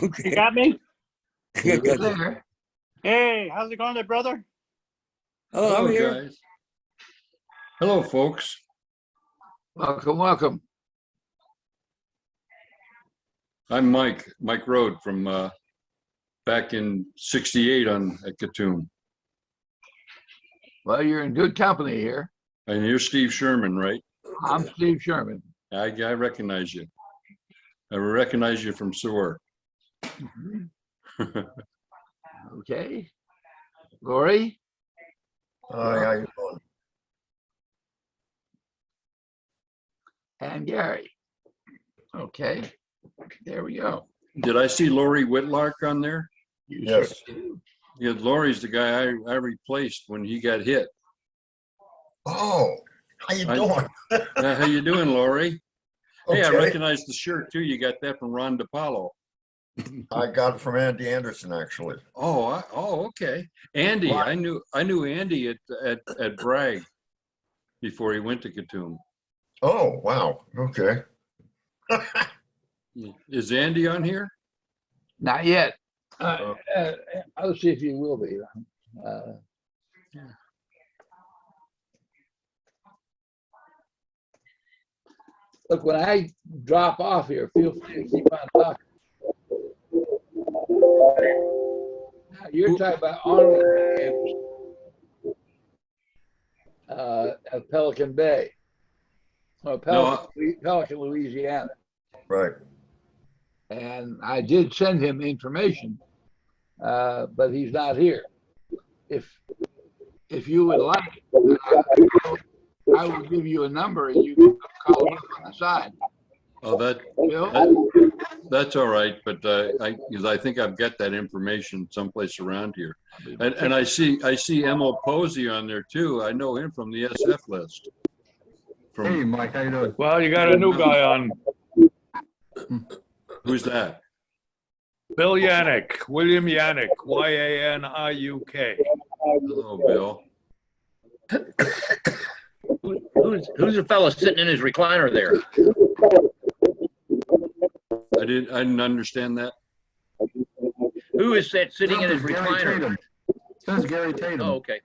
Okay. You got me? I got you. There. Hey, how's it going there, brother? Oh, Hello, I'm here. guys. Hello, folks. Welcome, welcome. I'm Mike Road from back in '68 at Katoom. Well, you're in good company here. And you're Steve Sherman, right? I'm Steve Sherman. I recognize you. I recognize you from SOAR. Okay. Lori? Hi, how you doing? And Gary. Okay. There we go. Did I see Lori Whitlock on there? You Yes. sure do. Yeah, Lori's the guy I replaced when he got hit. Oh, how you I- doing? How you doing, Lori? Hey, I Okay. recognize the shirt too. You got that from Ron DePaulo. I got it from Andy Anderson, actually. Oh, okay. Andy, Well, I knew Andy at Bragg before he went to Katoom. Oh, wow. Okay. Is Andy on here? Not yet. I'll see if you will be. Look, when I drop off here, feel free to keep on talking. Now, you're talking about Arnold games at Pelican Bay. Or Pelican, Louisiana. Right. And I did send him information, but he's not here. If you would like, I will give you a number and you can call him on the side. Oh, Bill? that's all right. But because I think I've got that information someplace around here, and I see Emil Posey on there too. I know him from the SF list. Hey, Mike, how you doing? Well, you got a new guy on, Who's that? Bill Yannick, William Yannick, Y-A-N-I-U-K. Hello, Bill. Who's the fellow sitting in his recliner there? I didn't understand that. Who is that sitting in his Gary recliner? Tatum. Says Gary Tatum. Oh, okay.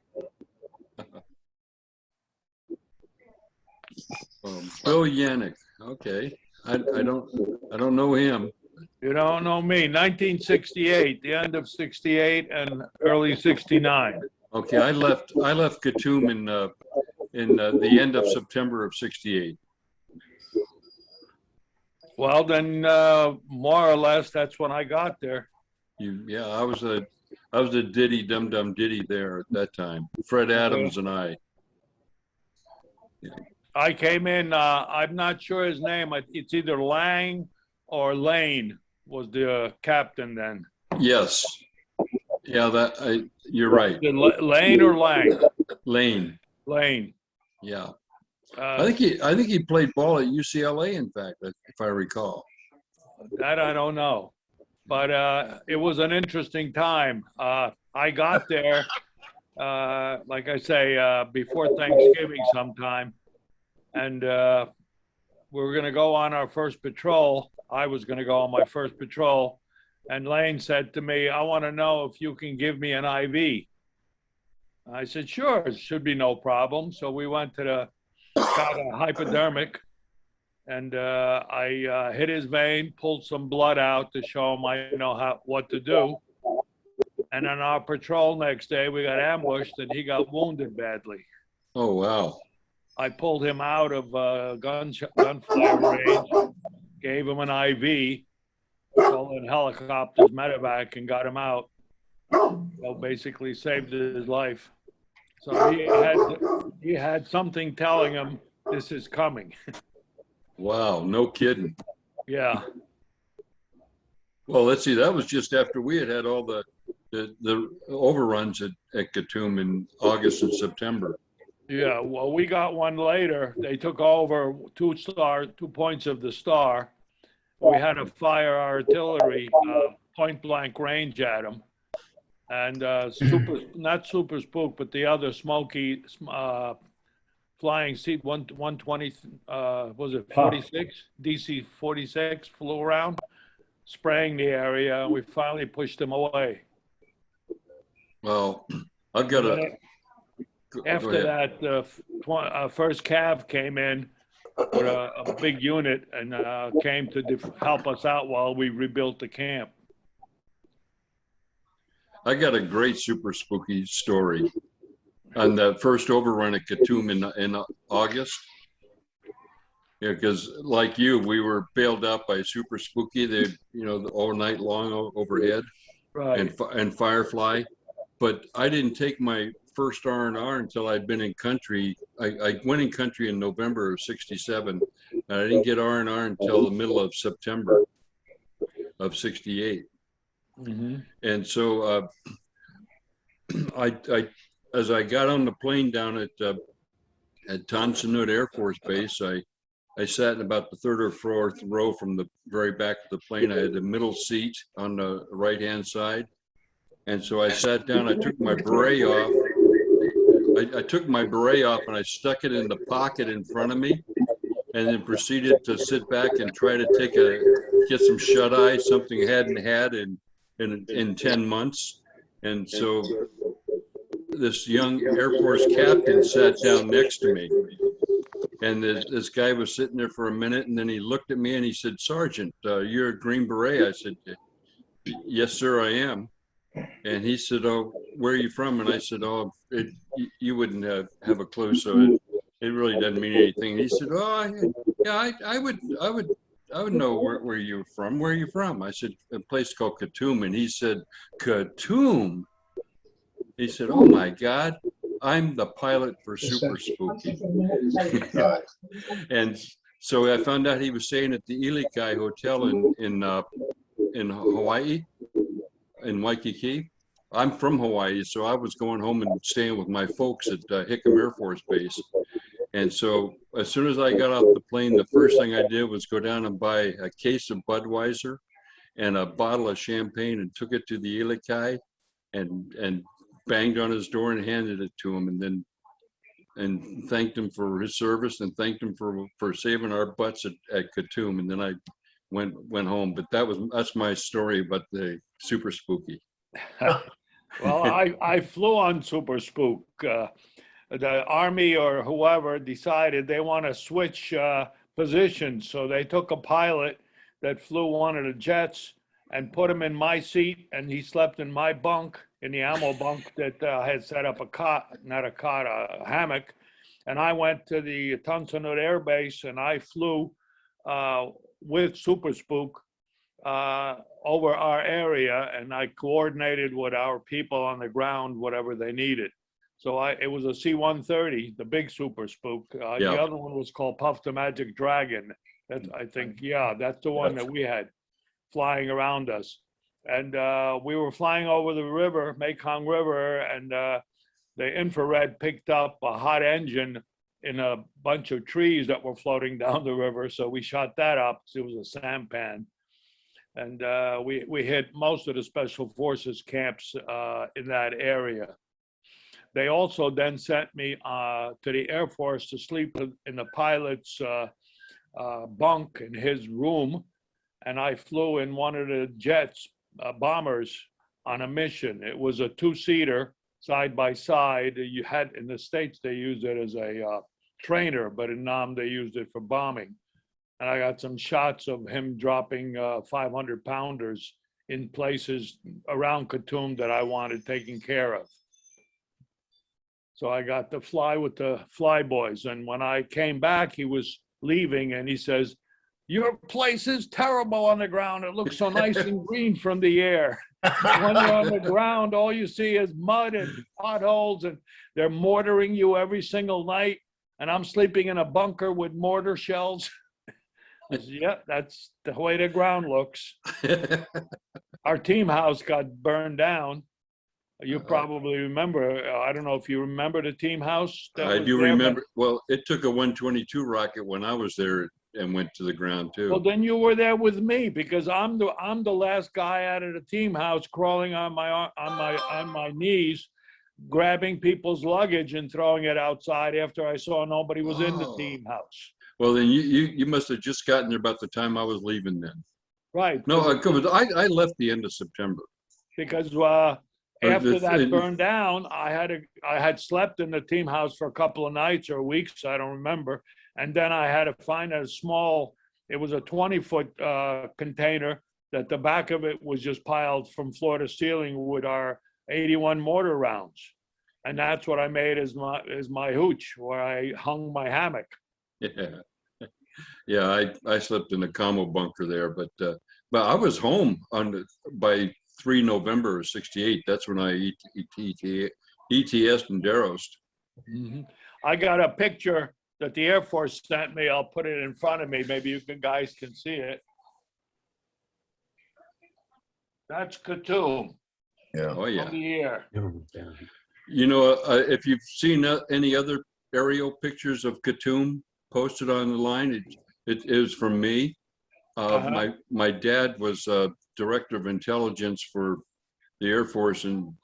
Bill Yannick. Okay. I don't know him. You don't know me, 1968, the end of 68 and early 69. Okay, I left Katoom in the end of September of '68. Well, then, more or less, that's when I got there. Yeah, I was a ditty dum dum ditty there at that time. Fred Adams and I. I came in, I'm not sure his name. It's either Lang or Lane was the captain then. Yes. Yeah, you're right. Lane or Lang? Lane. Lane. Yeah. I think he played ball at UCLA, in fact, if I recall. That I don't know. But it was an interesting time. I got there, like I say, before Thanksgiving sometime. And we were going to go on our first patrol. I was going to go on my first patrol. And Lane said to me, I want to know if you can give me an IV. I said, sure, it should be no problem. So we went to got a hypodermic. And I hit his vein, pulled some blood out to show him I know what to do. And on our patrol next day, we got ambushed and he got wounded badly. Oh, wow. I pulled him out of gunfire range, gave him an IV, called in helicopters, medevac, and got him out. So basically saved his life. So he had something telling him this is coming. Wow, no kidding. Yeah. Well, let's see. That was just after we had all the overruns at Katoom in August and September. Yeah, well, we got one later. They took over 2 points of the star. We had to fire our artillery point blank range at them. And not Super Spook, but the other Smoky flying C-120, was it 46? DC-46 flew around. spraying the area, and we finally pushed them away. Well, I've got And a, then go after ahead. that, the first Cav came in with a big unit and came to help us out while we rebuilt the camp. I got a great super spooky story on the first overrun at Katoom in August. Yeah, because like you, we were bailed out by super spooky. They, all night long overhead Right. and Firefly. But I didn't take my first R&R until I'd been in country. I went in country in November of '67, and I didn't get R&R until the middle of September of '68. Mm-hmm. And so I as I got on the plane down at Thompson Hood Air Force Base, I sat in about the third or fourth row from the very back of the plane. I had the middle seat on the right-hand side. And so I sat down, I took my beret off. I took my beret off and I stuck it in the pocket in front of me, and then proceeded to sit back and try to get some shut-eye, something I hadn't had in 10 months. And so this young Air Force captain sat down next to me. And this guy was sitting there for a minute, and then he looked at me and he said, "Sergeant, you're a Green Beret." I said, "Yes, sir, I am." And he said, "Oh, where are you from?" And I said, "Oh, you wouldn't have a clue, so it really doesn't mean anything." And he said, "Oh, yeah, I would know where you're from. Where are you from?" I said, "A place called Katoom." And he said, "Katoom?" He said, "Oh my God, I'm the pilot for Super Spooky." And so I found out he was staying at the Ilikai Hotel in Hawaii, in Waikiki. I'm from Hawaii, so I was going home and staying with my folks at Hickam Air Force Base. And so as soon as I got off the plane, the first thing I did was go down and buy a case of Budweiser and a bottle of champagne and took it to the Ilikai and banged on his door and handed it to him, and thanked him for his service and thanked him for saving our butts at Katoom. And then I went home. But that's my story about the Super Spooky. Well, I flew on Super Spook. The Army or whoever decided they want to switch positions. So they took a pilot that flew one of the jets and put him in my seat, and he slept in my bunk, in the ammo bunk that had set up a hammock. And I went to the Thompson Hood Air Base, and I flew with Super Spook over our area, and I coordinated with our people on the ground, whatever they needed. So it was a C-130, the big Super Spook. Yeah. The other one was called Puff the Magic Dragon. That's the one that we had flying around us. And we were flying over the river, Mekong River, and the infrared picked up a hot engine in a bunch of trees that were floating down the river. So we shot that up. It was a sampan. And we hit most of the Special Forces camps in that area. They also then sent me to the Air Force to sleep in the pilot's bunk in his room. And I flew in one of the jets, bombers, on a mission. It was a two-seater, side by side. You had, in the States, they used it as a trainer, but in Nam, they used it for bombing. And I got some shots of him dropping 500-pounders in places around Katoom that I wanted taken care of. So I got to fly with the flyboys. And when I came back, he was leaving, and he says, "Your place is terrible on the ground. It looks so nice and green from the air. When you're on the ground, all you see is mud and potholes, and they're mortaring you every single night. And I'm sleeping in a bunker with mortar shells." I said, "Yeah, that's the way the ground looks." Our team house got burned down. You probably remember. I don't know if you remember the team house. I do remember. Well, it took a 122 rocket when I was there and went to the ground too. Well, then you were there with me, because I'm the last guy out of the team house, crawling on my knees, grabbing people's luggage and throwing it outside after I saw nobody was in the team house. Well, then you must have just gotten there about the time I was leaving then. Right. No, I left the end of September. Because the after that thing- burned down, I had slept in the team house for a couple of nights or weeks, I don't remember. And then I had to find a small, it was a 20-foot container that the back of it was just piled from floor to ceiling with our 81 mortar rounds. And that's what I made as my hooch, where I hung my hammock. Yeah. Yeah, I slept in a combo bunker there, but I was home by 3 November of '68. That's when I ETS'd in Darost. I got a picture that the Air Force sent me. I'll put it in front of me. Maybe you guys can see it. That's Khartoum Yeah. Oh, yeah. from the air. You know, if you've seen any other aerial pictures of Khartoum posted on the line, it is from me. My dad was director of intelligence for the Air Force in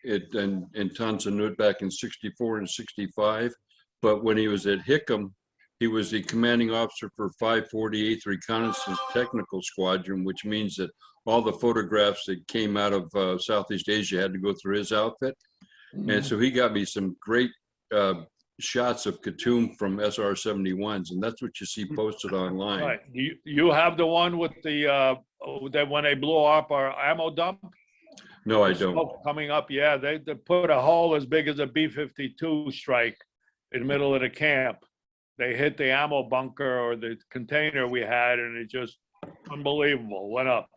Tanzania back in '64 and '65. But when he was at Hickam, he was the commanding officer for 548th Reconnaissance Technical Squadron, which means that all the photographs that came out of Southeast Asia had to go through his outfit. And so he got me some great shots of Khartoum from SR-71s, and that's what you see posted online. Right. You have the one with the that when they blew up our ammo dump? No, I The don't. smoke coming up, yeah, they put a hole as big as a B-52 strike in the middle of the camp. They hit the ammo bunker or the container we had, and it just unbelievable, went up.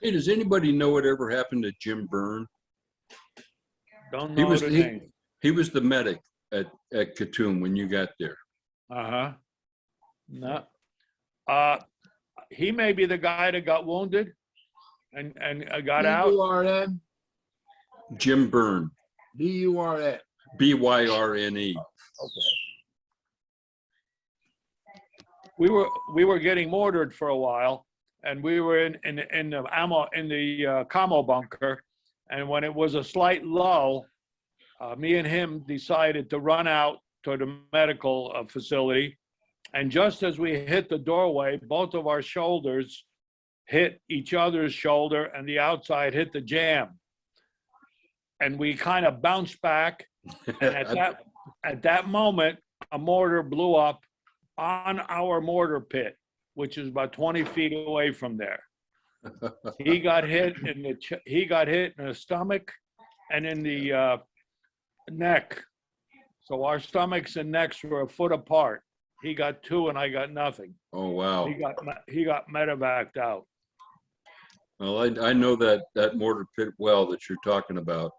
Hey, does anybody know whatever happened to Jim Byrne? Don't He know was the name. he was the medic at Khartoum when you got there. Uh-huh. No. He may be the guy that got wounded and got out. B-U-R-N, Jim Byrne, B-U-R-N. Byrne. We were getting mortared for a while, and we were in the ammo in the commo bunker, and when it was a slight lull, me and him decided to run out to the medical facility, and just as we hit the doorway, both of our shoulders hit each other's shoulder, and the outside hit the jam, and we kind of bounced back, and at that moment, a mortar blew up on our mortar pit, which is about 20 feet away from there. He got hit in the stomach and in the neck. So our stomachs and necks were a foot apart. He got 2 and I got nothing. Oh, wow. He got medevaced out. Well, I know that mortar pit well that you're talking about.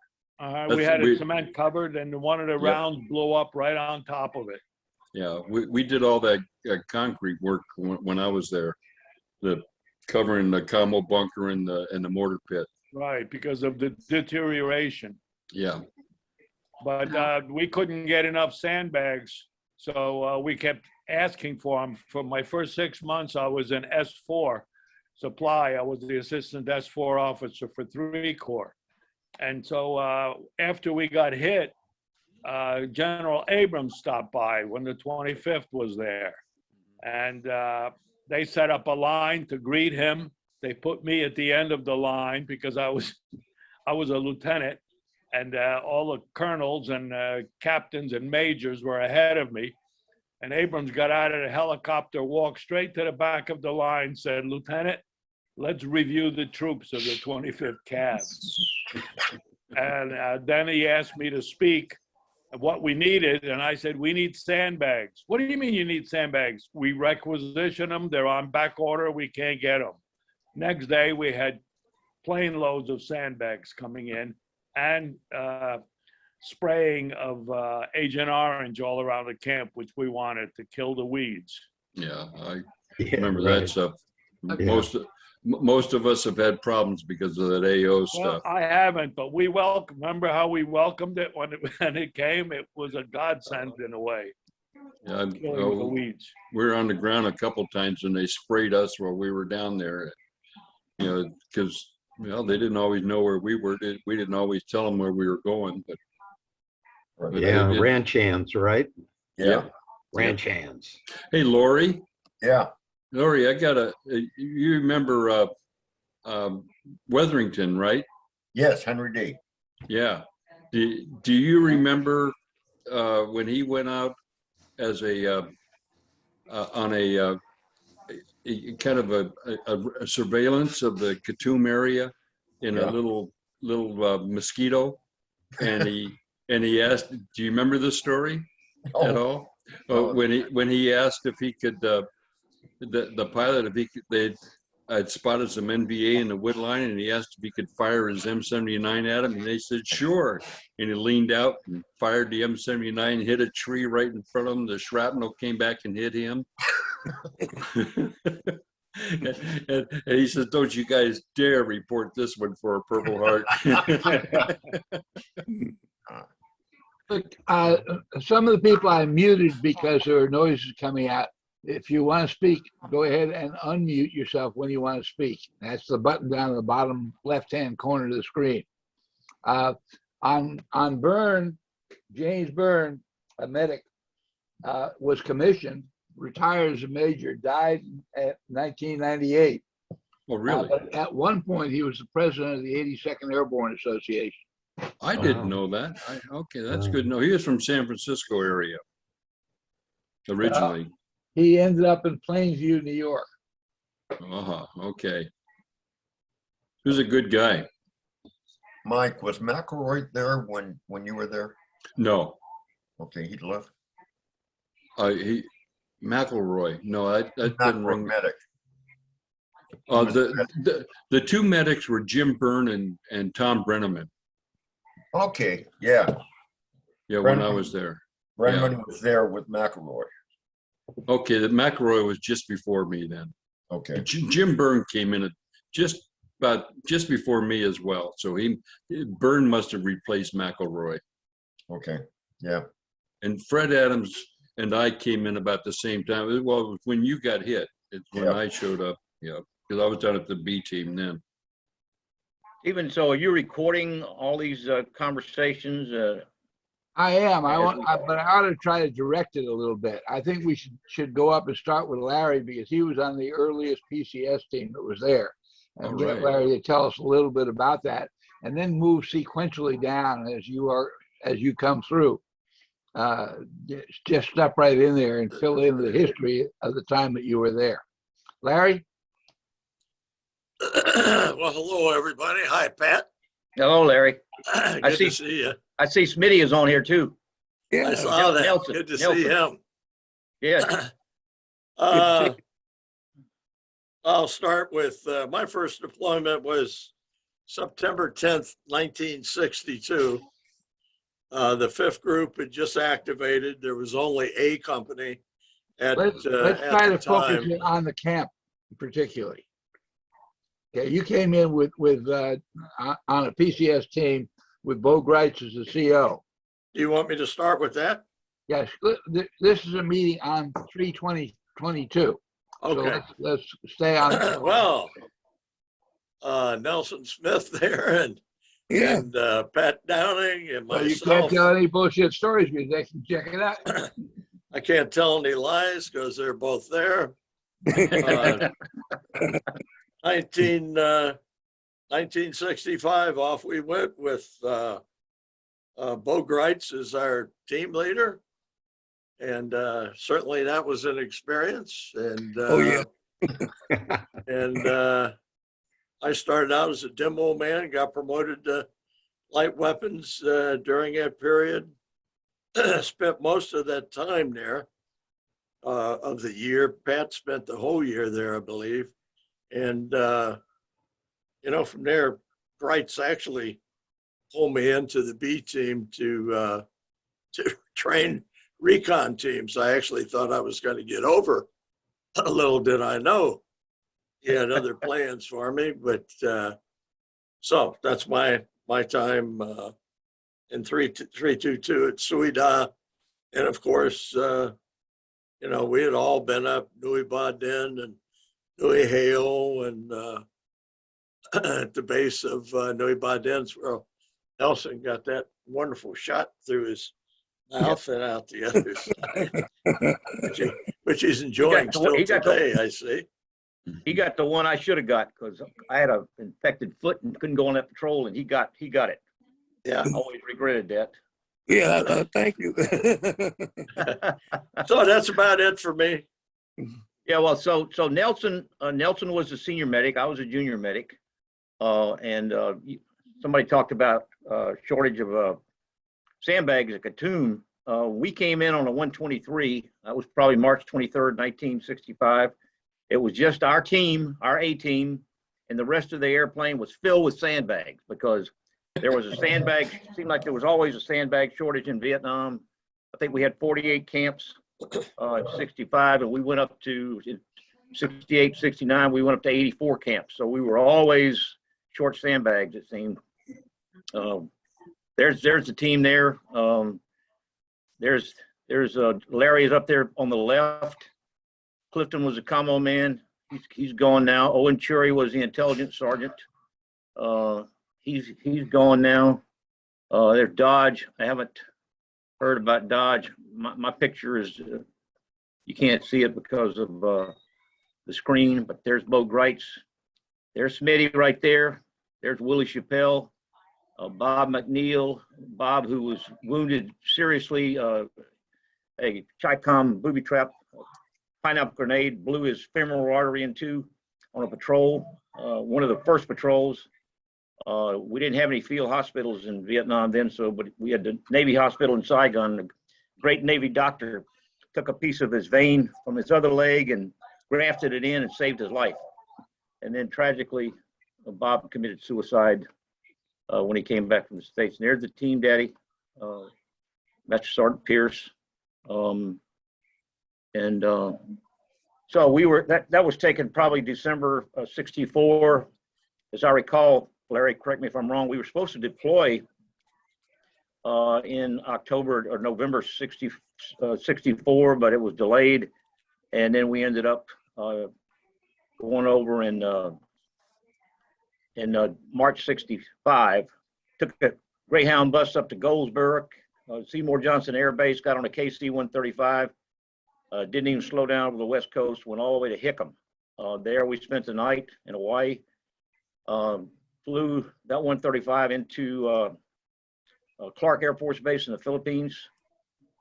We had it cement covered, and one of the rounds blew up right on top of it. Yeah, we did all that concrete work when I was there, the covering the combo bunker and the mortar pit. Right, because of the deterioration. Yeah. But we couldn't get enough sandbags, so we kept asking for them. For my first 6 months, I was in S4 supply. I was the assistant S4 officer for 3 Corps. And so after we got hit, General Abrams stopped by when the 25th was there. And they set up a line to greet him. They put me at the end of the line because I was a lieutenant, and all the colonels and captains and majors were ahead of me. And Abrams got out of the helicopter, walked straight to the back of the line, said, "Lieutenant, let's review the troops of the 25th Cav." And then he asked me to speak of what we needed, and I said, "We need sandbags." "What do you mean you need sandbags?" "We requisition them. They're on back order. We can't get them." Next day, we had plane loads of sandbags coming in and spraying of Agent Orange all around the camp, which we wanted to kill the weeds. Yeah, I Yeah, remember right. that stuff. Yeah. Most of us have had problems because of that AO Well, stuff. I haven't, but remember how we welcomed it when it came? It was a godsend in a way, Yeah, killing the weeds. we were on the ground a couple times and they sprayed us while we were down there. You know, because they didn't always know where we were. We didn't always tell them where we were going. But Yeah, they did. ranch hands, right? Yeah, Ranch hands. Hey, Lori, yeah. Lori, you remember Wetherington, right? Yes, Henry D. Yeah. Do you remember when he went out as on a kind of a surveillance of the Khartoum area in a Yeah. little mosquito, and he asked, do you remember this story at Oh, all? no. When he asked if he could, the pilot, if he could, I'd spotted some NVA in the wood line, and he asked if he could fire his M79 at him, and they said sure. And he leaned out and fired the M79, hit a tree right in front of him. The shrapnel came back and hit him. And he says, "Don't you guys dare report this one for a Purple Heart." Look, some of the people I muted because there were noises coming out. If you want to speak, go ahead and unmute yourself when you want to speak. That's the button down in the bottom left-hand corner of the screen. On Byrne, James Byrne, a medic, was commissioned, retired as a major, died at 1998. Oh, really? But at one point, he was the president of the 82nd Airborne Association. I didn't know that. Okay, that's good. No, he was from San Francisco area originally. He ended up in Plainview, New York. Okay. He was a good guy. Mike, was McElroy there when you were there? No, Okay, he left. McElroy. No, that Not didn't for ring. medic. The two medics were Jim Byrne and Tom Brenneman. Okay, yeah. Yeah, when I Brenneman. was there. Brennan was there with McElroy. Okay, the McElroy was just before me then. Okay, Jim Byrne came in just before me as well. So Byrne must have replaced McElroy. okay, yeah. And Fred Adams and I came in about the same time. Well, it was when you got hit. It's when Yeah. I showed up. Yeah, because I was down at the B team then. Even so, are you recording all these conversations? I am. As But I ought to try to direct it a little bit. I think we should go up and start with Larry because he was on the earliest PCS team that was there, and All get right. Larry to tell us a little bit about that, and then move sequentially down as you come through. Just step right in there and fill in the history of the time that you were there. Larry? Well, hello, everybody. Hi, Pat. Hello, Larry. Good to see you. I see Smitty is on here too. I Yeah. saw that. Nelson, Good to Nelson. see him. Yeah. I'll start with my first deployment was September 10th, 1962. The 5th group had just activated. There was only a company at Let's at try the to focus time. in on the camp particularly. Okay, you came in with on a PCS team with Bo Greitz as the CO. Do you want me to start with that? Yes, this is a meeting on 3/20/22. Okay. So let's stay on. Well, Nelson Smith there and Pat Downing and So you can't myself. tell any bullshit stories because they can check it out. I can't tell any lies because they're both there. 1965, off we went with Bo Greitz as our team leader. And certainly that was an experience. And and I started out as a demo man, got promoted to light weapons during that period. Spent most of that time there of the year. Pat spent the whole year there, I believe. And, from there, Greitz actually pulled me into the B team to train recon teams. I actually thought I was going to get over. Little did I know he had other plans for me. But so that's my time in 322 at Suida. And of course, we had all been up Nui Baden and Nui Hale and at the base of Nui Baden's where Nelson got that wonderful shot through his I'll thin out the other side, which he's enjoying still he got today, I see. He got the one I should have got because I had an infected foot and couldn't go on that patrol, and he got it. Yeah. Always regretted that. Yeah, thank you. So that's about it for me. Yeah, well, so Nelson was a senior medic. I was a junior medic, and somebody talked about shortage of sandbags at Katoon. We came in on a 123. That was probably March 23rd, 1965. It was just our team, our A team, and the rest of the airplane was filled with sandbags because there was a sandbag. Seemed like there was always a sandbag shortage in Vietnam. I think we had 48 camps in 65, and we went up to 68, 69. We went up to 84 camps. So we were always short sandbags, it seemed. There's the team there. There's Larry is up there on the left. Clifton was a commo man. He's gone now. Owen Chury was the intelligence sergeant. He's gone now. There's Dodge. I haven't heard about Dodge. My picture is you can't see it because of the screen, but there's Bo Greitz. There's Smitty right there. There's Willie Chappelle. Bob McNeil. Bob, who was wounded seriously, a Chi-Com booby trap, pineapple grenade, blew his femoral artery in two on a patrol, one of the first patrols. We didn't have any field hospitals in Vietnam then, but we had the Navy hospital in Saigon. A great Navy doctor took a piece of his vein from his other leg and grafted it in and saved his life. And then tragically, Bob committed suicide when he came back from the States. And there's the team daddy, Master Sergeant Pierce. So we were, that was taken probably December 64. As I recall, Larry, correct me if I'm wrong, we were supposed to deploy in October or November 64, but it was delayed. And then we ended up going over in March 65, took a Greyhound bus up to Goldsboro, Seymour Johnson Air Base, got on a KC-135, didn't even slow down over the West Coast, went all the way to Hickam. There we spent the night in Hawaii, flew that 135 into Clark Air Force Base in the Philippines,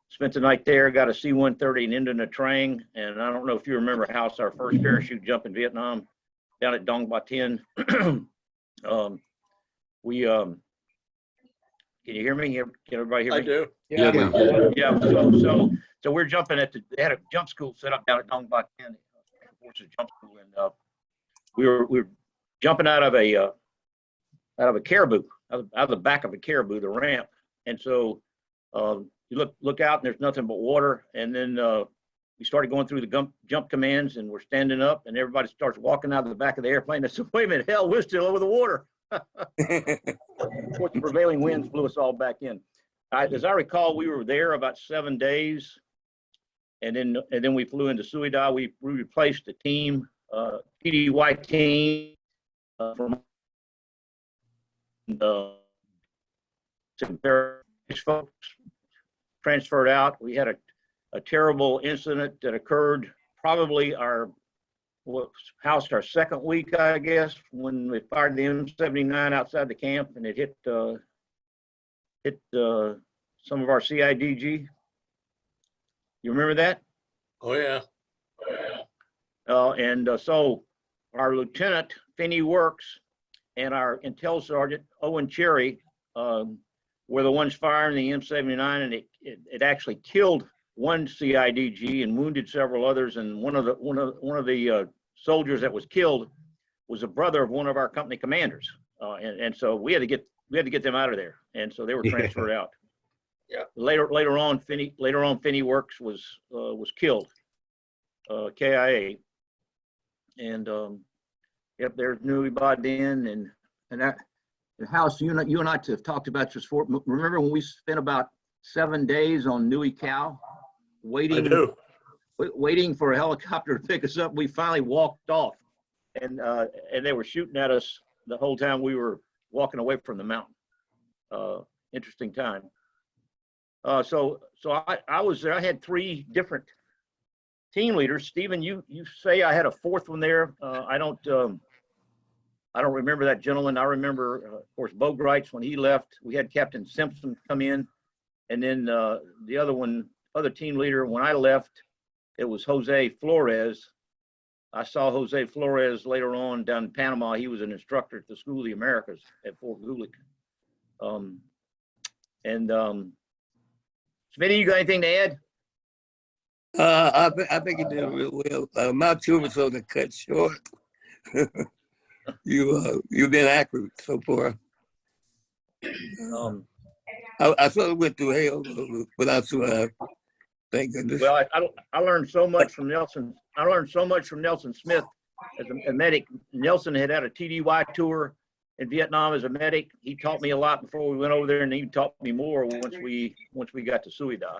spent the night there, got a C-130 and ended in a Trang. And I don't know if you remember House, our first parachute jump in Vietnam down at Dong Ba Tien. Can you hear me? Can everybody hear me? I do. Yeah. So we're jumping they had a jump school set up down at Dong Ba Tien, Air Force's jump school, and we were jumping out of a caribou, out of the back of a caribou, the ramp. And so you look out and there's nothing but water. And then we started going through the jump commands, and we're standing up, and everybody starts walking out of the back of the airplane. I said, wait a minute, hell, we're still over the water. Of course, the prevailing winds blew us all back in. As I recall, we were there about 7 days, and then we flew into Sui Da. We replaced the team, TDY team from some folks transferred out. We had a terrible incident that occurred probably our second week, I guess, when we fired the M79 outside the camp, and it hit some of our CIDG. You remember that? Oh, yeah. So our lieutenant, Finney Works, and our intel sergeant, Owen Cherry, were the ones firing the M79, and it actually killed one CIDG and wounded several others. And one of the soldiers that was killed was a brother of one of our company commanders. And so we had to get them out of there. And so they were transferred out. Yeah. Later on, Finney Works was killed, KIA. And yep, there's Nui Ba Din and that. And House, you and I have talked about this before. Remember when we spent about 7 days on Nui Cow, waiting for a helicopter to pick us up? We finally walked off, and they were shooting at us the whole time we were walking away from the mountain. Interesting time. So I was there. I had 3 different team leaders. Stephen, you say I had a 4th one there. I don't remember that gentleman. I remember, of course, Bo Greitz when he left. We had Captain Simpson come in, and then the other team leader when I left, it was Jose Flores. I saw Jose Flores later on down in Panama. He was an instructor at the School of the Americas at Fort Gulick. Smitty, you got anything to add? I think you did real well. My 2 was sort of cut short. You've been accurate so far. I sort of went through hell, but I survived. Thank goodness. Well, I learned so much from Nelson. I learned so much from Nelson Smith as a medic. Nelson had a TDY tour in Vietnam as a medic. He taught me a lot before we went over there, and he taught me more once we got to Sui Da.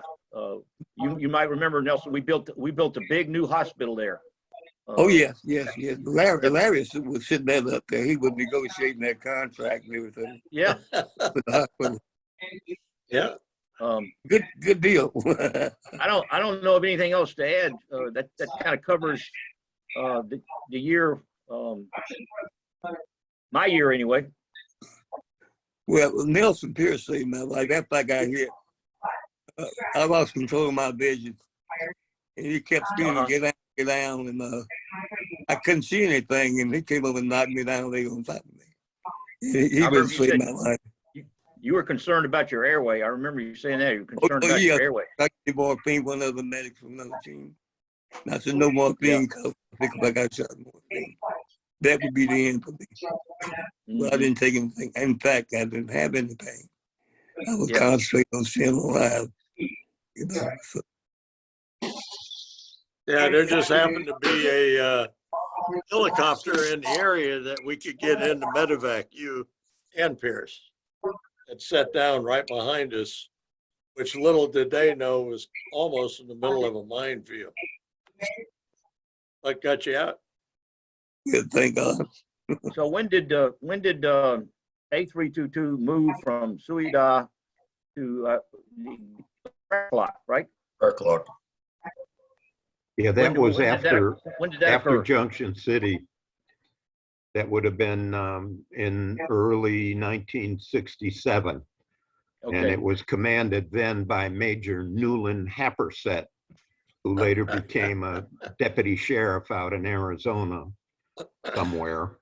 You might remember, Nelson. We built a big new hospital there. Oh yes. Larry was sitting that up there. He was negotiating that contract and everything. Yeah. With the hospital. Yeah. Good deal. I don't know of anything else to add. That kind of covers the year, my year anyway. Well, Nelson Pierce saved my life. After I got hit, I lost control of my vision, and he kept screaming, "Get down!" And I couldn't see anything, and he came over and knocked me down there on top of me. He really saved my life. You were concerned about your airway. I remember you saying that. You were concerned about your airway. I get morphine, one other medic from another team. I said, no morphine, because I think if I got shot with morphine, that would be the end for me. But I didn't take anything. In fact, I didn't have any pain. I was concentrating on staying alive. You know, so. Yeah, there just happened to be a helicopter in the area that we could get into medevac, you and Pierce. It sat down right behind us, which little did they know was almost in the middle of a minefield. What got you out? Yeah, thank God. So when did A-322 move from Sui Da to Clock, right? Clock. Yeah, that was after when did that occur? Junction City. That would have been in early 1967. Okay. And it was commanded then by Major Newland Happersett, who later became a deputy sheriff out in Arizona somewhere.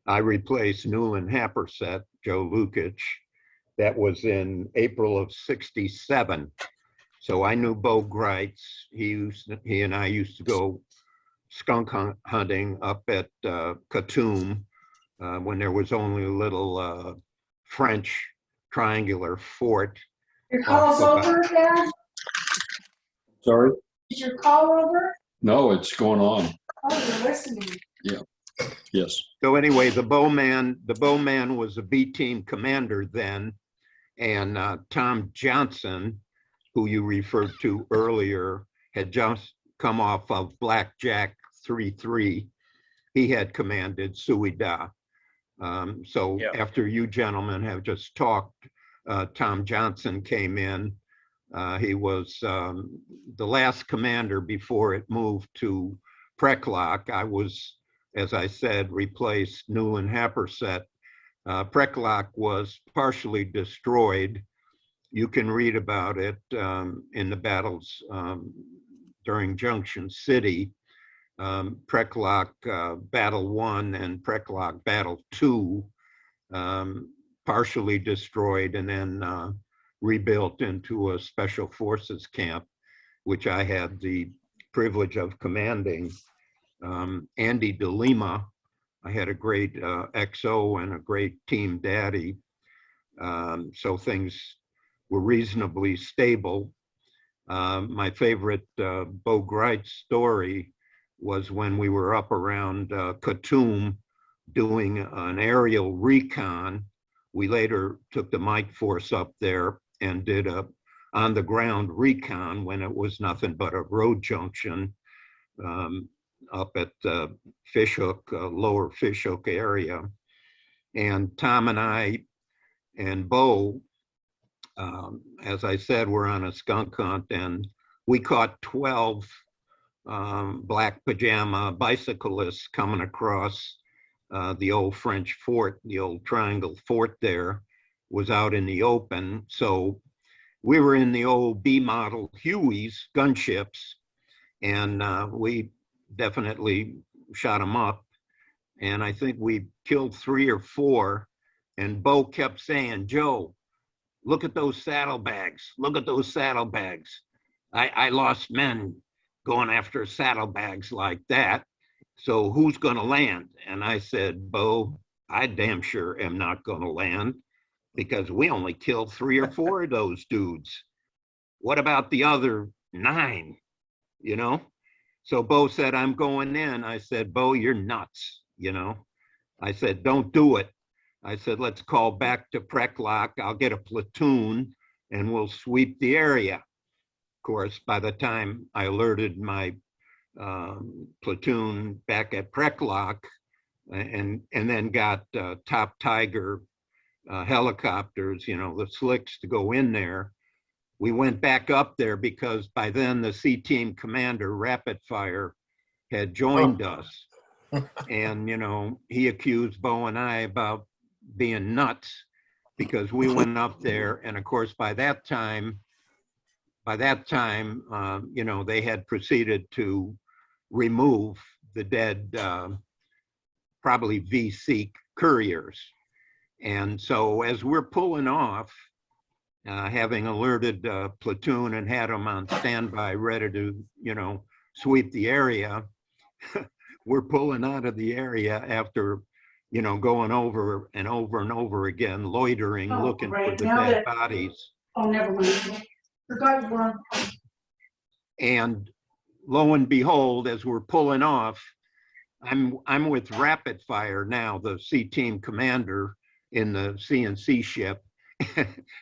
I replaced Newland Happersett, Joe Lukic. That was in April of '67. So I knew Bo Greitz. He and I used to go skunk hunting up at Khartoum when there was only a little French triangular fort. Your call's over, Dad? Sorry? Is your call over? No, it's going on. Oh, you're listening. Yeah. Yes. So anyway, the Bowman was a B team commander then, and Tom Johnson, who you referred to earlier, had just come off of Blackjack 3-3. He had commanded Sui Da. After you gentlemen have just talked, Tom Johnson came in. He was the last commander before it moved to Preklock. I was, as I said, replaced Newland Happersett. Preklock was partially destroyed. You can read about it in the battles during Junction City. Preklock Battle 1 and Preklock Battle 2 partially destroyed and then rebuilt into a special forces camp, which I had the privilege of commanding. Andy DeLima, I had a great XO and a great team daddy. So things were reasonably stable. My favorite Bo Greitz story was when we were up around Khartoum doing an aerial recon. We later took the Mike Force up there and did a on the ground recon when it was nothing but a road junction up at Fishhook, lower Fishhook area. And Tom and I and Bo As I said, we're on a skunk hunt, and we caught 12 black pajama bicyclists coming across the old French fort. The old triangle fort there was out in the open. So we were in the old B model Hueys gunships, and we definitely shot them up. And I think we killed 3 or 4. And Bo kept saying, "Joe, look at those saddlebags. Look at those saddlebags. I lost men going after saddlebags like that. So who's going to land?" And I said, "Bo, I damn sure am not going to land, because we only killed 3 or 4 of those dudes. What about the other 9, you know?" So Bo said, "I'm going in." I said, "Bo, you're nuts, you know?" I said, "Don't do it." I said, "Let's call back to Preklock. I'll get a platoon and we'll sweep the area." Of course, by the time I alerted my platoon back at Preklock, and then got Top Tiger helicopters, you know, the slicks, to go in there, we went back up there because by then the C team commander, Rapid Fire, had joined us. And, you know, he accused Bo and I about being nuts because we went up there. And of course, by that time, you know, they had proceeded to remove the dead, probably VC couriers. And so as we're pulling off, having alerted platoon and had them on standby, ready to, you know, sweep the area, we're pulling out of the area after, you know, going over and over and over again, loitering, Oh, looking for great. the Now dead that- bodies. Oh, never mind. Forgot one. And lo and behold, as we're pulling off, I'm with Rapid Fire now, the C team commander in the CNC ship.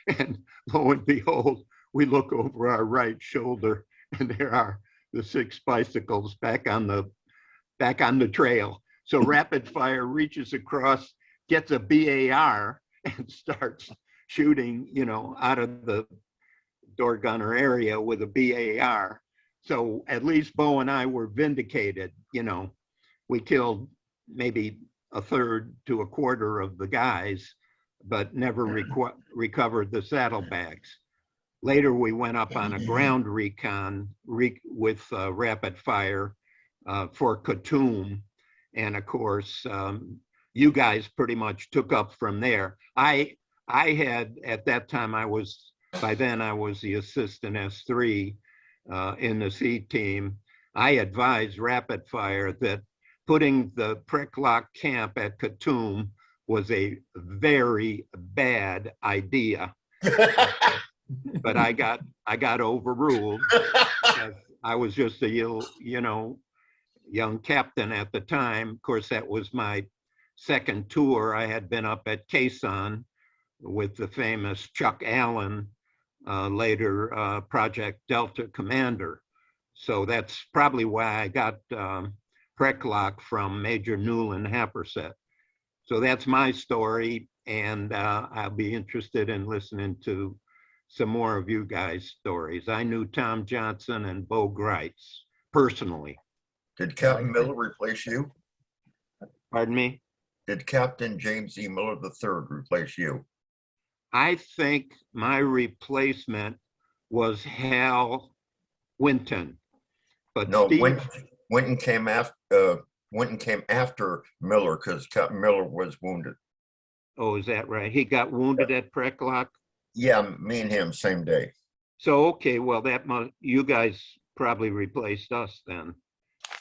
And lo and behold, we look over our right shoulder and there are the 6 bicycles back on the trail. So Rapid Fire reaches across, gets a BAR and starts shooting, you know, out of the door gunner area with a BAR. So at least Bo and I were vindicated, you know. We killed maybe a third to a quarter of the guys, but never recovered the saddlebags. Later, we went up on a ground recon with Rapid Fire for Khartoum. And of course, you guys pretty much took up from there. I had, at that time, by then I was the assistant S3 in the C team. I advised Rapid Fire that putting the Preklock camp at Khartoum was a very bad idea. But I got overruled because I was just a young captain at the time. Of course, that was my second tour. I had been up at Quezon with the famous Chuck Allen, later Project Delta commander. So that's probably why I got Preklock from Major Newland Happersett. So that's my story, and I'll be interested in listening to some more of you guys' stories. I knew Tom Johnson and Bo Greitz personally. Did Captain Miller replace you? Pardon me? Did Captain James E. Miller III replace you? I think my replacement was Hal Winton. But No, Steve, Winton came after Miller because Captain Miller was wounded. oh, is that right? He got wounded at Preklock? Yeah, me and him same day. So, okay, well, you guys probably replaced us then,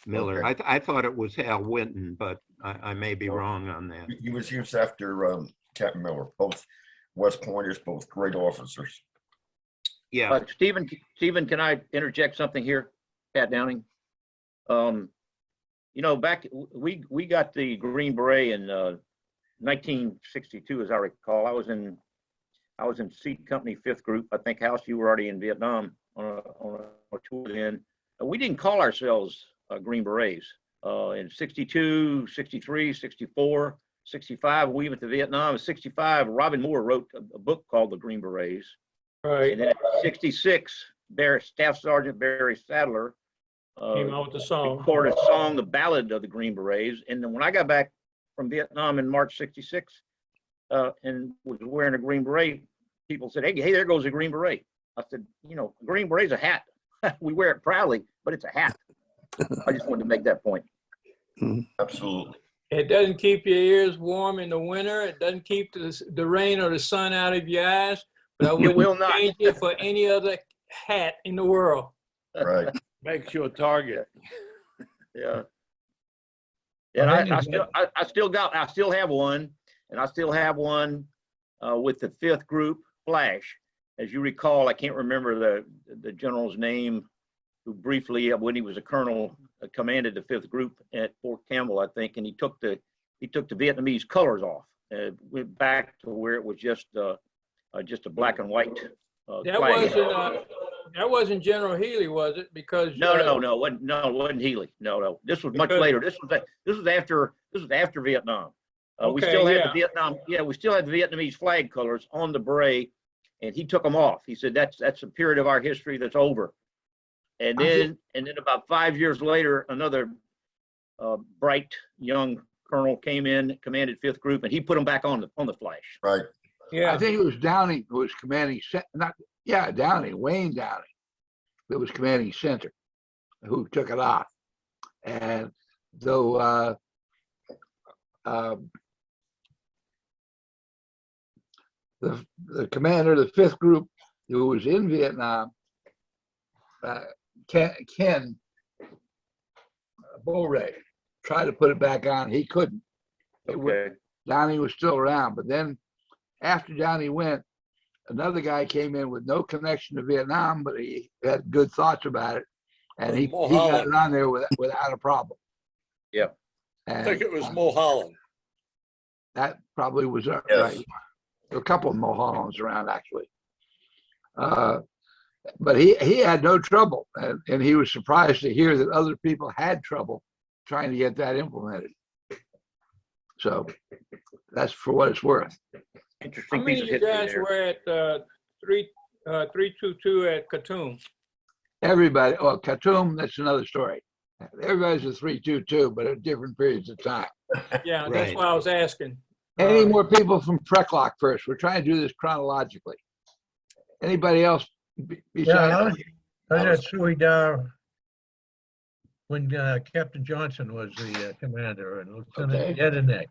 Miller. Okay. I thought it was Hal Winton, but I may be wrong on that. He was used after Captain Miller. Both West Pointers, both great officers. Yeah, Stephen, can I interject something here? Pat Downing. You know, we got the Green Beret in 1962, as I recall. I was in C Company 5th Group. I think, House, you were already in Vietnam on a tour then. We didn't call ourselves Green Berets. In 62, 63, 64, 65, we went to Vietnam. In 65, Robin Moore wrote a book called The Green Berets. Right. And then at 66, Staff Sergeant Barry Sadler Came out with the song. recorded a song, The Ballad of the Green Berets. And then when I got back from Vietnam in March 66 and was wearing a Green Beret, people said, hey, there goes a Green Beret. I said, you know, Green Beret's a hat. We wear it proudly, but it's a hat. I just wanted to make that point. Absolutely. It doesn't keep your ears warm in the winter. It doesn't keep the rain or the sun out of your eyes. But I It will wouldn't not. change it for any other hat in the world. Right. Makes you a target. Yeah. And I still have one, and I still have one with the 5th Group Flash. As you recall, I can't remember the general's name, who briefly, when he was a colonel, commanded the 5th Group at Fort Campbell, I think, and he took the Vietnamese colors off, went back to where it was just a black and white flag. That wasn't General Healy, was it? Because No, it wasn't Healy. No. This was much later. This was after Vietnam. We still had the Vietnam. Yeah, we still had the Vietnamese flag colors on the beret, and he took them off. He said that's a period of our history that's over. And then about 5 years later, another bright young colonel came in, commanded 5th Group, and he put them back on the Flash. Right. Yeah. I think it was Downing who was commanding, Downing, Wayne Downing, that was commanding center, who took it off. And though the commander of the 5th Group, who was in Vietnam, Ken Bowray, tried to put it back on. He couldn't. Okay. Downey was still around, but then after Downey went, another guy came in with no connection to Vietnam, but he had good thoughts about it, and he got it on there without a problem. Yeah. I think it was Mulholland. That probably was right. Yes. A couple of Mulhollands around, actually. But he had no trouble, and he was surprised to hear that other people had trouble trying to get that implemented. So that's for what it's worth. Interesting How piece many of of you history guys there. were at 322 at Khartoum? Everybody, well, Khartoum, that's another story. Everybody's a 322, but at different periods of time. Yeah, that's Right. why I was asking. Any more people from Preklock first? We're trying to do this chronologically. Anybody else Yeah, besides? I was at Suey Dar when Captain Johnson was the commander, and Lieutenant Yedinek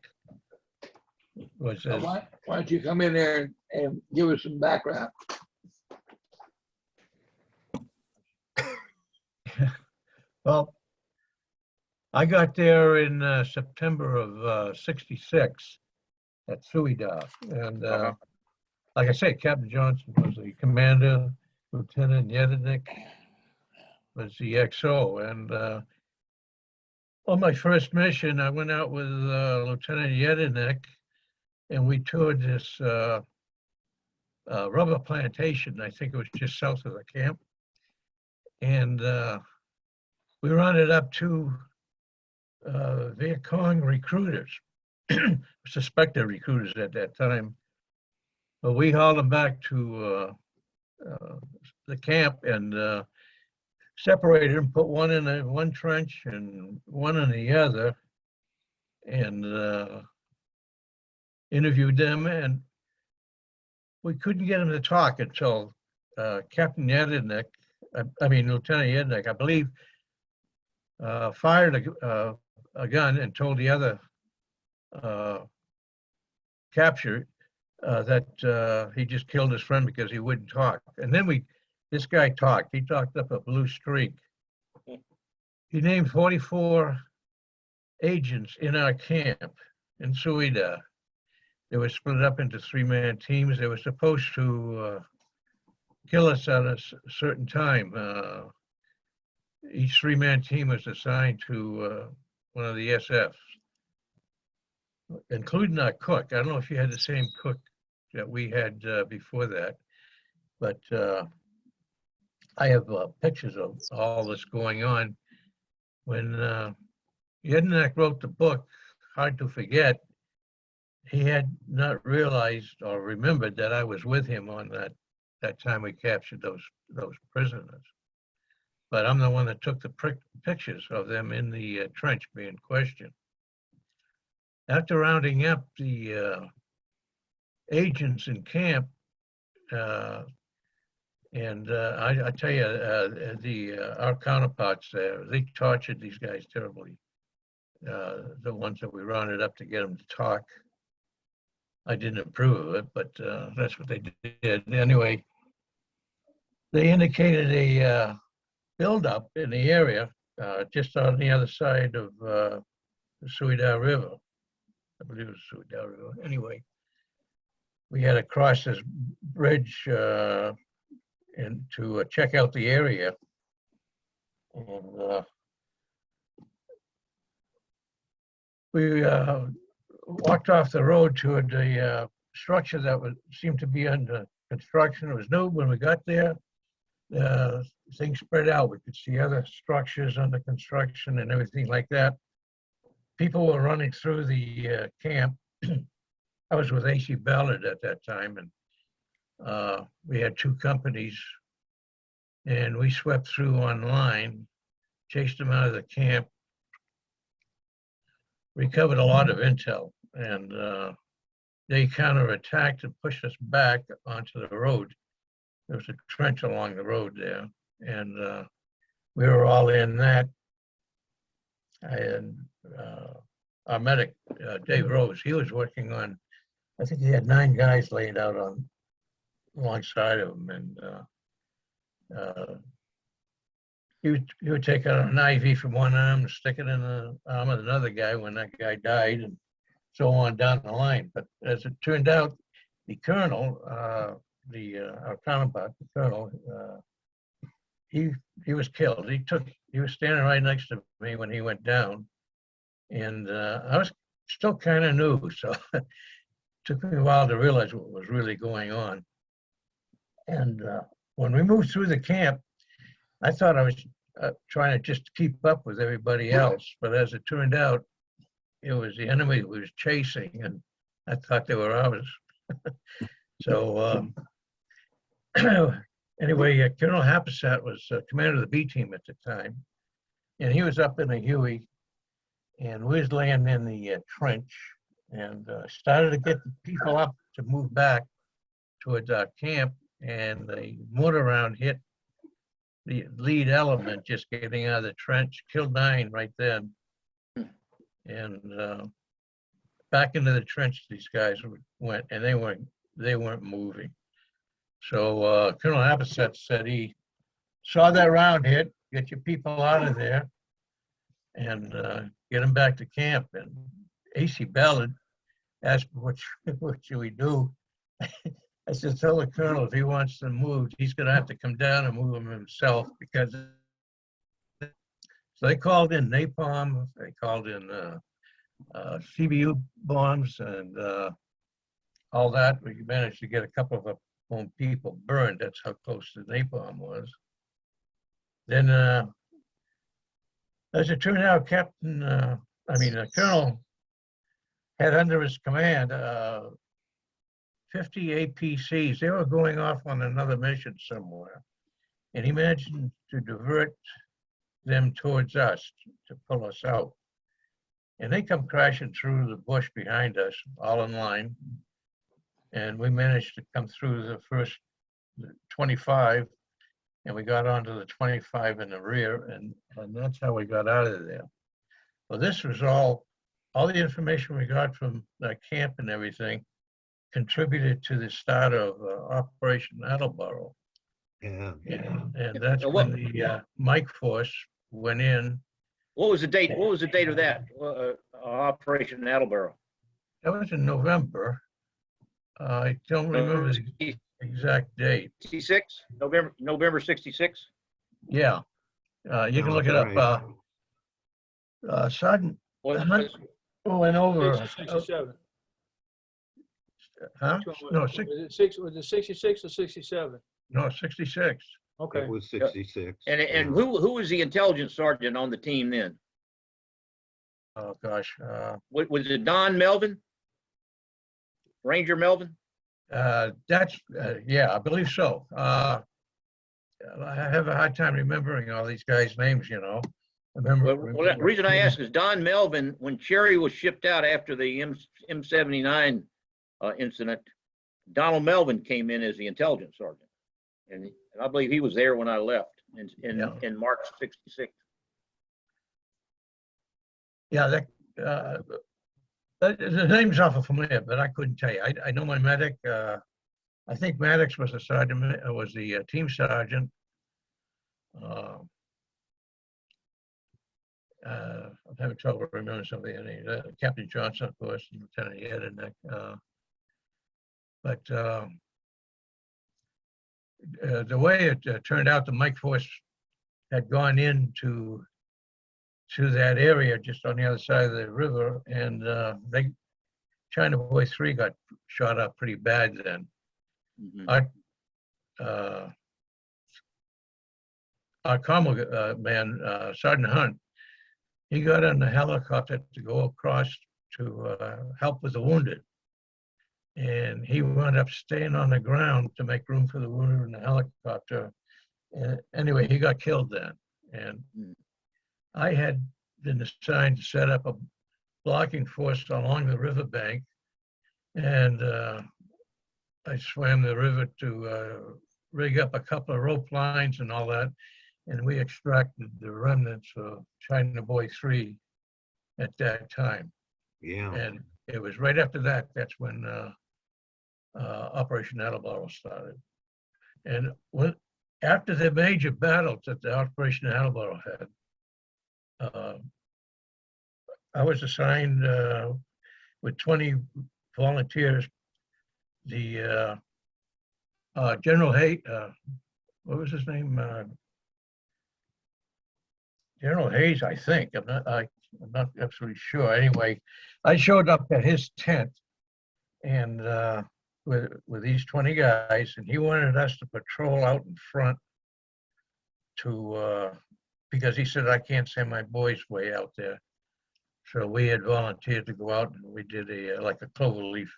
was his. Why don't you come in there and give us some background? Well, I got there in September of '66 at Suey Dar, and like I say, Captain Johnson was the commander, Lieutenant Yedinek was the XO, and on my first mission, I went out with Lieutenant Yedinek, and we toured this rubber plantation. I think it was just south of the camp, and we rounded up 2 Viet Cong recruiters, suspected recruiters at that time. But we hauled them back to the camp and separated them, put one in one trench and one in the other, and interviewed them. And we couldn't get them to talk until Captain Yedinek, Lieutenant Yedinek, I believe, fired a gun and told the other captured that he just killed his friend because he wouldn't talk. And then this guy talked. He talked up a blue streak. He named 44 agents in our camp in Suey Dar. They were split up into 3-man teams. They were supposed to kill us at a certain time. Each 3-man team was assigned to one of the SFs, including our cook. I don't know if you had the same cook that we had before that, but I have pictures of all this going on. When Yedinek wrote the book, Hard to Forget, he had not realized or remembered that I was with him on that that time we captured those prisoners. But I'm the one that took the pictures of them in the trench being questioned. After rounding up the agents in camp, I tell you, our counterparts there, they tortured these guys terribly. The ones that we rounded up to get them to talk. I didn't approve of it, but that's what they did. Anyway, they indicated a buildup in the area just on the other side of the Suidar River. I believe it was Suidar River. Anyway, we had to cross this bridge and to check out the area. And we walked off the road toward the structure that seemed to be under construction. It was new when we got there. Things spread out. We could see other structures under construction and everything like that. People were running through the camp. I was with A.C. Ballard at that time, and we had 2 companies, and we swept through online, chased them out of the camp, recovered a lot of intel, and they counterattacked and pushed us back onto the road. There was a trench along the road there, and we were all in that. And our medic, Dave Rose, he was working on, I think he had 9 guys laid out on alongside of him, and he would take out an IV from one arm and stick it in the arm of another guy when that guy died, and so on down the line. But as it turned out, the colonel, our counterpart, the colonel, he was killed. He was standing right next to me when he went down, and I was still kind of new, so it took me a while to realize what was really going on. And when we moved through the camp, I thought I was trying to just keep up with everybody else, but as it turned out, it was the enemy who was chasing, and I thought they were ours. So anyway, Colonel Happersett was commander of the B team at the time, and he was up in a Huey, and we was laying in the trench, and started to get the people up to move back towards our camp, and the mortar round hit the lead element just getting out of the trench, killed 9 right then. And back into the trench these guys went, and they weren't moving. So Colonel Happersett said he saw that round hit, get your people out of there, and get them back to camp. And A.C. Ballard asked, what should we do? I said, tell the colonel if he wants them moved, he's going to have to come down and move them himself, because so they called in napalm, they called in CBU bombs, and all that. We managed to get a couple of our own people burned. That's how close the napalm was. Then, as it turned out, Colonel had under his command 50 APCs. They were going off on another mission somewhere, and he managed to divert them towards us to pull us out. And they come crashing through the bush behind us, all in line. And we managed to come through the first 25, and we got onto the 25 in the rear, and that's how we got out of there. Well, this was all the information we got from the camp and everything contributed to the start of Operation Attleboro. Yeah. And that's when the Mike Force went in. What was the date? What was the date of that Operation Attleboro? That was in November. I don't remember the exact date. 66? November 66? Yeah. You can look it up. Sergeant Hunt went over. 67. Huh? No, Was it 66 or 67? No, 66. Okay. It was 66. And who was the intelligence sergeant on the team then? Oh, gosh. Was it Don Melvin? Ranger Melvin? Yeah, I believe so. I have a hard time remembering all these guys' names, you know. Well, the reason I ask is Don Melvin, when Cherry was shipped out after the M79 incident, Donald Melvin came in as the intelligence sergeant. And I believe he was there when I left in March '66. Yeah, the name's awful familiar, but I couldn't tell you. I know my medic. I think Maddox was the sergeant, was the team sergeant. I'm having trouble remembering some of the names. Captain Johnson, of course, Lieutenant Yedinek. But the way it turned out, the Mike Force had gone into that area just on the other side of the river, and China Boy 3 got shot up pretty bad then. Our common man, Sergeant Hunt, he got on the helicopter to go across to help with the wounded. And he wound up staying on the ground to make room for the wounded in the helicopter. Anyway, he got killed then. And I had been assigned to set up a blocking force along the riverbank. And I swam the river to rig up a couple of rope lines and all that. And we extracted the remnants of China Boy 3 at that time. Yeah. And it was right after that, that's when Operation Attleboro started. And after the major battles that the Operation Attleboro had, I was assigned with 20 volunteers. The General Hayes, what was his name? General Hayes, I think. I'm not absolutely sure. Anyway, I showed up at his tent and with these 20 guys, and he wanted us to patrol out in front to because he said I can't send my boys way out there. So we had volunteered to go out, and we did like a cloverleaf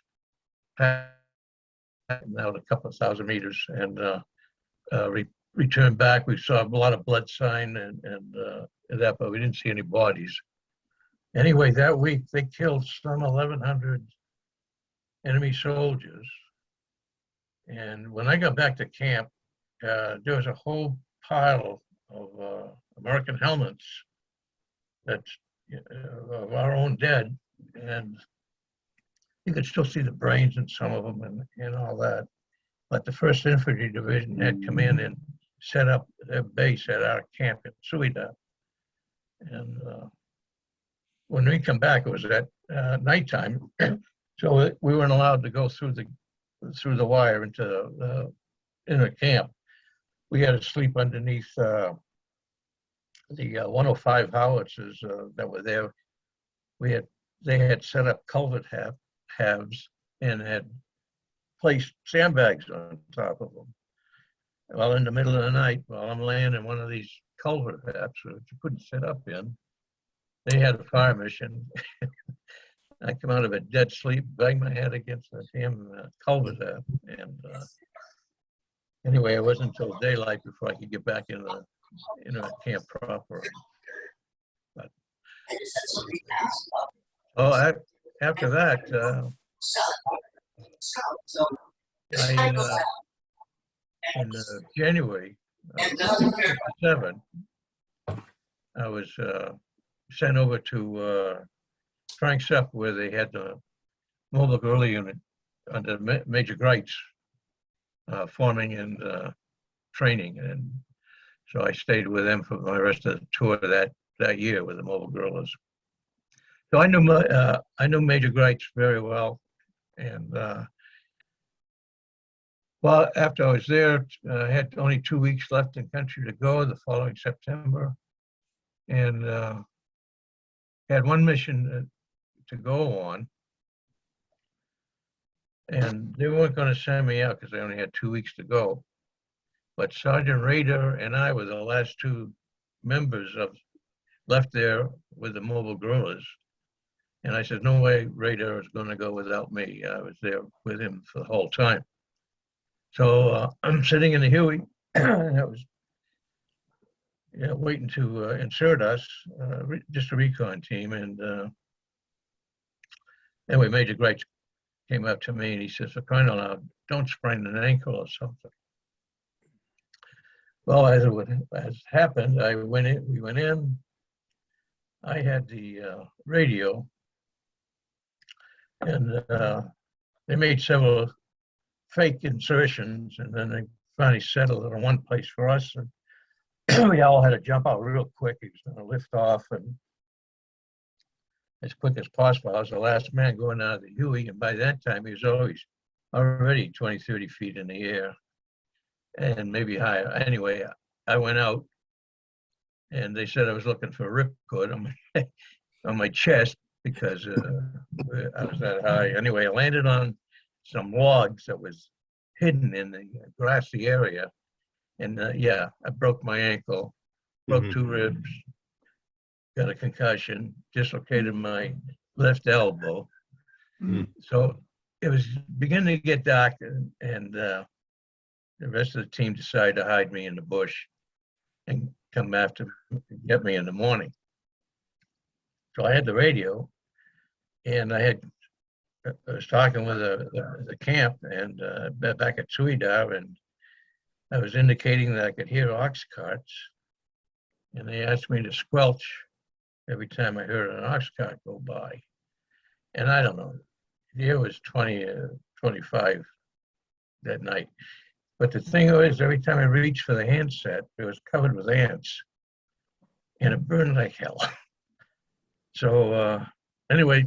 path out a couple of thousand meters, and returned back. We saw a lot of blood sign and that, but we didn't see any bodies. Anyway, that week they killed some 1,100 enemy soldiers. And when I got back to camp, there was a whole pile of American helmets that's of our own dead, and you could still see the brains in some of them and all that. But the 1st Infantry Division had come in and set up their base at our camp in Suida. And when we come back, it was at nighttime, so we weren't allowed to go through the wire into the inner camp. We had to sleep underneath the 105 howitzers that were there. They had set up culvert halves and had placed sandbags on top of them. Well, in the middle of the night, while I'm laying in one of these culvert halves, which you couldn't sit up in, they had a fire mission. I come out of a dead sleep, banged my head against the damn culvert half. And anyway, it wasn't until daylight before I could get back in the camp proper. But, after that, in January '67, I was sent over to Frank Sepp, where they had the mobile guerrilla unit under Major Greitz forming and training. And so I stayed with them for the rest of the tour that year with the mobile guerrillas. So I knew Major Greitz very well. And well, after I was there, I had only 2 weeks left in country to go the following September. And had one mission to go on. And they weren't going to send me out because they only had 2 weeks to go. But Sergeant Rader and I were the last 2 members left there with the mobile guerrillas. And I said, no way radar is going to go without me. I was there with him for the whole time. So I'm sitting in the Huey, and I was waiting to insert us, just a recon team. And anyway, Major Great came up to me and he says, for crying out loud, don't sprain an ankle or something. Well, as happened, we went in. I had the radio, and they made several fake insertions, and then they finally settled it in one place for us. And we all had to jump out real quick. He was going to lift off, and as quick as possible. I was the last man going out of the Huey, and by that time, he was already 20, 30 feet in the air, and maybe higher. Anyway, I went out, and they said I was looking for a ripcord on my chest because I was that high. Anyway, I landed on some logs that was hidden in the grassy area, and I broke my ankle, broke 2 ribs, got a concussion, dislocated my left elbow. So it was beginning to get dark, and the rest of the team decided to hide me in the bush and come after get me in the morning. So I had the radio, and I was talking with the camp and back at Suidar, and I was indicating that I could hear ox carts, and they asked me to squelch every time I heard an ox cart go by. And I don't know, it was 20, 25 that night. But the thing was, every time I reached for the handset, it was covered with ants, and it burned like hell. So anyway,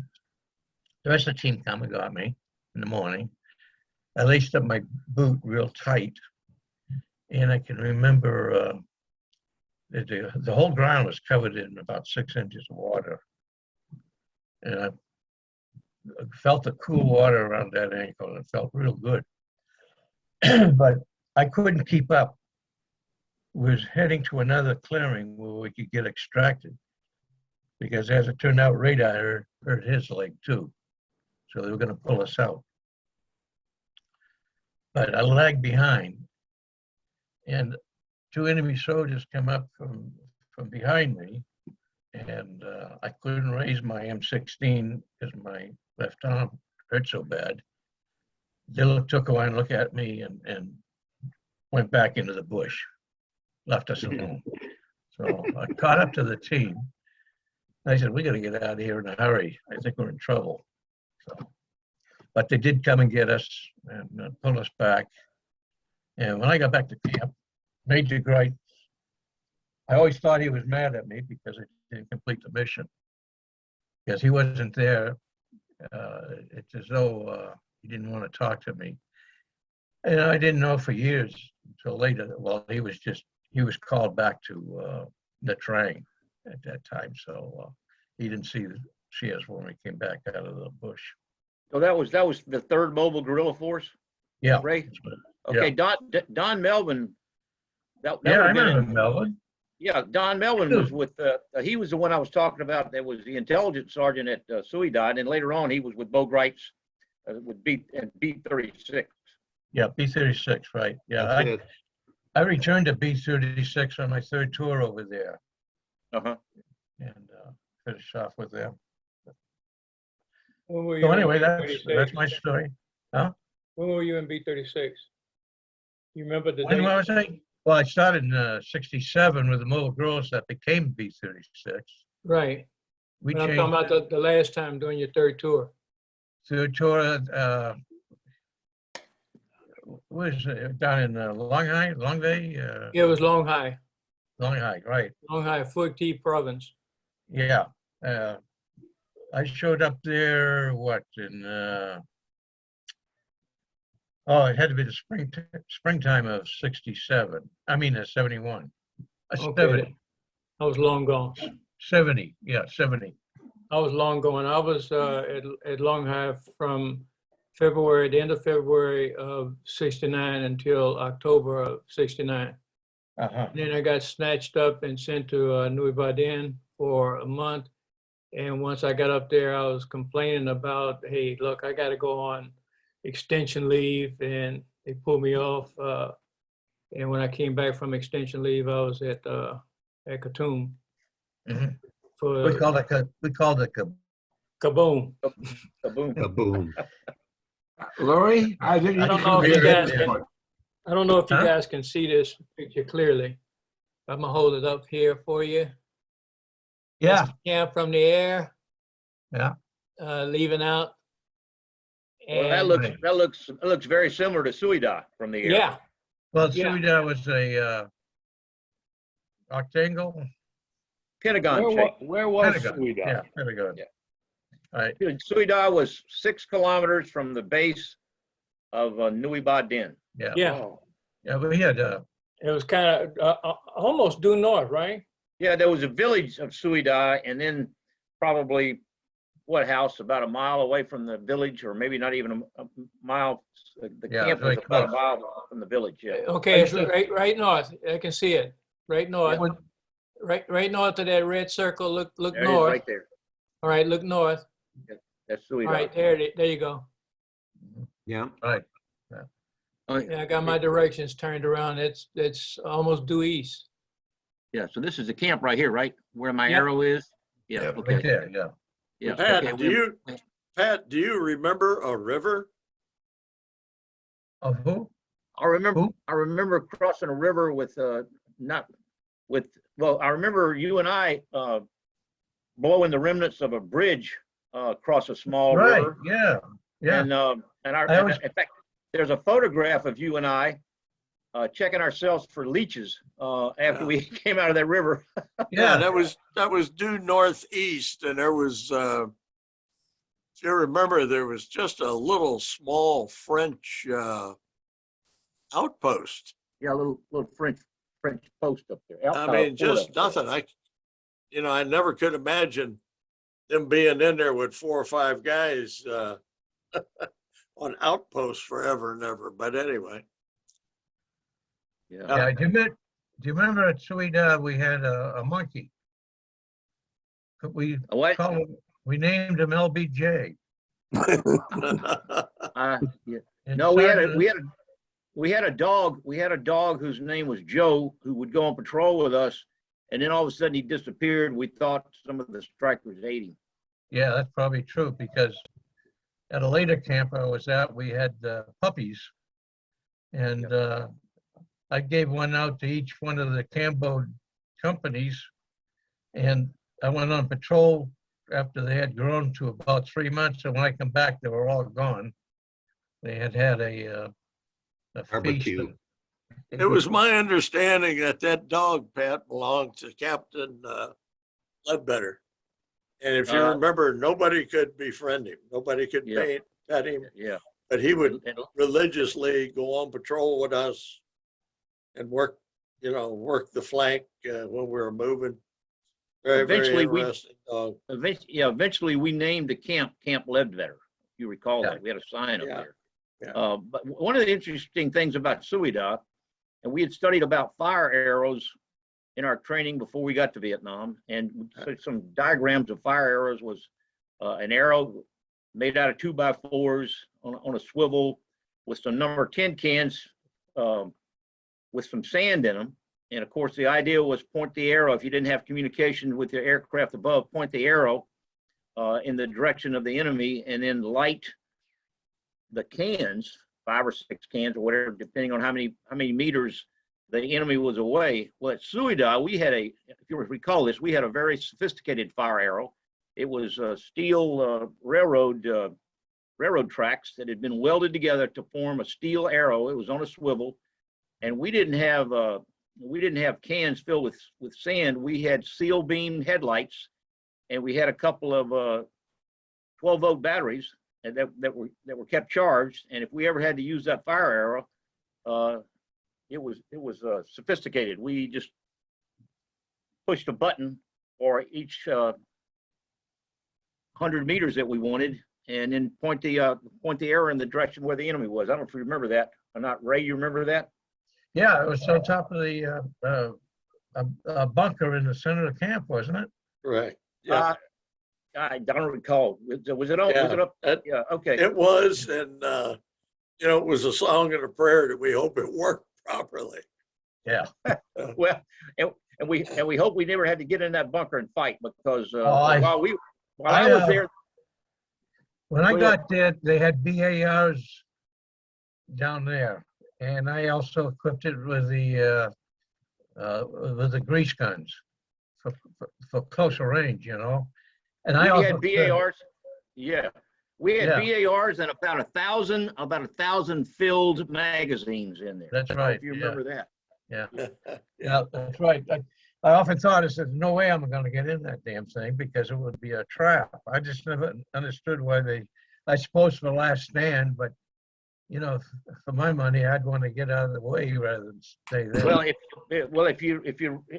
the rest of the team come and got me in the morning. I laced up my boot real tight, and I can remember the whole ground was covered in about 6 inches of water. And I felt the cool water around that ankle, and it felt real good. But I couldn't keep up. We was heading to another clearing where we could get extracted, because as it turned out, radar hurt his leg too. So they were going to pull us out. But I lagged behind, and 2 enemy soldiers come up from behind me, and I couldn't raise my M16 because my left arm hurt so bad. They took a while and looked at me and went back into the bush, left us alone. So I caught up to the team. I said, we got to get out of here in a hurry. I think we're in trouble. So, but they did come and get us and pull us back. And when I got back to camp, Major Great, I always thought he was mad at me because I didn't complete the mission, because he wasn't there. It's as though he didn't want to talk to me. And I didn't know for years until later. Well, he was called back to the train at that time, so he didn't see us when we came back out of the bush. So that was the 3rd Mobile Guerrilla Force? Yeah. Ray? Okay, Yeah. Don Melvin. That Yeah, I would've been remember Melvin. Yeah, Don Melvin was with, he was the one I was talking about. That was the intelligence sergeant at Suidad, and later on he was with Bo Greit's with B-36. Yeah, B-36, right. Yeah, I returned to B-36 on my 3rd tour over there. Uh-huh. And finished off with them. When were you So in anyway, B-36? that's my story. Huh? When were you in B-36? You remember the When date? was I? Well, I started in 67 with the Mobile Girls that became B-36. Right. We But I'm changed talking about the last time during your 3rd tour. 3rd tour. Was down in Longhai? It was Long High, Longhai, right. Long High, Phuoc Thi province. Yeah. I showed up there, in, it had to be the springtime of 67. I mean, 71. Okay. 70. I was long gone. 70, yeah, 70. I was long gone. I was at Long High from the end of February of 69 until October of 69. Uh-huh. Then I got snatched up and sent to New Ibadan for a month. And once I got up there, I was complaining about, hey, look, I got to go on extension leave, and they pulled me off. And when I came back from extension leave, I was at Khartoum Mhm. for We called it, Kaboom. Kaboom. Kaboom. Lori, I think I don't know if you guys Yeah. can, I don't know if you Huh? guys can see this picture clearly. I'm gonna hold it up here for you. Yeah, That's the camp from the air. Yeah. Leaving out. Well, And that looks very similar to Suida from the air. yeah, well, Yeah. Suida was a octangle. Pentagon shape. Where was Pentagon. Suida? Yeah, very good. Yeah. All right, Suida was 6 kilometers from the base of Nui Ba Din. yeah. yeah. Wow. Yeah, we had, It was kind of almost due north, right? Yeah, there was a village of Suida, and then probably what house about a mile away from the village, or maybe not even a mile. The Yeah, camp was very about a close. mile from the village. Yeah. Okay, it's right north. I can see it. Right north. Yeah. Right north of that red circle. Look There it is, north. right there. All right, look north. That's All Suida. right, there you go. Yeah. right. Yeah, I got my directions turned around. It's almost due east. Yeah. So this is the camp right here, right where my Yep. arrow is. Yeah. Yeah, Right Okay. there, yeah. Yeah. Pat, Okay. Pat, do you remember a river? Of who? I remember. Who? I remember crossing a river with not with. Well, I remember you and I blowing the remnants of a bridge across a small Right, river. yeah, yeah. And I always- in fact, there's a photograph of you and I checking ourselves for leeches after we came out of that river. Yeah, Yeah, that was due northeast, and there was, if you remember, there was just a little small French outpost. Yeah, a little French post up there. I mean, just nothing. I never could imagine them being in there with 4 or 5 guys on outposts forever and ever. But anyway, Yeah. yeah. Do you remember at Suida, we had a monkey? We What? we named him LBJ. Yeah. And No, Sergeant- we had a dog. We had a dog whose name was Joe, who would go on patrol with us, and then all of a sudden he disappeared. We thought some of the strikers ate him. Yeah, that's probably true, because at a later camp I was at, we had puppies. And I gave one out to each one of the Cambo companies. And I went on patrol after they had grown to about 3 months. And when I come back, they were all gone. They had a feast. Barbecue. it was my understanding that dog, Pat, belonged to Captain Ledbetter. And if you remember, nobody could befriend him. Nobody could Yeah. pet him, Yeah. but he would And religiously go on patrol with us and work the flank when we were moving. Very, Eventually, very interesting dog. eventually we named the camp Ledbetter. You recall Yeah. that? We had a sign up Yeah. there. Yeah. But one of the interesting things about Suida, and we had studied about fire arrows in our training before we got to Vietnam, and so some diagrams of fire arrows was an arrow made out of 2x4s on a swivel with some number 10 cans with some sand in them. And of course, the idea was point the arrow. If you didn't have communication with your aircraft above, point the arrow in the direction of the enemy, and then light the cans, 5 or 6 cans or whatever, depending on how many meters the enemy was away. Well, at Suida, we had if you recall this, we had a very sophisticated fire arrow. It was steel railroad tracks that had been welded together to form a steel arrow. It was on a swivel, and we didn't have cans filled with sand. We had seal beam headlights, and we had a couple of 12-volt batteries that were kept charged. And if we ever had to use that fire arrow, it was sophisticated. We just pushed a button for each 100 meters that we wanted, and then point the arrow in the direction where the enemy was. I don't know if you remember that or not. Ray, you remember that? Yeah, it was on top of the bunker in the center of the camp, wasn't it? Right. Yeah. I don't recall. Was it on? Was it up? It, Yeah. Okay. it was, and it was a song and a prayer that we hope it worked properly. Yeah. Well, and we hope we never had to get in that bunker and fight because I was there. When I Go ahead. got there, they had BARs down there, and I also equipped it with the grease guns for closer range, you know. And I We also had BARs. Yeah. We had Yeah. BARs and about a thousand filled magazines in there. That's I don't know right, if you yeah. remember that. Yeah, that's right. I often thought, I said, no way I'm gonna get in that damn thing because it would be a trap. I just never understood why I suppose for last stand, but you know, for my money, I'd want to get out of the way rather than stay there. Well, if you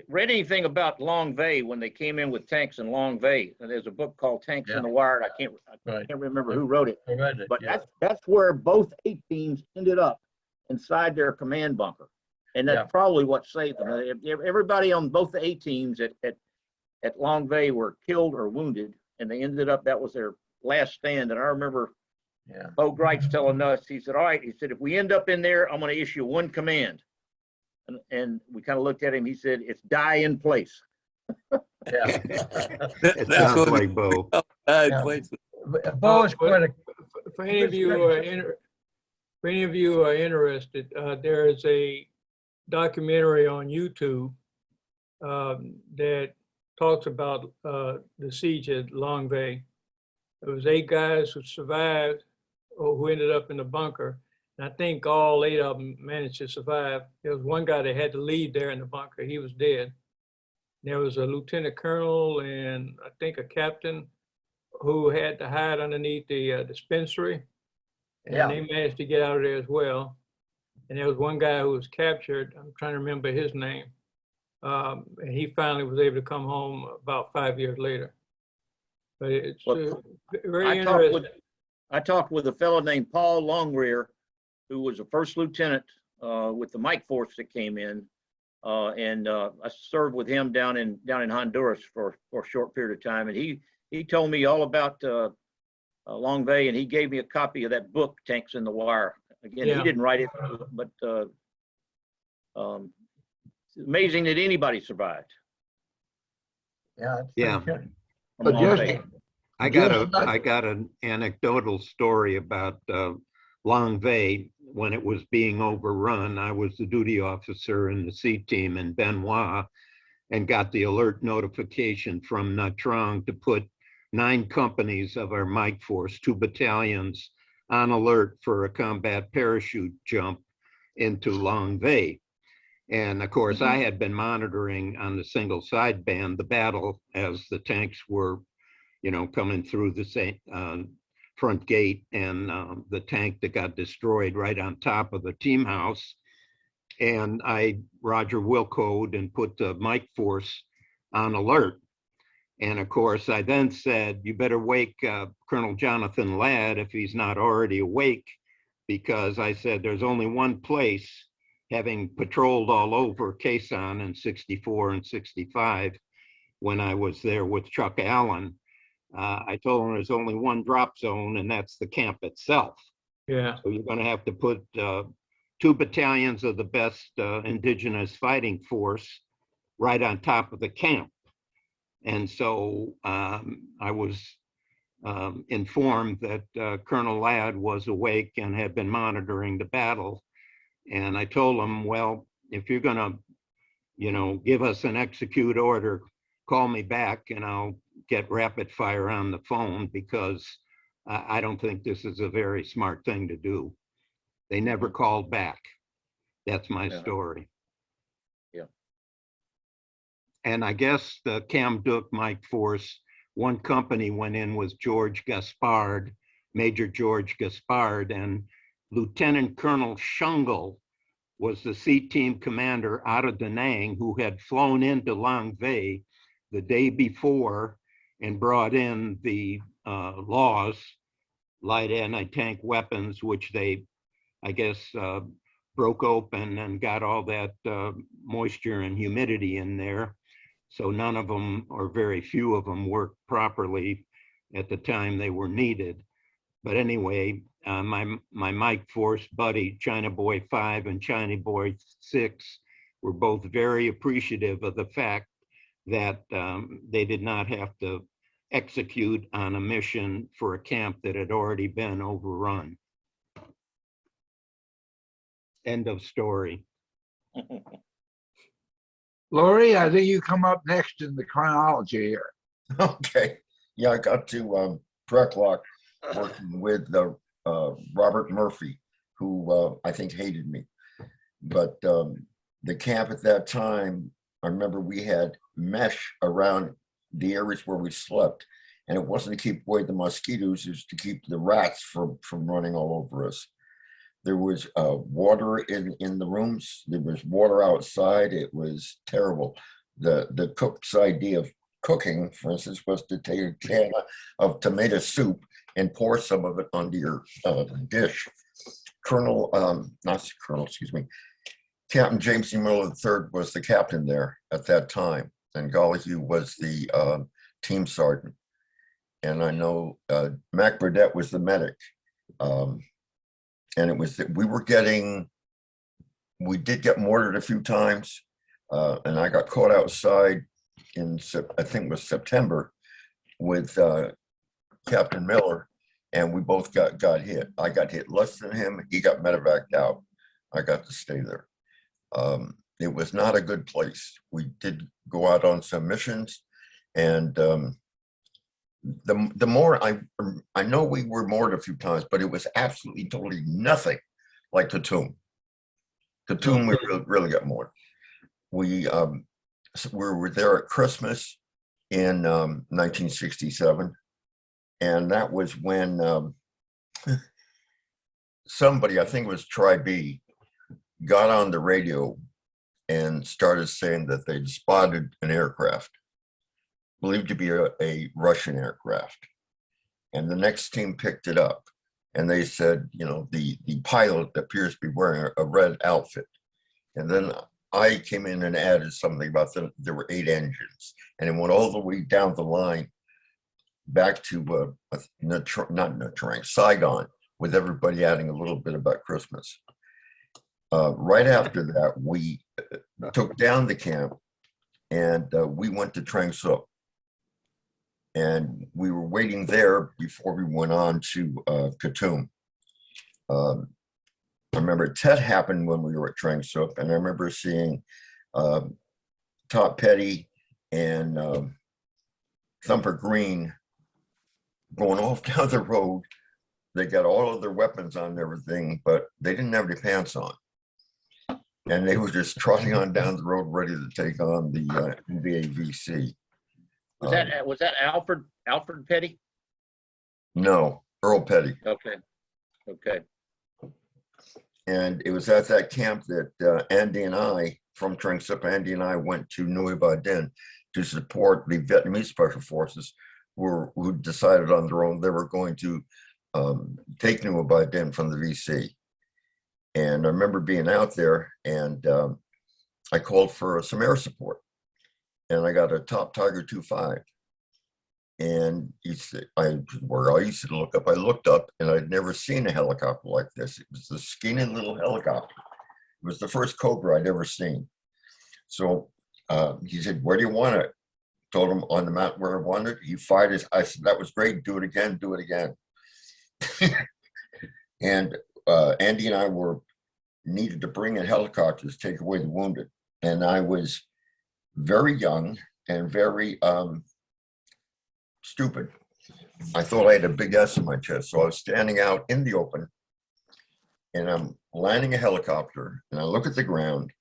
read anything about Long Vey when they came in with tanks in Long Vey, and there's a book called Tanks in the Wire. And I Right. can't remember who wrote it, I read it, but yeah. that's where both A teams ended up inside their command bunker, and that's Yeah. probably what saved them. Everybody on both the A teams at Long Vey were killed or wounded, and they ended up, that was their last stand. And I remember Yeah. Bo Greitz telling us, he said, all right, he said, if we end up in there, I'm going to issue one command. And we kind of looked at him. He said, it's die in place. Yeah. It That's sounds what like Bo. Yeah. place. Bo is quite a, For any of you who are interested, there is a documentary on YouTube that talks about the siege at Long Vey. There was 8 guys who survived or who ended up in the bunker. And I think all 8 of them managed to survive. There was one guy that had to leave there in the bunker. He was dead. There was a lieutenant colonel and I think a captain who had to hide underneath the dispensary. And Yeah. they managed to get out of there as well. And there was one guy who was captured. I'm trying to remember his name. And he finally was able to come home about 5 years later. But it's very interesting. I talked with a fellow named Paul Longrear, who was a first lieutenant with the Mike Force that came in. And I served with him down in Honduras for a short period of time. And he told me all about Long Vey, and he gave me a copy of that book, Tanks in the Wire. Again, Yeah. he didn't write it, but it's amazing that anybody survived. yeah. It's Yeah. pretty good. from But Long just- Vey. I got an anecdotal story about Long Vey when it was being overrun. I was the duty officer in the C team in Benoit and got the alert notification from Natrang to put 9 companies of our Mike Force, 2 battalions, on alert for a combat parachute jump into Long Vey. And of course, I had been monitoring on the single sideband the battle as the tanks were, coming through the front gate, and the tank that got destroyed right on top of the team house. And I Roger Wilco'd and put the Mike Force on alert. And of course, I then said, you better wake Colonel Jonathan Ladd if he's not already awake, because I said there's only one place, having patrolled all over Quezon in 64 and 65, when I was there with Chuck Allen, I told him there's only one drop zone, and that's the camp itself. Yeah. So you're going to have to put 2 battalions of the best indigenous fighting force right on top of the camp. And so I was informed that Colonel Ladd was awake and had been monitoring the battle. And I told him, well, if you're going to, give us an execute order, call me back and I'll get rapid fire on the phone, because I don't think this is a very smart thing to do. They never called back. That's my story. Yeah. And I guess the Cam Duke Mike Force, one company went in with George Gaspard, Major George Gaspard, and Lieutenant Colonel Shungle was the C team commander out of Da Nang, who had flown into Long Vey the day before and brought in the laws, light anti-tank weapons, which they, I guess, broke open and got all that moisture and humidity in there. So none of them, or very few of them, worked properly at the time they were needed. But anyway, my Mike Force buddy, China Boy 5 and China Boy 6, were both very appreciative of the fact that they did not have to execute on a mission for a camp that had already been overrun. End of story. Lori, I think you come up next in the chronology here. Okay, yeah, I got to Brecklock working with Robert Murphy, who I think hated me. But the camp at that time, I remember we had mesh around the areas where we slept, and it wasn't to keep away the mosquitoes, it was to keep the rats from running all over us. There was water in the rooms. There was water outside. It was terrible. The cook's idea of cooking, for instance, was to take a can of tomato soup and pour some of it onto your dish. Captain James E. Miller III was the captain there at that time, and Gollihue was the team sergeant. And I know Mac Burdett was the medic. And it was that we did get mortared a few times, and I got caught outside in, I think it was September, with Captain Miller, and we both got hit. I got hit less than him. He got medevaced out. I got to stay there. It was not a good place. We did go out on some missions, and the more I know we were moored a few times, but it was absolutely totally nothing like Khartoum. Khartoum, we really got moored. We were there at Christmas in 1967, and that was when somebody, I think it was Tri B, got on the radio and started saying that they'd spotted an aircraft believed to be a Russian aircraft. And the next team picked it up, and they said, you know, the pilot appears to be wearing a red outfit. And then I came in and added something about there were 8 engines, and it went all the way down the line back to Saigon, with everybody adding a little bit about Christmas. Right after that, we took down the camp, and we went to Trang Sup. And we were waiting there before we went on to Khartoum. I remember Tet happened when we were at Trang Sup, and I remember seeing Top Petty and Thumper Green going off down the road. They got all of their weapons on and everything, but they didn't have any pants on. And they were just trotting on down the road ready to take on the NVA VC. Was that Alfred Petty? No, Earl Petty. Okay. And it was at that camp that Andy and I, from Trang Sup, Andy and I went to Nui Ba Din to support the Vietnamese Special Forces who decided on their own they were going to take Nui Ba Din from the VC. And I remember being out there, and I called for some air support. And I got a Top Tiger 2.5. And he said, where I used to look up, I looked up, and I'd never seen a helicopter like this. It was the skinny little helicopter. It was the first Cobra I'd ever seen. So he said, where do you want it? Told him on the mountain where I wanted it. He fired his, I said, that was great. Do it again, do it again. And Andy and I needed to bring in helicopters to take away the wounded. And I was very young and very stupid. I thought I had a big S in my chest. So I was standing out in the open, and I'm landing a helicopter, and I look at the ground,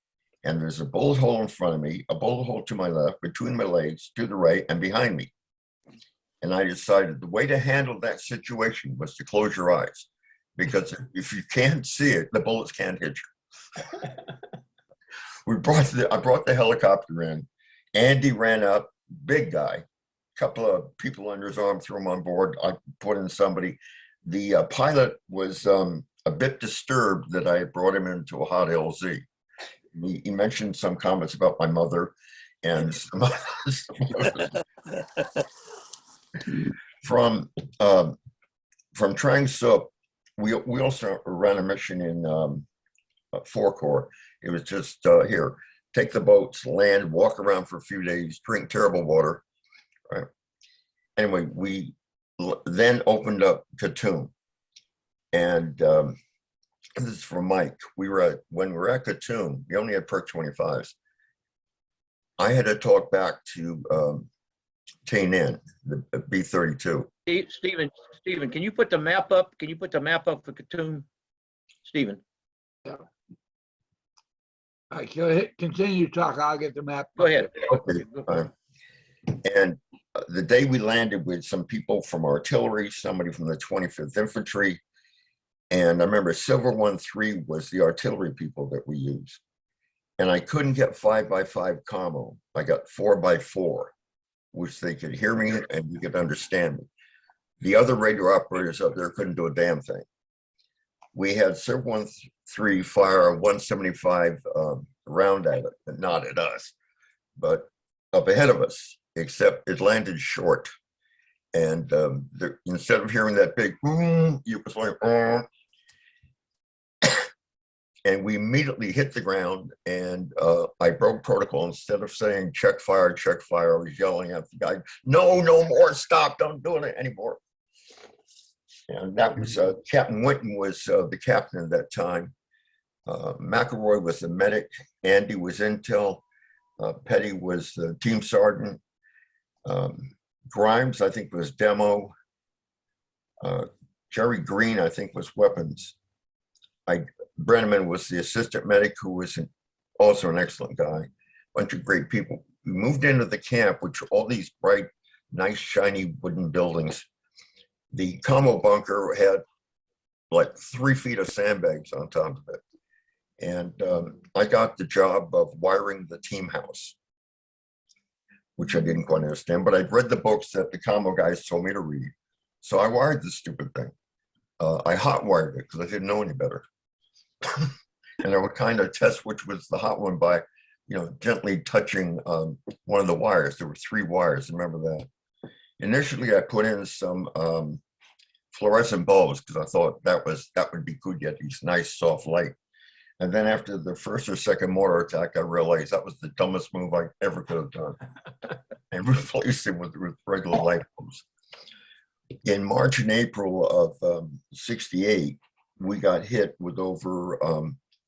and there's a bullet hole in front of me, a bullet hole to my left, between my legs, to the right, and behind me. And I decided the way to handle that situation was to close your eyes, because if you can't see it, the bullets can't hit you. I brought the helicopter in. Andy ran up, big guy, couple of people under his arm, threw him on board. I put in somebody. The pilot was a bit disturbed that I brought him into a hot LZ. He mentioned some comments about my from Trang Sup, we also ran a mission in Four Corps. It was just here, take the boats, land, walk around for a few days, drink terrible water. Right. Anyway, we then opened up Khartoum, and this is from Mike. When we were at Khartoum, we only had Perk 25s. I had to talk back to Tainan, the B-32. Stephen, can you put the map up? Can you put the map up for Khartoum? Stephen, All right, go ahead, continue to talk. I'll get the map. go ahead. Okay. And the day we landed with some people from artillery, somebody from the 25th Infantry, and I remember Silver 1-3 was the artillery people that we used. And I couldn't get 5x5 commo. I got 4x4, which they could hear me and you could understand me. The other radio operators up there couldn't do a damn thing. We had Silver 1-3 fire a 175 round at it, but not at us, but up ahead of us, except it landed short. And instead of hearing that big boom, it was like, and we immediately hit the ground. And I broke protocol. Instead of saying check fire, I was yelling at the guy, no more, stop, don't do it anymore. And that was Captain Winton was the captain at that time. McElroy was the medic. Andy was intel. Petty was the team sergeant. Grimes, I think, was demo. Jerry Green, I think, was weapons. Brenneman was the assistant medic, who was also an excellent guy. Bunch of great people. We moved into the camp, which are all these bright, nice, shiny wooden buildings. The commo bunker had like 3 feet of sandbags on top of it. And I got the job of wiring the team house, which I didn't quite understand, but I'd read the books that the commo guys told me to read. So I wired this stupid thing. I hot wired it because I didn't know any better. And I would kind of test which was the hot one by, gently touching one of the wires. There were 3 wires, remember that. Initially, I put in some fluorescent bulbs because I thought that would be good, get these nice soft light. And then after the first or second mortar attack, I realized that was the dumbest move I ever could have done, and replaced it with regular light bulbs. In March and April of '68, we got hit with over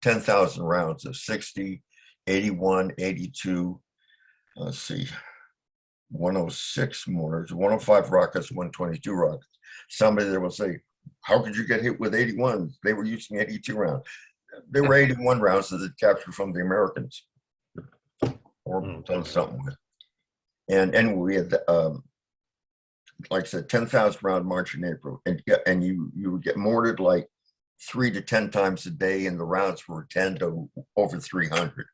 10,000 rounds of 60, 81, 82, 106 mortars, 105 rockets, 122 rockets. Somebody there will say, how could you get hit with 81? They were using 82 rounds. They were 81 rounds that they captured from the Americans or done something with. And anyway, we had, like I said, 10,000 round March and April. And you would get mortared like 3 to 10 times a day, and the rounds were 10 to over 300.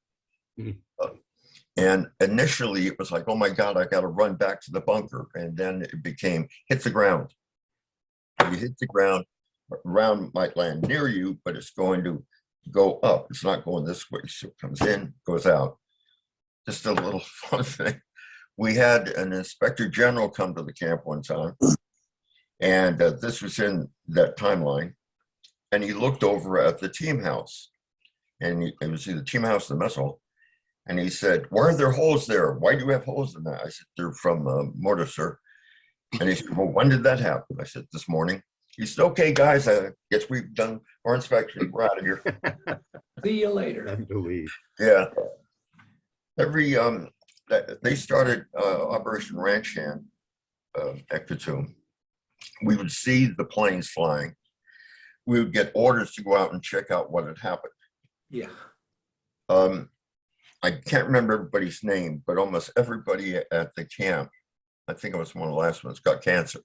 And initially it was like, oh my God, I got to run back to the bunker. And then it became hit the ground. You hit the ground, round might land near you, but it's going to go up. It's not going this way. So it comes in, goes out. Just a little fun thing. We had an inspector general come to the camp one time, and this was in that timeline. And he looked over at the team house, and it was either team house or the mess hall. And he said, why are there holes there? Why do you have holes in that? I said, they're from mortar, sir. And he said, well, when did that happen? I said, this morning. He said, okay, guys, I guess we've done our inspection. We're out of here. See you later. Unbelievable. Yeah. They started Operation Ranch Hand at Khartoum. We would see the planes flying. We would get orders to go out and check out what had happened. Yeah. I can't remember everybody's name, but almost everybody at the camp, I think I was one of the last ones, got cancer.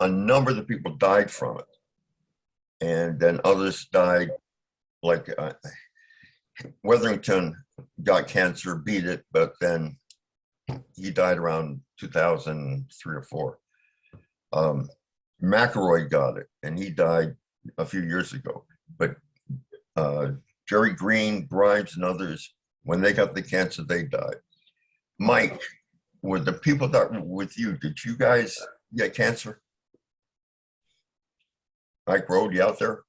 A number of the people died from it. And then others died, like Weatherington got cancer, beat it, but then he died around 2003 or 4. McElroy got it, and he died a few years ago. But Jerry Green, Grimes, and others, when they got the cancer, they died. Mike, with the people that were with you, did you guys You got cancer? Mike Road, you out there?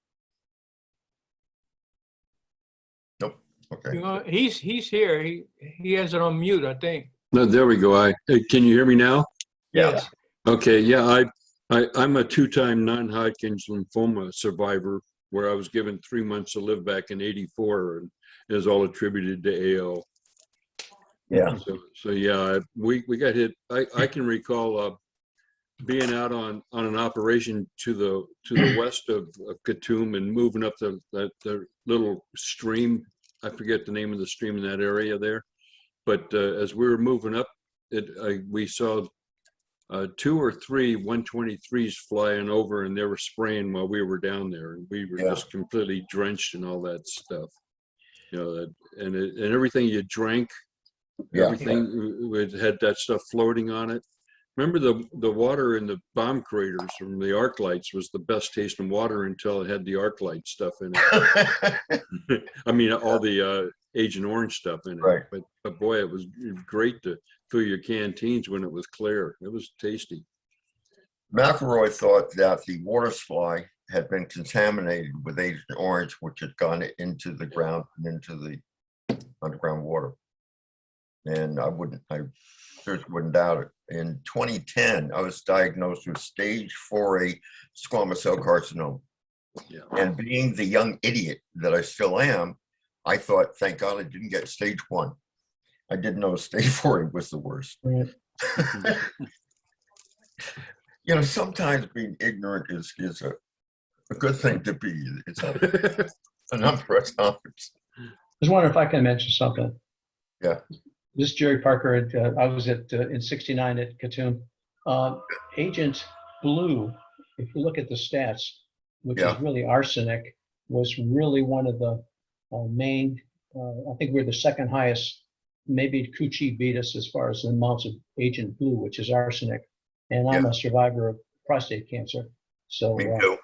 Nope. Okay. You know, he's here. He has it on mute, I think. No, there we go. Can you hear me now? Yeah. Yes. Okay, yeah, I'm a two-time non-Hodgkin's lymphoma survivor where I was given 3 months to live back in '84, and it was all attributed to AL. Yeah. So yeah, we got hit. I can recall being out on an operation to the west of Khartoum and moving up the little stream. I forget the name of the stream in that area there, but as we were moving up, we saw 2 or 3 123s flying over, and they were spraying while we were down there, and we were just completely drenched in all that stuff. You know, and everything you drank, everything it had that stuff floating on it. Remember the water in the bomb craters from the arc lights was the best tasting water until it had the arc light stuff in it. I mean, all the Agent Orange stuff in it. Right. But boy, it was great to fill your canteens when it was clear. It was tasty. McElroy thought that the water supply had been contaminated with Agent Orange, which had gone into the ground and into the underground water. And I just wouldn't doubt it. In 2010, I was diagnosed with stage 4A squamous cell carcinoma. Yeah. And being the young idiot that I still am, I thought, thank God I didn't get stage 1. I didn't know stage 4A was the worst. Right. You know, sometimes being ignorant is a good thing to be. It's a number of times. I was wondering if I can mention something. Yeah. This is Jerry Parker. I was in '69 at Khartoum. Agent Blue, if you look at the stats, which is really arsenic, was really one of the main. I think we're the second highest. Maybe Kuchi beat us as far as the amounts of Agent Blue, which is arsenic. And I'm a survivor of prostate cancer. So, me too.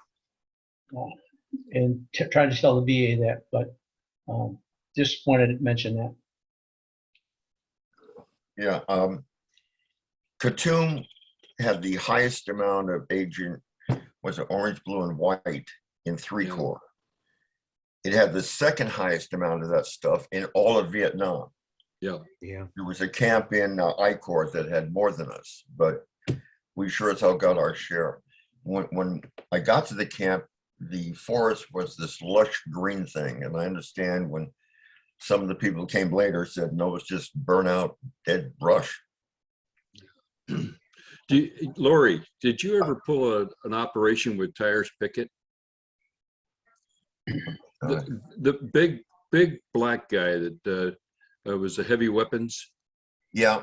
And trying to tell the VA that, but just wanted to mention that. Yeah. Khartoum had the highest amount of agent, was it orange, blue, and white in 3 Corps. It had the second highest amount of that stuff in all of Vietnam. Yeah. There was a camp in I Corps that had more than us, but we sure as hell got our share. When I got to the camp, the forest was this lush green thing. And I understand when some of the people who came later said, no, it's just burnout, dead brush. Lori, did you ever pull an operation with Tires Pickett? The big black guy that was a heavy weapons. Yeah.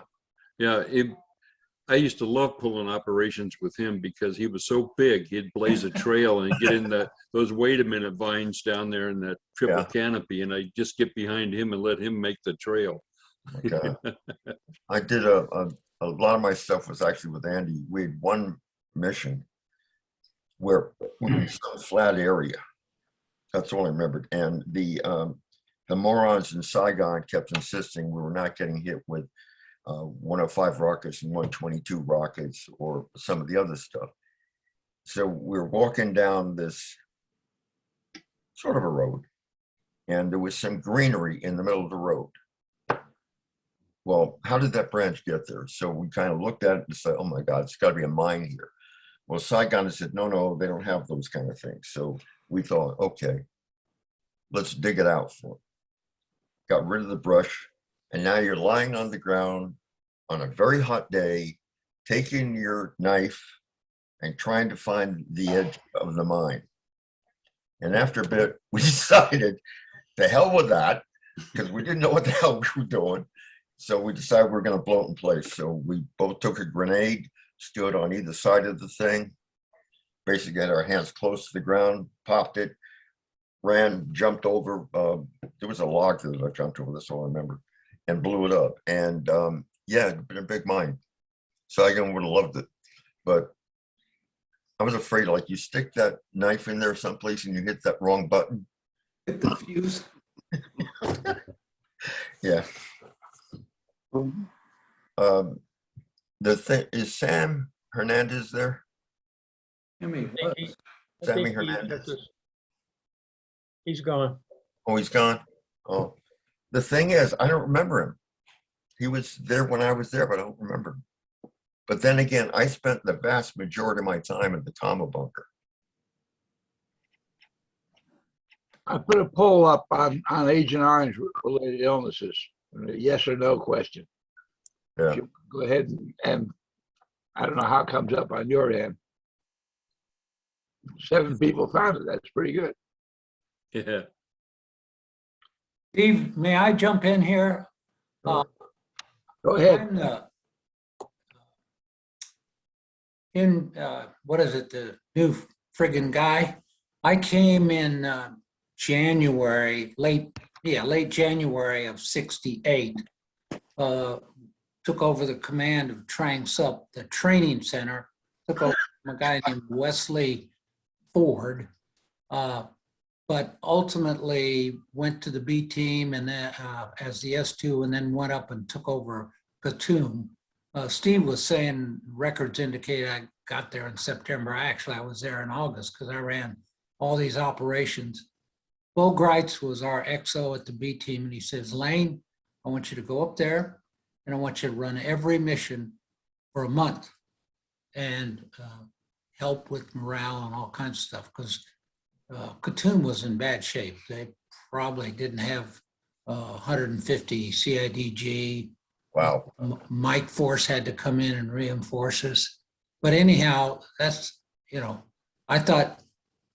I used to love pulling operations with him because he was so big. He'd blaze a trail and get in those wait a minute vines down there in that triple canopy, and I'd just get behind him and let him make the trail. Okay. I did a lot of my stuff was actually with Andy. We had one mission where we were in some flat area. That's all I remembered. And the morons in Saigon kept insisting we were not getting hit with 105 rockets and 122 rockets or some of the other stuff. So we're walking down this sort of a road, and there was some greenery in the middle of the road. Well, how did that branch get there? So we kind of looked at it and said, oh my God, it's got to be a mine here. Well, Saigon said, no, they don't have those kind of things. So we thought, okay, let's dig it out for it. Got rid of the brush. And now you're lying on the ground on a very hot day, taking your knife and trying to find the edge of the mine. And after a bit, we decided to hell with that, because we didn't know what the hell we were doing. So we decided we were going to blow it in place. So we both took a grenade, stood on either side of the thing, basically had our hands close to the ground, popped it, ran, jumped over. There was a log that I jumped over, that's all I remember, and blew it up. And it'd been a big mine. Saigon would have loved it. But I was afraid, like, you stick that knife in there someplace and you hit that wrong button. Hit the fuse. Yeah. The thing is, Sam Hernandez there? I mean, I think Sammy he Hernandez. he's gone. Oh, he's gone? Oh, the thing is, I don't remember him. He was there when I was there, but I don't remember him. But then again, I spent the vast majority of my time at the Tama bunker. I put a poll up on Agent Orange related illnesses, a yes or no question. Yeah. You go ahead and I don't know how it comes up on your end. 7 people found it. That's pretty good. Yeah. Steve, may I jump in here? Go ahead. What is it, the new friggin' guy? I came in January, late January of '68. Took over the command of Trang Sup, the training center. Took over from a guy named Wesley Ford. But ultimately went to the B team and then as the S2 and then went up and took over Khartoum. Steve was saying records indicate I got there in September. Actually, I was there in August because I ran all these operations. Bo Greitz was our XO at the B team, and he says, Lane, I want you to go up there and I want you to run every mission for a month and help with morale and all kinds of stuff because Khartoum was in bad shape. They probably didn't have 150 CIDG. Wow. Mike Force had to come in and reinforce us. But anyhow, that's, I thought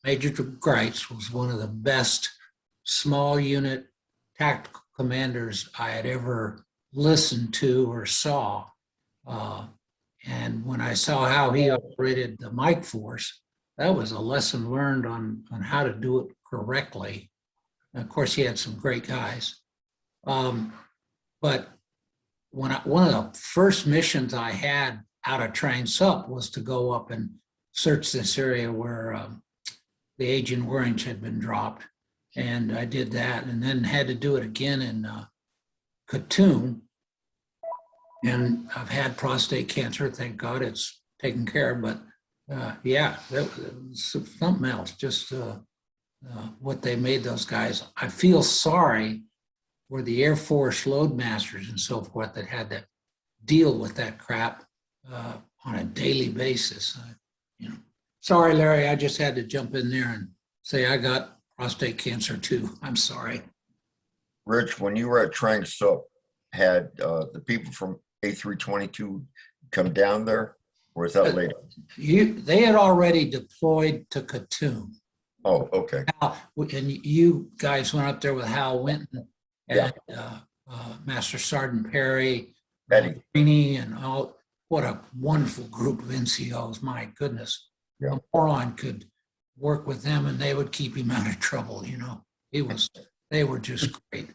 Major Greitz was one of the best small unit tactical commanders I had ever listened to or saw. And when I saw how he operated the Mike Force, that was a lesson learned on how to do it correctly. And of course, he had some great guys. But one of the first missions I had out of Train Sup was to go up and search this area where the Agent Orange had been dropped. And I did that and then had to do it again in Khartoum. And I've had prostate cancer. Thank God it's taken care of. But yeah, that was something else. Just what they made those guys. I feel sorry for the Air Force loadmasters and so forth that had to deal with that crap on a daily basis. Sorry, Larry. I just had to jump in there and say I got prostate cancer too. I'm sorry. Rich, when you were at Trang Sup, had the people from A-322 come down there, or is that later? They had already deployed to Khartoum. Oh, okay. And you guys went up there with Hal Winton and Master Sergeant Perry, Eddie. Greeny, and all. What a wonderful group of NCOs! My goodness, Yeah. a moron could work with them, and they would keep him out of trouble. They were just great.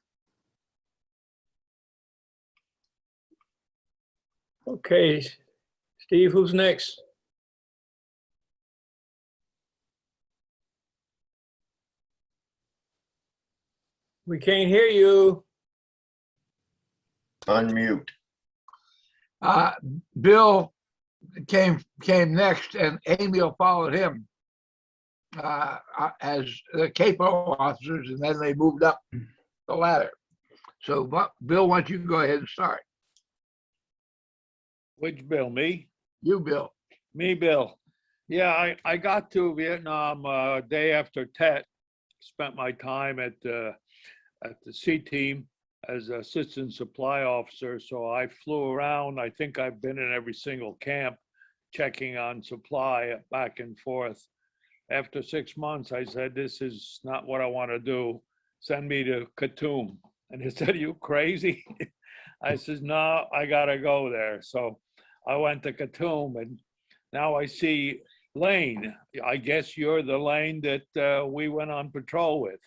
Okay, Steve, who's next? We can't hear you. Unmute. Bill came next, and Emil followed him as the capo officers, and then they moved up the ladder. So, Bill, why don't you go ahead and start? Which Bill, me? You, Bill. Me, Bill. Yeah, I got to Vietnam day after Tet. Spent my time at the C team as assistant supply officer. So I flew around. I think I've been in every single camp, checking on supply back and forth. After 6 months, I said, "This is not what I want to do. Send me to Khartoum." And he said, "Are you crazy?" I said, "No, I gotta go there." So I went to Khartoum, and now I see Lane. I guess you're the Lane that we went on patrol with.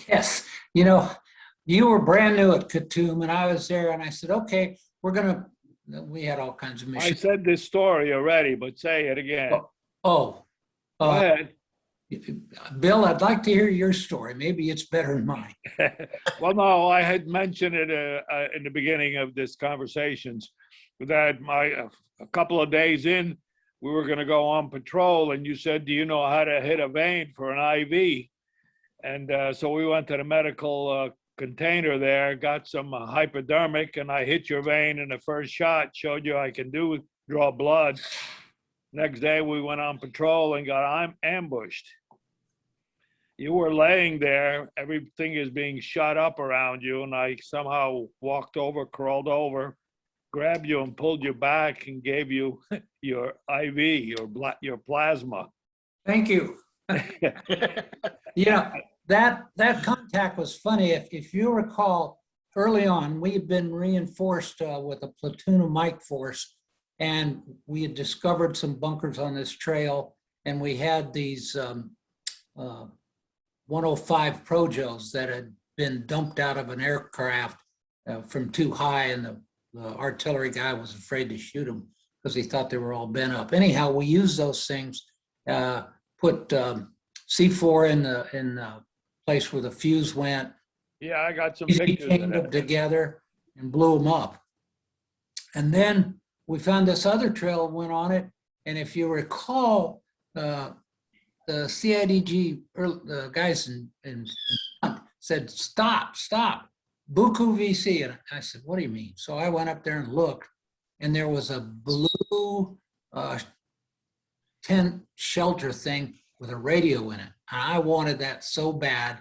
Yes, you were brand new at Khartoum, and I was there, and I said, "Okay, we had all kinds of I missions." said this story already, but say it again. Go ahead. Bill, I'd like to hear your story. Maybe it's better than mine. Well, no, I had mentioned it in the beginning of this conversations that a couple of days in, we were gonna go on patrol, and you said, do you know how to hit a vein for an IV? And so we went to the medical container there, got some hypodermic, and I hit your vein in the first shot, showed you I can draw blood. Next day, we went on patrol and got ambushed. You were laying there, everything is being shot up around you, and I somehow walked over, crawled over, grabbed you and pulled you back and gave you your IV, your plasma. Thank you. Yeah, that contact was funny. If you recall, early on, we had been reinforced with a platoon of Mike Force, and we had discovered some bunkers on this trail, and we had these 105 Projos that had been dumped out of an aircraft from too high, and the artillery guy was afraid to shoot them because he thought they were all bent up. Anyhow, we used those things, put C4 in the place where the fuse went. Yeah, I got some Easy pictures of chained them that. together and blew them up. And then we found this other trail and went on it. And if you recall, the CIDG, the guys in front said, stop, Buku VC. And I said, what do you mean? So I went up there and looked, and there was a blue tent shelter thing with a radio in it. And I wanted that so bad,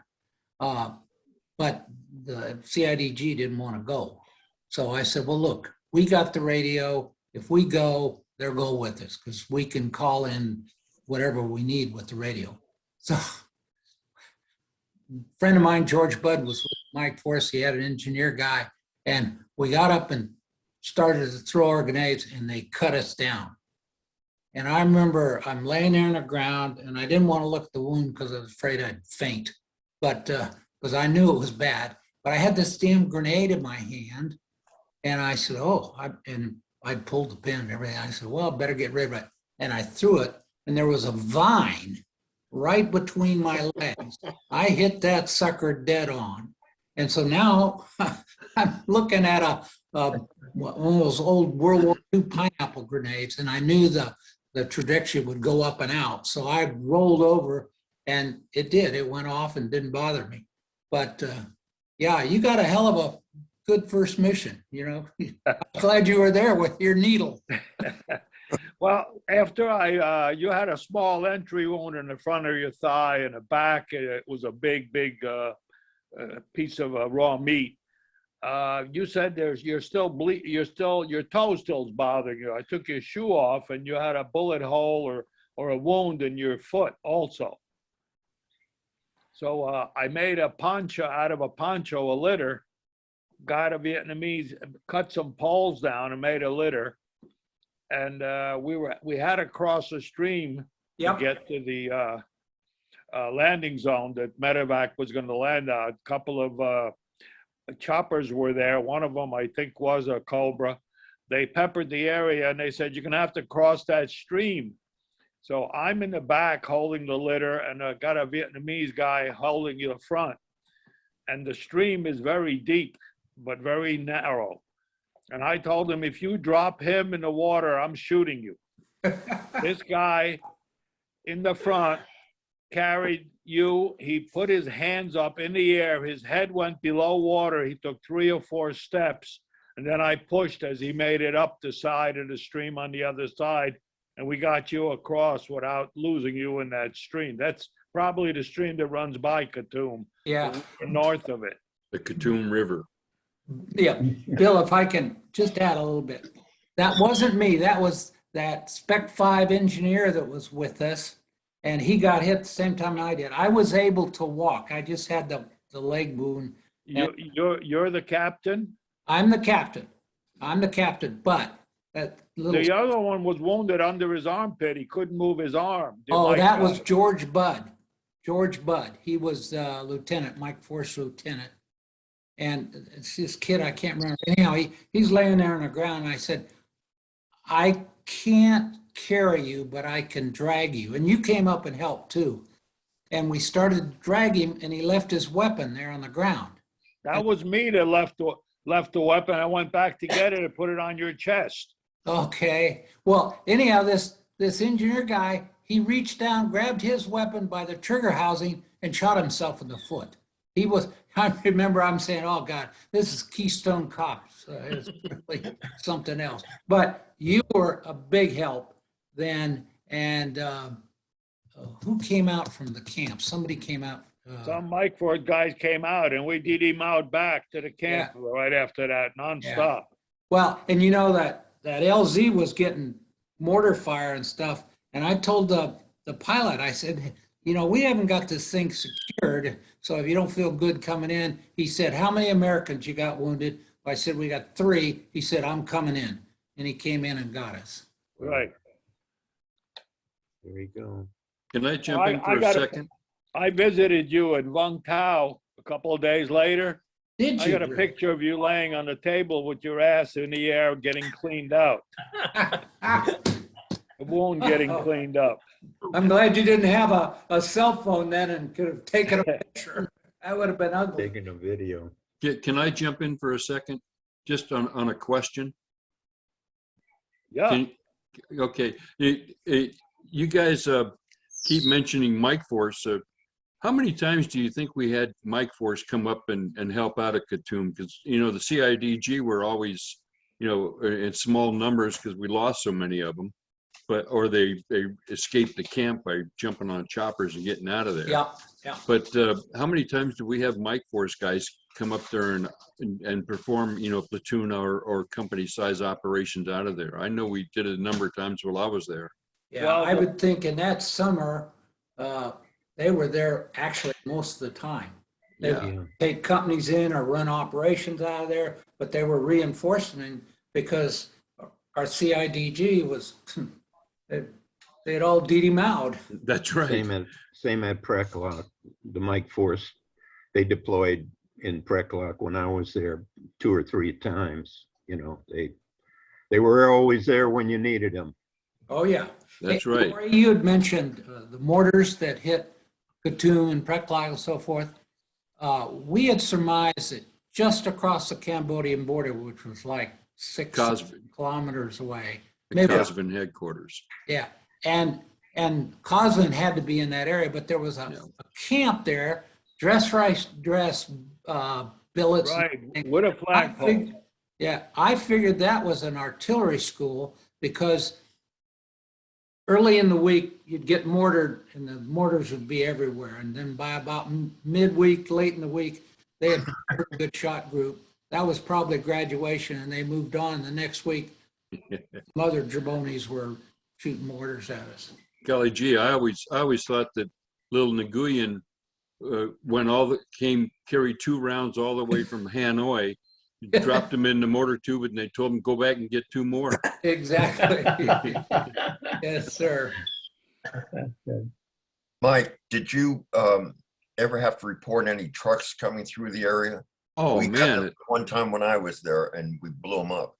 but the CIDG didn't want to go. So I said, well, look, we got the radio. If we go, they'll go with us because we can call in whatever we need with the radio. So a friend of mine, George Budd, was with Mike Force. He had an engineer guy, and we got up and started to throw our grenades, and they cut us down. And I remember I'm laying there on the ground, and I didn't want to look at the wound because I was afraid I'd faint, but because I knew it was bad. But I had this damn grenade in my hand, and I said, oh, and I pulled the pin and everything. I said, well, I better get rid of it. And I threw it, and there was a vine right between my legs. I hit that sucker dead on. And so now I'm looking at one of those old World War II pineapple grenades, and I knew the trajectory would go up and out. So I rolled over, and it did. It went off and didn't bother me. But yeah, you got a hell of a good first mission, you know. I'm glad you were there with your needle. Well, after you had a small entry wound in the front of your thigh and the back. It was a big piece of raw meat. You said your toe still's bothering you. I took your shoe off, and you had a bullet hole or a wound in your foot also. So I made a poncho out of a poncho, a litter. Got a Vietnamese, cut some poles down and made a litter. And we had to cross a stream to get to the landing zone that medevac was going to land on. A couple of choppers were there. One of them, I think, was a Cobra. They peppered the area, and they said, you're going to have to cross that stream. So I'm in the back holding the litter, and I got a Vietnamese guy holding the front. And the stream is very deep, but very narrow. And I told him, if you drop him in the water, I'm shooting you. This guy in the front carried you. He put his hands up in the air. His head went below water. He took 3 or 4 steps. And then I pushed as he made it up the side of the stream on the other side. And we got you across without losing you in that stream. That's probably the stream that runs by Khartoum. Yeah. North of it. The Khartoum River. Yeah, Bill, if I can just add a little bit. That wasn't me. That was that Spec 5 engineer that was with us, and he got hit the same time I did. I was able to walk. I just had the leg wound. You're the captain? I'm the captain. I'm the captain, but that little... The other one was wounded under his armpit. He couldn't move his arm. Oh, that was George Budd. George Budd. He was lieutenant, Mike Force lieutenant. And it's this kid, I can't remember. Anyhow, he's laying there on the ground, and I said, I can't carry you, but I can drag you. And you came up and helped too. And we started to drag him, and he left his weapon there on the ground. That was me that left the weapon. I went back to get it and put it on your chest. Okay. Well, anyhow, this this engineer guy, he reached down, grabbed his weapon by the trigger housing and shot himself in the foot. He was, I remember I'm saying, oh God, this is Keystone Cops. It's really something else. But you were a big help then. And who came out from the camp? Somebody came out. Some Mike Ford guys came out and we did him out back to the camp right after that, nonstop. Well, and you know that LZ was getting mortar fire and stuff. And I told the pilot, I said, you know, we haven't got this thing secured. So if you don't feel good coming in, he said, how many Americans you got wounded? I said, we got 3. He said, I'm coming in. And he came in and got us. Right. There you go. Can I jump in for a second? I visited you at Vung Tau a couple of days later. Did I you? got a picture of you laying on the table with your ass in the air getting cleaned out. The wound getting cleaned up. I'm glad you didn't have a cell phone then and could have taken a picture. That would have been ugly. Taking a video. Can I jump in for a second? Just on a question? Yeah. Okay. You guys keep mentioning Mike Force. How many times do you think we had Mike Force come up and help out at Khartoum? Because, you know, the CIDG were always, you know, in small numbers because we lost so many of them. Or they escaped the camp by jumping on choppers and getting out of there. Yeah, yeah. But how many times do we have Mike Force guys come up there and perform, you know, platoon or company size operations out of there? I know we did it a number of times while I was there. Yeah, Well, I would think in that summer, they were there actually most of the time. They Yeah. would take companies in or run operations out of there, but they were reinforcing because our CIDG was, they had all deed him out. That's right. Same at Preklok, the Mike Force, they deployed in Preklok when I was there 2 or 3 times. You know, they were always there when you needed them. Oh, yeah. That's Hey, right. Corey, you had mentioned the mortars that hit Khartoum and Preklok and so forth. We had surmised that just across the Cambodian border, which was like 6 kilometers away. The Maybe, Cosvin headquarters. yeah. And Cosvin had to be in that area, but there was a camp there, dress billets. Right, with a flagpole. Yeah, I figured that was an artillery school because early in the week, you'd get mortared and the mortars would be everywhere. And then by about midweek, late in the week, they had a pretty good shot group. That was probably graduation and they moved on. The next week, some other jabronis were shooting mortars at us. Golly gee, I always thought that little Nguyen, carried 2 rounds all the way from Hanoi, dropped them in the mortar tube and they told him go back and get 2 more. Exactly. Yes, sir. Mike, did you ever have to report any trucks coming through the area? Oh We got man, them one time when I was there and we blew them up.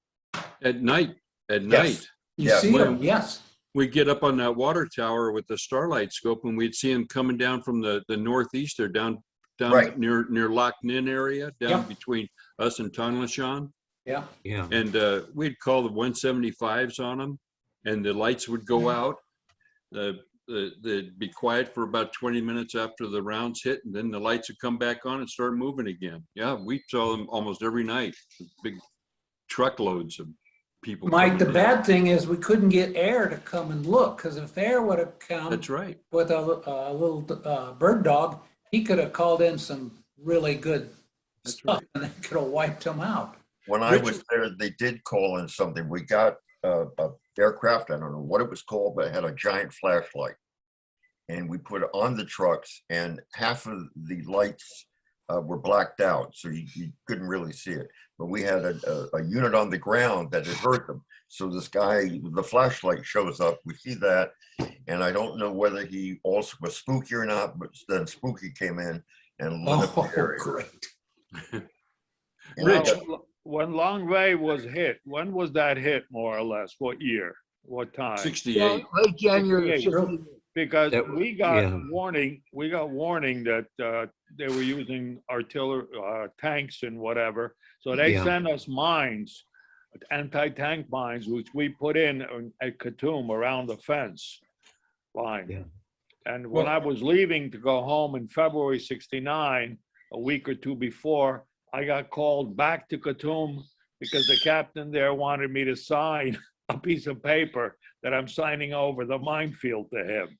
at night, Yes. You Yeah, see when- them, yes. we'd get up on that water tower with the starlight scope and we'd see them coming down from the northeast there, down Right. near Lac Ninh area, down Yep. between us and Tonlé. Yeah. Yeah. And we'd call the 175s on them and the lights would go out. They'd be quiet for about 20 minutes after the rounds hit and then the lights would come back on and start moving again. Yeah, we saw them almost every night, big truckloads of people. Mike, the coming in. bad thing is we couldn't get air to come and look because if air would have come That's right. with a little bird dog, he could have called in some really good That's stuff right. and they could have wiped them out. When I was there, they did call in something. We got a aircraft, I don't know what it was called, but it had a giant flashlight. And we put it on the trucks and half of the lights were blacked out. So you couldn't really see it. But we had a unit on the ground that had heard them. So this guy, the flashlight shows up, we see that. And I don't know whether he also was spooky or not, but then Spooky came in and lit up the area. Great. And Rich. When Long Ray was hit, when was that hit more or less? What year? What time? 68. Late January. of 68. 68. Because That- we got yeah. warning that they were using artillery, tanks and whatever. So they Yeah. sent us mines anti-tank mines, which we put in at Khartoum around the fence line. Yeah. And when I was leaving to go home in February '69, a week or two before, I got called back to Khartoum because the captain there wanted me to sign a piece of paper that I'm signing over the minefield to him.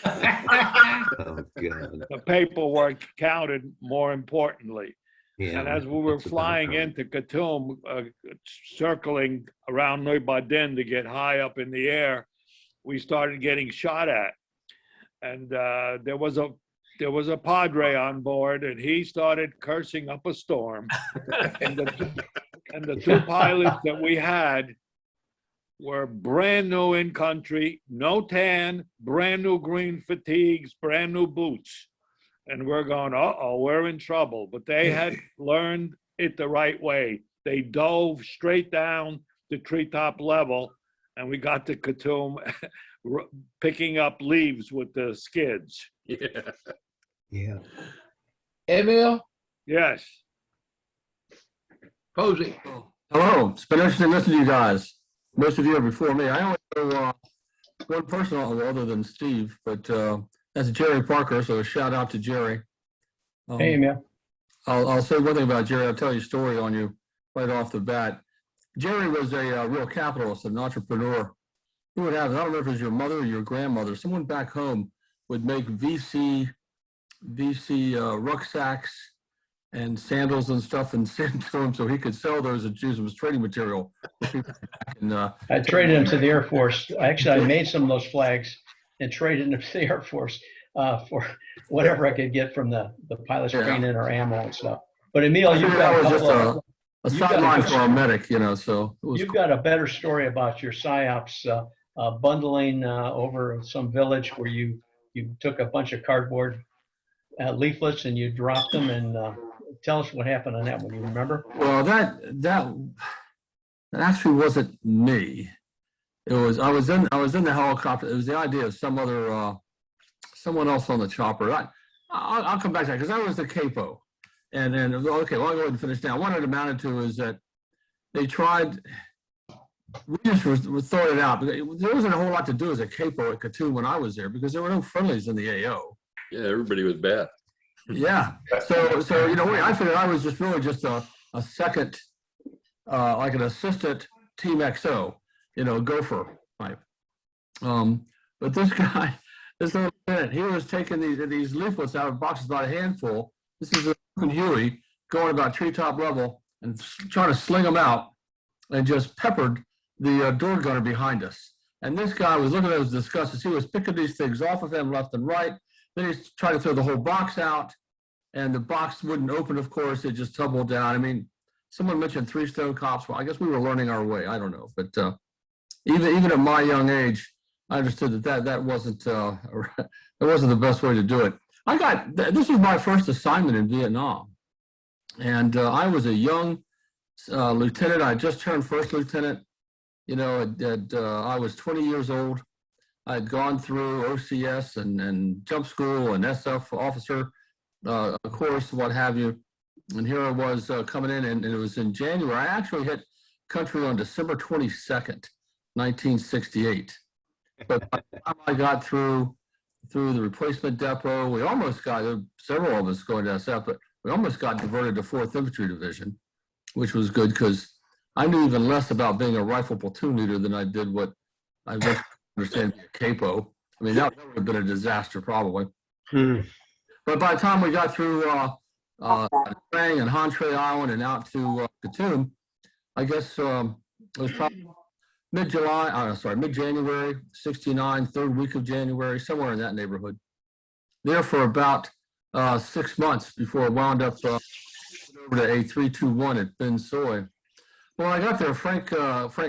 Oh, God. The paperwork counted more importantly. Yeah, And as we were that's about flying right. into Khartoum, circling around Neubadin to get high up in the air, we started getting shot at. And there was a padre on board, and he started cursing up a storm. And the two pilots that we had were brand new in country, no tan, brand new green fatigues, brand new boots. And we're going, uh-oh, we're in trouble. But they had learned it the right way. They dove straight down to treetop level, and we got to Khartoum picking up leaves with the skids. Yeah. Yeah. Emil, Yes. Posey. Hello, it's been interesting listening to you guys. Most of you are before me. I only know one person other than Steve, but that's Jerry Parker, so a shout out to Jerry. Hey, man. I'll say one thing about Jerry. I'll tell you a story on you right off the bat. Jerry was a real capitalist, an entrepreneur. He would have, I don't know if it was your mother or your grandmother, someone back home would make VC rucksacks and sandals and stuff and send to him so he could sell those and use them as trading material. And, I traded them to the Air Force. Actually, I made some of those flags and traded them to the Air Force for whatever I could get from the pilot's training or ammo and stuff. But Emil, you've got that was just a sideline for our medic, you know, so. It was you've got a better story about your PSYOPs bundling over some village where you took a bunch of cardboard leaflets and you dropped them, and tell us what happened on that one. You remember? Well, that actually wasn't me. It was I was in the helicopter. It was the idea of some other someone else on the chopper. I'll come back to that because I was the capo. And then okay, well I'll go ahead and finish now. What it amounted to is that they tried. We just were throwing it out. There wasn't a whole lot to do as a capo at Khartoum when I was there because there were no friendlies in the AO. Yeah, everybody was bad. Yeah. So you know, I figured I was just really just a second, like an assistant Team XO, you know, gopher type. But this guy, this little lieutenant, he was taking these leaflets out of boxes, about a handful. This is a Huey going about treetop level and trying to sling them out, and just peppered the door gunner behind us. And this guy was looking at us disgusted. He was picking these things off of him left and right. Then he tried to throw the whole box out, and the box wouldn't open, of course. It just tumbled down. I mean, someone mentioned 3 stone cops. Well, I guess we were learning our way. I don't know. But even at my young age, I understood that wasn't the best way to do it. This was my first assignment in Vietnam. And I was a young lieutenant. I just turned first lieutenant. You know, I was 20 years old. I had gone through OCS and jump school and SF officer course, what have you. And here I was coming in, and it was in January. I actually hit country on December 22nd, 1968. But by the time I got through the replacement depot, we almost got, several of us going to SF, but we almost got diverted to 4th Infantry Division, which was good because I knew even less about being a rifle platoon leader than I did what I understand being a capo. I mean, that would have been a disaster probably. But by the time we got through Trang and Hantre Island and out to Khartoum, I guess it was probably mid-January, 69, 3rd week of January, somewhere in that neighborhood. There for about 6 months before I wound up over to A-321 at Ben Soy. When I got there, Frank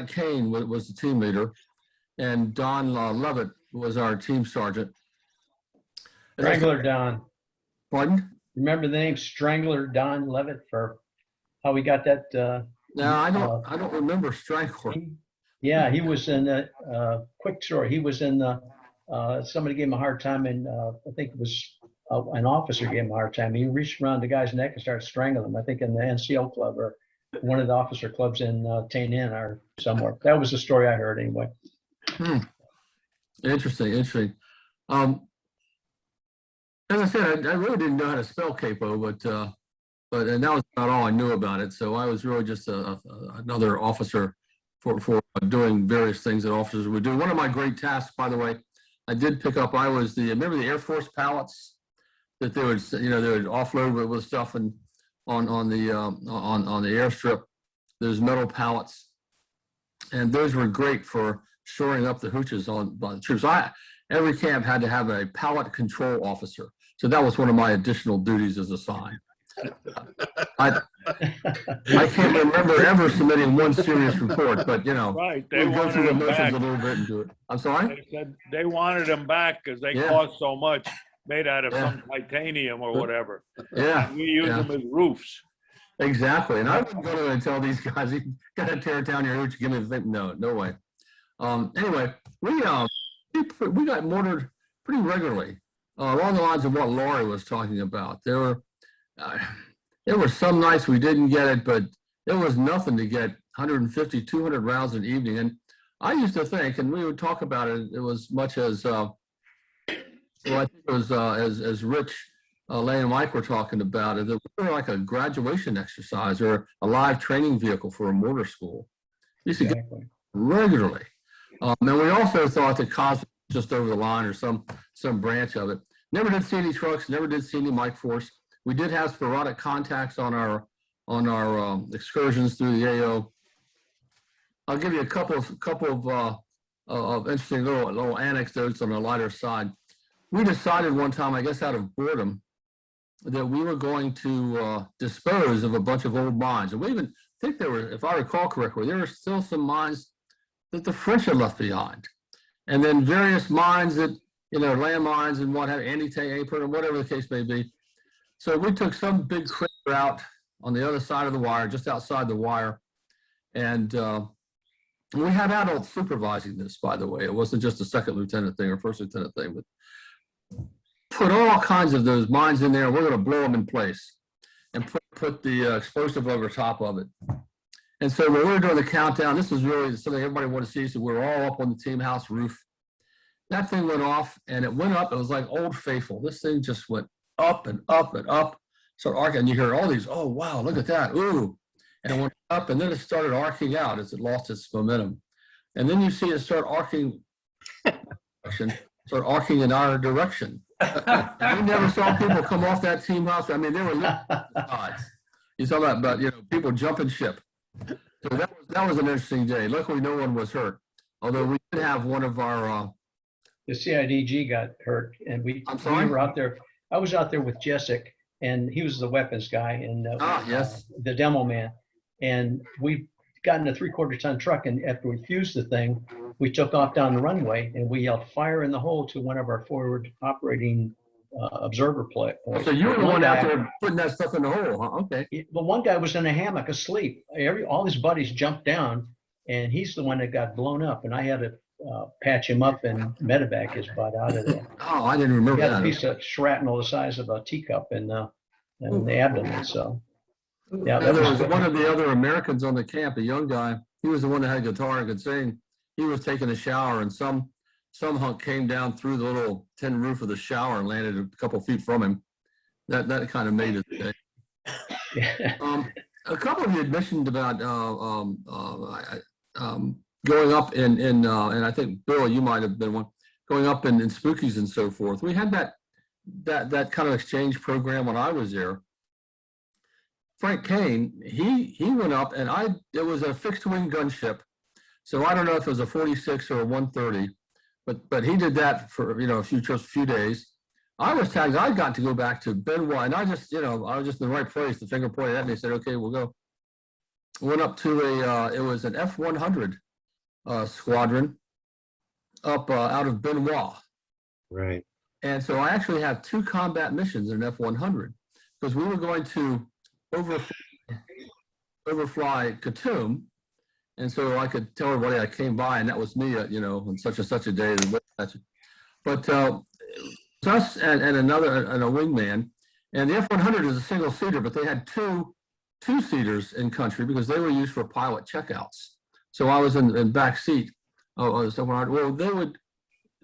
Kane was the team leader, and Don Levitt was our team sergeant. Strangler Don. Pardon? Remember the name Strangler Don Levitt for how we got that? No, I don't remember Strangler. Yeah, he was in the quick story. He was in the somebody gave him a hard time, and I think it was an officer gave him a hard time. He reached around the guy's neck and started strangling him. I think in the NCO club or one of the officer clubs in Tainan or somewhere. That was the story I heard anyway. Interesting. As I said, I really didn't know how to spell capo, but and that was about all I knew about it. So I was really just another officer for doing various things that officers would do. One of my great tasks, by the way, I did pick up. I was remember the Air Force pallets that they would offload with stuff and on the airstrip. There's metal pallets, and those were great for shoring up the hooches by the troops. Every camp had to have a pallet control officer. So that was one of my additional duties as a sign. I can't remember ever submitting one serious report, but Right, they we'd go wanted through the them motions back. a little bit and do it. I'm sorry? They said they wanted them back because they Yeah. cost so much, made out of Yeah. some titanium or whatever. Yeah. And we use yeah. them as roofs. Exactly. And I wouldn't go to them and tell these guys, you gotta tear down your hooch, give me the thing. No way. Anyway, we got mortared pretty regularly, along the lines of what Laurie was talking about. There were some nights we didn't get it, but it was nothing to get 150, 200 rounds an evening. And I used to think, and we would talk about it, it was much as, I think it was as Rich, Lane and Mike were talking about it, that we were like a graduation exercise or a live training vehicle for a mortar school. We used to get regularly. And we also thought that cost was just over the line or some branch of it. Never did see any trucks, never did see any Mike Force. We did have sporadic contacts on our excursions through the AO. I'll give you a couple of interesting little anecdotes on the lighter side. We decided one time, I guess out of boredom, that we were going to dispose of a bunch of old mines. And we even think there were, if I recall correctly, there were still some mines that the French had left behind. And then various mines that, landmines and what have anti-tank apron, whatever the case may be. So we took some big crater out on the other side of the wire, just outside the wire. And we had adults supervising this, by the way. It wasn't just a second lieutenant thing or first lieutenant thing, but put all kinds of those mines in there. We're going to blow them in place and put the explosive over top of it. And so when we were doing the countdown, this was really something everybody wanted to see. So we were all up on the team house roof. That thing went off, and it went up. It was like Old Faithful. This thing just went up and up and up. So arcing, and you hear all these, oh, wow, look at that. Ooh. And it went up, and then it started arcing out as it lost its momentum. And then you see it start arcing in our direction. And we never saw people come off that team house. I mean, they were odds. You saw that, but people jumping ship. So that was an interesting day. Luckily, no one was hurt. Although we did have one of our the CIDG got hurt, and we were out there. I was out there with Jessic, and he was the weapons guy, and yes, the demo man. And we got in a 3/4-ton truck, and after we fused the thing, we took off down the runway, and we yelled "fire in the hole" to one of our forward operating observer play. So you were the one out there putting that stuff in the hole, huh? Okay. Well, one guy was in a hammock asleep. All his buddies jumped down, and he's the one that got blown up, and I had to patch him up and medevac his butt out of there. Oh, I didn't remember He had that. a piece of shrapnel the size of a teacup in the abdomen. So, yeah, There was one of the other Americans on the camp, a young guy. He was the one that had guitar and could sing. He was taking a shower, and some hunk came down through the little tin roof of the shower and landed a couple feet from him. That kind of made it today. A couple of you had mentioned about going up and I think Bill, you might have been one, going up in Spookies and so forth. We had that kind of exchange program when I was there. Frank Kane, he went up, and it was a fixed wing gunship. So I don't know if it was a 46 or a 130, but he did that for a few days. I was tagged. I got to go back to Benoit, and I was just in the right place. The finger pointed at me. Said, "Okay, we'll go." Went up to it was an F-100 squadron up out of Benoit. Right. And so I actually have 2 combat missions in an F-100 because we were going to overfly Khartoum. And so I could tell everybody I came by, and that was me, on such and such a day. But us and a wingman, and the F-100 is a single seater, but they had 2 two-seaters in country because they were used for pilot checkouts. So I was in back seat. Well, they would,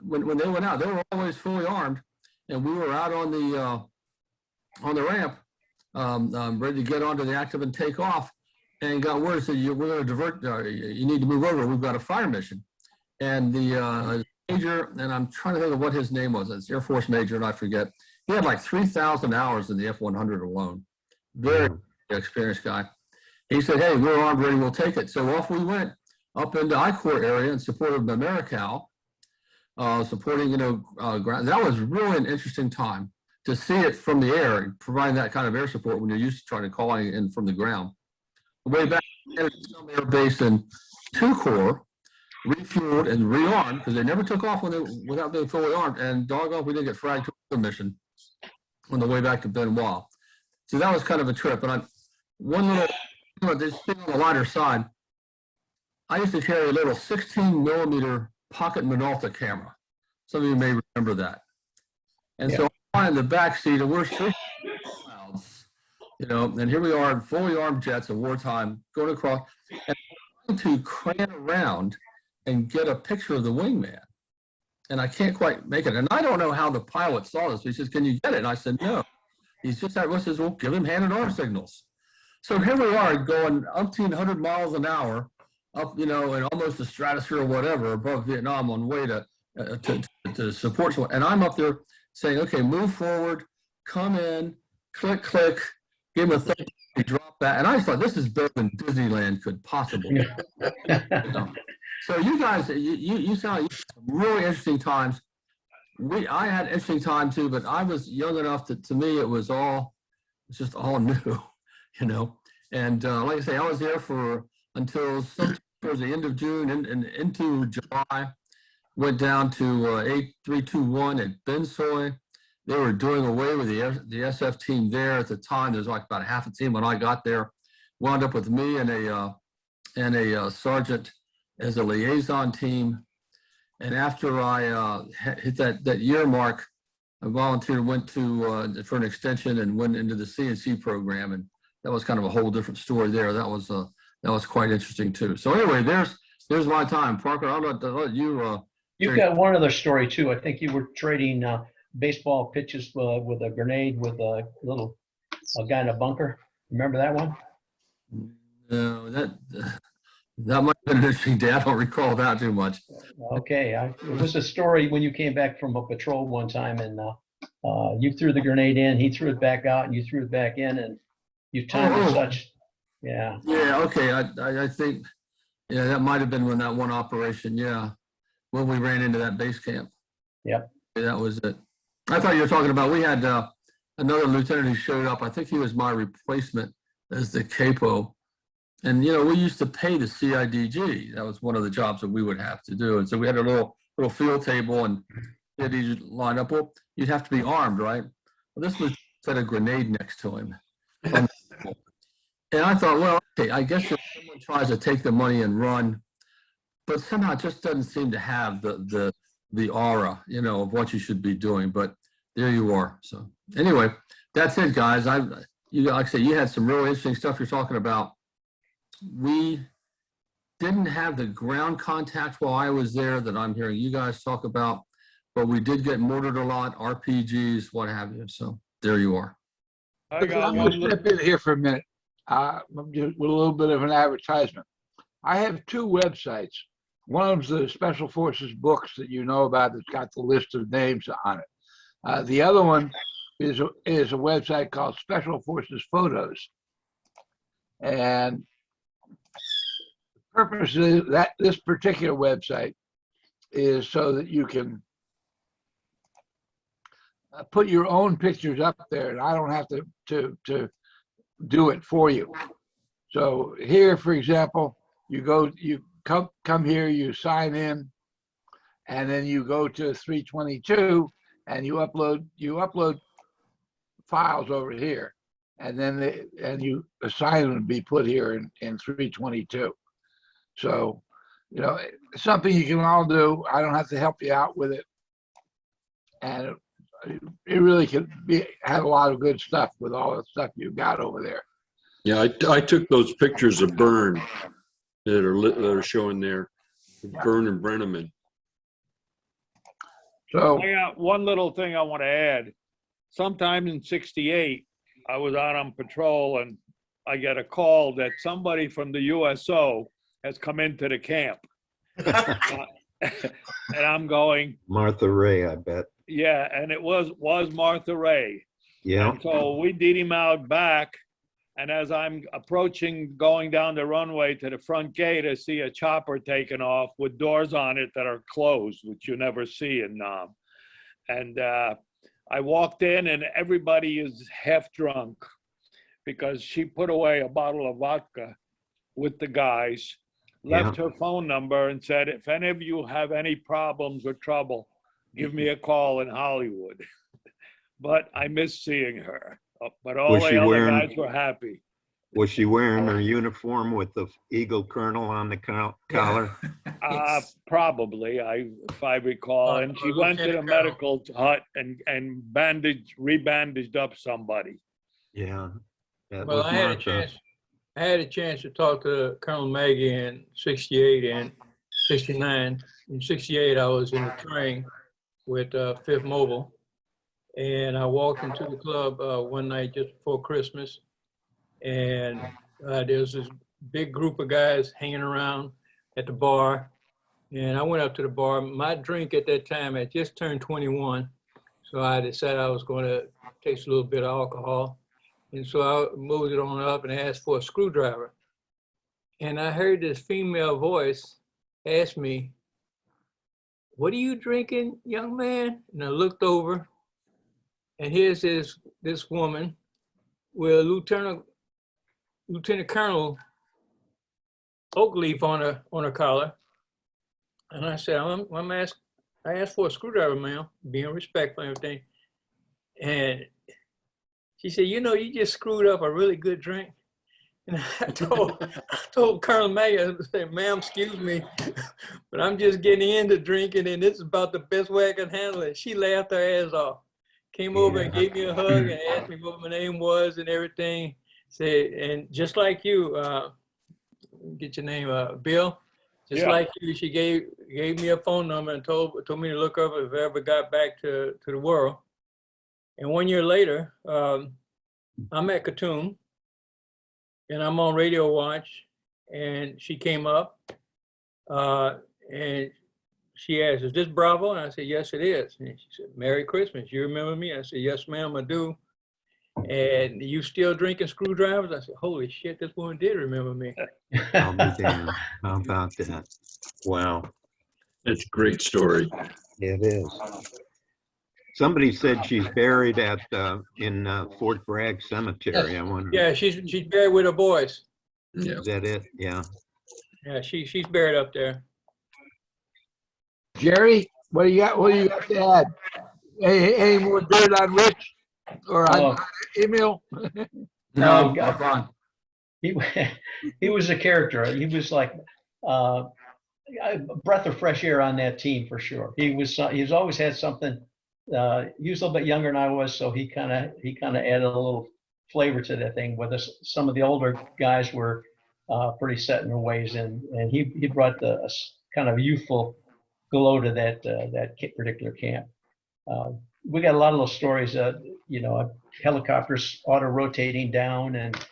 when they went out, they were always fully armed, and we were out on the ramp, ready to get onto the active and take off, and got word said, we're going to divert. You need to move over. We've got a fire mission. And the major, and I'm trying to think of what his name was. It's Air Force Major, and I forget. He had like 3,000 hours in the F-100 alone. Very experienced guy. He said, hey, we're armed, ready, we'll take it. So off we went up into I-Corps area in support of the Americal, supporting, ground. That was really an interesting time to see it from the air, providing that kind of air support when you're used to trying to call in from the ground. Way back at some air base in 2 Corps, refueled and rearmed because they never took off without being fully armed. And doggone, we didn't get fragged to the mission on the way back to Benoit. So that was kind of a trip. And one little, this thing on the lighter side, I used to carry a little 16mm pocket Minolta camera. Some of you may remember that. And so I'm in the back seat, and we're streaking clouds, and here we are, fully armed jets at wartime, going across, and trying to cran around and get a picture of the wingman. And I can't quite make it. And I don't know how the pilot saw this. He says, can you get it? And I said, no. He's just at says, well, give him hand and arm signals. So here we are going umpteen 100 miles an hour up, in almost the stratosphere or whatever above Vietnam on the way to support someone. And I'm up there saying, okay, move forward, come in, click, click, give him a thumb, drop that. And I thought this is better than Disneyland could possibly. So you guys, you sound like some really interesting times. I had an interesting time too, but I was young enough that to me it was just all new, And like I say, I was there until towards the end of June and into July. Went down to A-321 at Bensoy. They were doing away with the SF team there at the time. There was like about half a team when I got there. Wound up with me and a sergeant as a liaison team. And after I hit that year mark, I volunteered, went to for an extension and went into the CNC program. And that was kind of a whole different story there. That was quite interesting too. So anyway, there's my time. Parker, I'll let you. You've got one other story too. I think you were trading baseball pitches with a grenade with a guy in a bunker. Remember that one? No, that might have been an interesting day. I don't recall that too much. Okay, it was a story when you came back from a patrol one time, and you threw the grenade in, he threw it back out, and you threw it back in, and you timed it such. Yeah. Yeah. Okay. I think. Yeah, that might have been when that one operation. Yeah, when we ran into that base camp. Yep. Yeah, that was it. I thought you were talking about. We had another lieutenant who showed up. I think he was my replacement as the capo. And, we used to pay the CIDG. That was one of the jobs that we would have to do. And so we had a little field table and CIDG lined up. Well, you'd have to be armed, right? Well, this was had a grenade next to him. And I thought, well, okay, I guess if someone tries to take the money and run, but somehow it just doesn't seem to have the aura, of what you should be doing. But there you are. So anyway, that's it, guys. Like I say, you had some really interesting stuff you're talking about. We didn't have the ground contact while I was there that I'm hearing you guys talk about, but we did get mortared a lot, RPGs, what have you. So there you are. I'm going to step in here for a minute with a little bit of an advertisement. I have 2 websites. One of them's the Special Forces books that you know about that's got the list of names on it. The other one is a website called Special Forces Photos. And the purpose is that this particular website is so that you can put your own pictures up there, and I don't have to do it for you. So here, for example, you come here, you sign in, and then you go to 322 and you upload files over here, and then you assign them to be put here in 322. So, something you can all do. I don't have to help you out with it, and it really can have a lot of good stuff with all the stuff you've got over there. Yeah, I took those pictures of Byrne that are showing there, Byrne and Brenneman. So, I got one little thing I want to add. Sometime in '68, I was out on patrol and I get a call that somebody from the USO has come into the camp. And I'm going, Martha Ray, I bet. yeah, and it was Martha Ray. Yeah. And so we did him out back. And as I'm approaching, going down the runway to the front gate, I see a chopper taking off with doors on it that are closed, which you never see in Nam. And I walked in and everybody is half drunk because she put away a bottle of vodka with the guys, left her phone number and said, if any of you have any problems or trouble, give me a call in Hollywood. But I miss seeing her. But all Was the she other wearing- guys were happy. Was she wearing her uniform with the Eagle Colonel on the collar? Probably, if I recall. And she went to the medical hut and rebandaged up somebody. Yeah. That Well, was I had a Martha. chance. I had a chance to talk to Colonel Maggie in '68 and '69. In '68, I was in the train with 5th Mobile, and I walked into the club one night just before Christmas, and there was this big group of guys hanging around at the bar, and I went up to the bar. My drink at that time had just turned 21, so I decided I was going to taste a little bit of alcohol. And so I moved it on up and asked for a screwdriver. And I heard this female voice ask me, "What are you drinking, young man?" And I looked over, and here's this woman with Lieutenant Colonel Oakleaf on her collar. And I said, I asked for a screwdriver, ma'am, being respectful and everything. And she said, you just screwed up a really good drink. And I told Colonel Maggie, I said, ma'am, excuse me, but I'm just getting into drinking and this is about the best way I can handle it. She laughed her ass off, came over and gave me a hug and asked me what my name was and everything. Said, and just like you, get your name, Bill, just like you, she gave me a phone number and told me to look up if I ever got back to the world. And 1 year later, I'm at Khartoum and I'm on radio watch, and she came up and she asked, "Is this Bravo?" And I said, "Yes, it is." And she said, "Merry Christmas. You remember me?" I said, "Yes, ma'am, I do." "And you still drinking screwdrivers?" I said, "Holy shit, this woman did remember me." I'll be damned. How about that? Wow. It's a great story. It is. Somebody said she's buried in Fort Bragg Cemetery. I wonder. Yeah, she's buried with her boys. Yeah. Is that it? Yeah. Yeah, she's buried up there. Jerry, what do you got? What do you got to add? Any more dirt on Rich or on Emil? No, God, he was a character. He was like a breath of fresh air on that team for sure. He's always had something. He was a little bit younger than I was, so he kind of added a little flavor to that thing. With us, some of the older guys were pretty set in their ways, and he brought the kind of youthful glow to that particular camp. We got a lot of those stories, helicopters auto rotating down and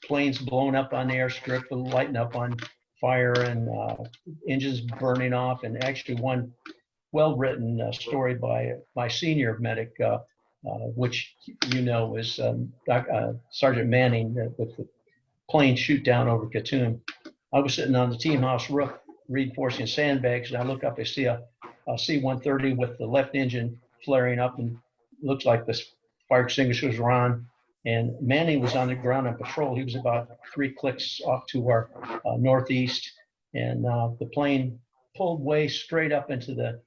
planes blown up on the airstrip, lighting up on fire, and engines burning off. And actually one well-written story by my senior medic, which was Sergeant Manning with the plane shoot down over Khartoum. I was sitting on the team house roof reinforcing sandbags, and I look up, I see a C-130 with the left engine flaring up, and looks like the fire extinguishers were on. And Manning was on the ground on patrol. He was about 3 clicks off to our northeast, and the plane pulled way straight up into the,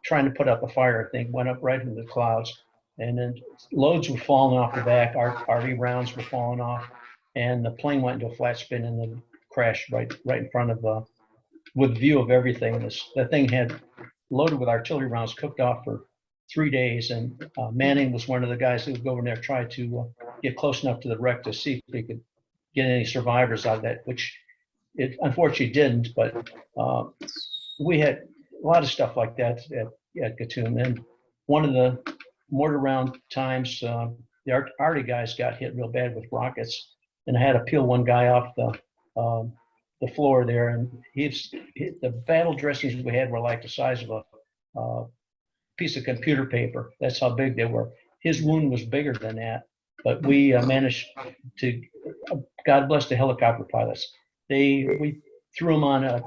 trying to put out the fire, I think, went up right into the clouds. And then loads were falling off the back, RV rounds were falling off, and the plane went into a flat spin and then crashed right in front of, with view of everything. The thing had loaded with artillery rounds, cooked off for 3 days, and Manning was one of the guys who would go over there and try to get close enough to the wreck to see if we could get any survivors out of that, which it unfortunately didn't, but we had a lot of stuff like that at Gatun. And one of the mortar round times, the Arctic guys got hit real bad with rockets, and I had to peel one guy off the floor there, and the battle dressings we had were like the size of a piece of computer paper. That's how big they were. His wound was bigger than that, but we managed to, God bless the helicopter pilots. We threw him on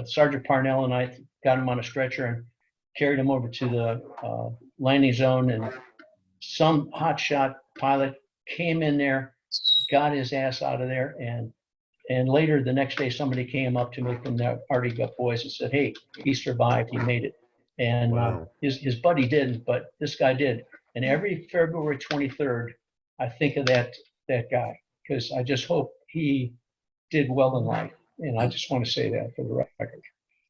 Sergeant Parnell and I got him on a stretcher and carried him over to the landing zone, and some hotshot pilot came in there, got his ass out of there, and later the next day somebody came up to me from the Arctic boys and said, "Hey, he survived, he made it." And Wow. his buddy didn't, but this guy did. And every February 23rd, I think of that guy, because I just hope he did well in life. And I just want to say that for the record.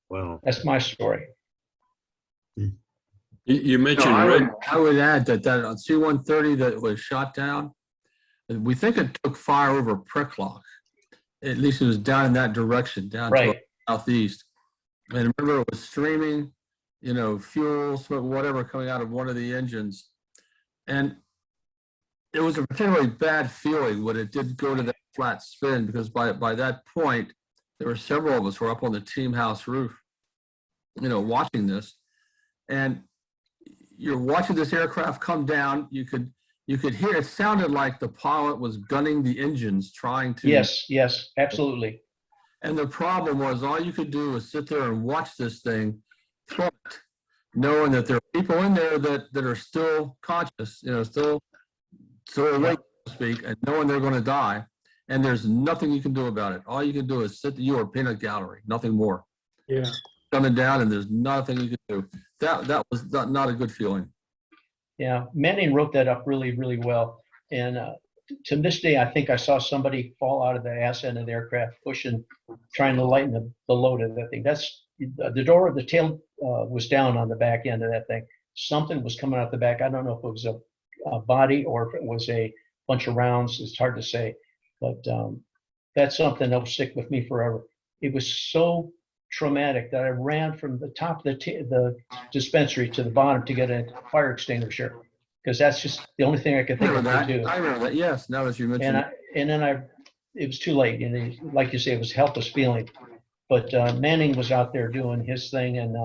Wow. That's my story. You mentioned I Red. would add that on C-130 that was shot down, we think it took fire over Pricklock. At least it was down in that direction, down to Right. the southeast. And remember, it was streaming, fuel, smoke, whatever coming out of one of the engines. And it was a particularly bad feeling when it did go to that flat spin, because by that point, there were several of us who were up on the team house roof, watching this. And you're watching this aircraft come down. You could hear, it sounded like the pilot was gunning the engines, trying to. Yes, absolutely. And the problem was, all you could do was sit there and watch this thing plummet, knowing that there are people in there that are still conscious, still awake, so to speak, and knowing they're going to die. And there's nothing you can do about it. All you can do is you are peanut gallery, nothing more. Yeah. Coming down, and there's nothing you can do. That was not a good feeling. Yeah, Manning wrote that up really, really well. And to this day, I think I saw somebody fall out of the ass end of the aircraft, trying to lighten the load of that thing. That's the door of the tail was down on the back end of that thing. Something was coming out the back. I don't know if it was a body or if it was a bunch of rounds. It's hard to say, but that's something that will stick with me forever. It was so traumatic that I ran from the top of the dispensary to the bottom to get a fire extinguisher, because that's just the only thing I could think of to do. I remember that. Yes, now that you mentioned And it was too late. And like you say, it was a helpless feeling. But Manning was out there doing his thing, and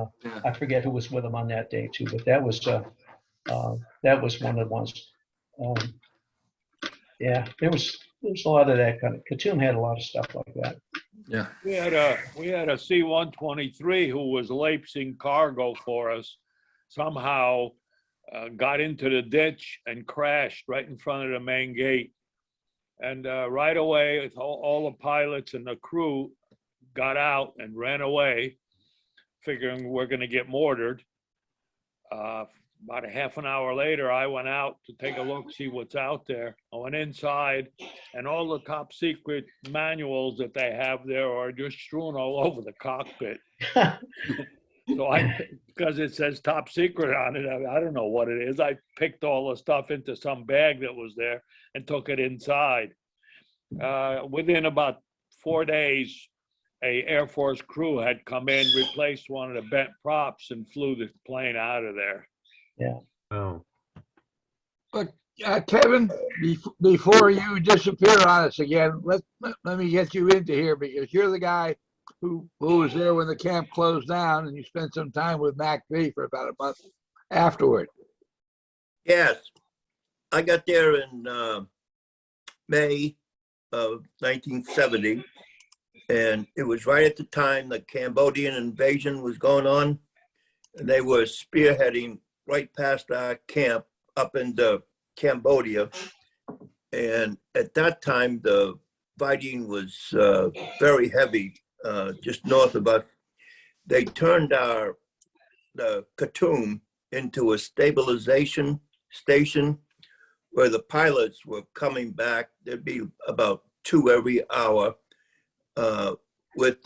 I forget who was with him on that day too. But that was one of the ones. Yeah, there was a lot of that kind of. Khartoum had a lot of stuff like that. Yeah. We had a C-123 who was Leipzig cargo for us, somehow got into the ditch and crashed right in front of the main gate. And right away, all the pilots and the crew got out and ran away, figuring we're going to get mortared. About a half an hour later, I went out to take a look, see what's out there. I went inside, and all the top secret manuals that they have there are just strewn all over the cockpit. So because it says top secret on it, I don't know what it is. I picked all the stuff into some bag that was there and took it inside. Within about 4 days, a Air Force crew had come in, replaced one of the bent props, and flew the plane out of there. Yeah. Oh. But Kevin, before you disappear on us again, let me get you into here, because you're the guy who was there when the camp closed down, and you spent some time with Mac V for about a month afterward. Yes, I got there in May of 1970, and it was right at the time the Cambodian invasion was going on, and they were spearheading right past our camp up into Cambodia. And at that time, the fighting was very heavy, just north of us. They turned the Khartoum into a stabilization station where the pilots were coming back. There'd be about 2 every hour with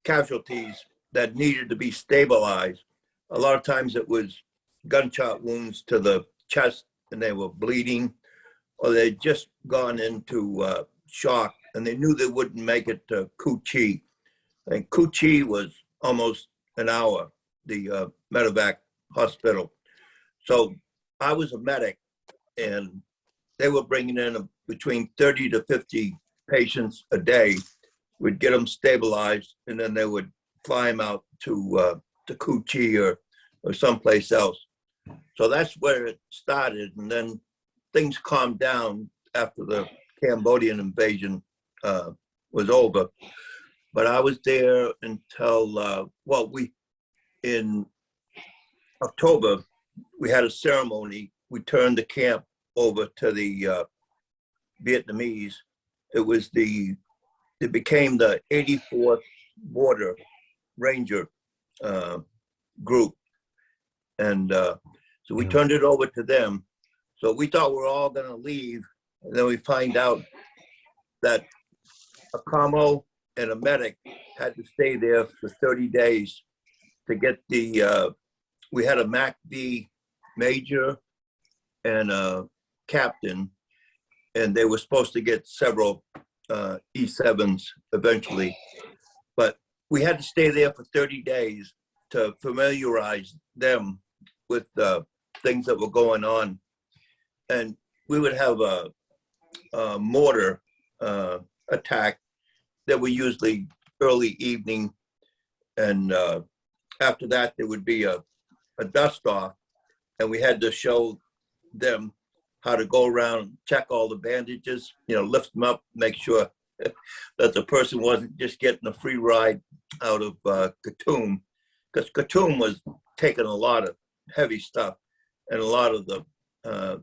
casualties that needed to be stabilized. A lot of times it was gunshot wounds to the chest and they were bleeding. or they'd just gone into shock, and they knew they wouldn't make it to Cu Chi. And Cu Chi was almost an hour, the medevac hospital. So I was a medic, and they were bringing in between 30 to 50 patients a day. We'd get them stabilized, and then they would fly them out to Cu Chi or someplace else. So that's where it started, and then things calmed down after the Cambodian invasion was over. But I was there until, in October, we had a ceremony. We turned the camp over to the Vietnamese. It became the 84th Border Ranger group. And so we turned it over to them. So we thought we were all gonna leave. And then we find out that a commo and a medic had to stay there for 30 days to get we had a MACD major and a captain, and they were supposed to get several E7s eventually. But we had to stay there for 30 days to familiarize them with things that were going on. And we would have a mortar attack that were usually early evening. And after that, there would be a dust off, and we had to show them how to go around, check all the bandages, lift them up, make sure that the person wasn't just getting a free ride out of Khartoum, because Khartoum was taking a lot of heavy stuff, and a lot of the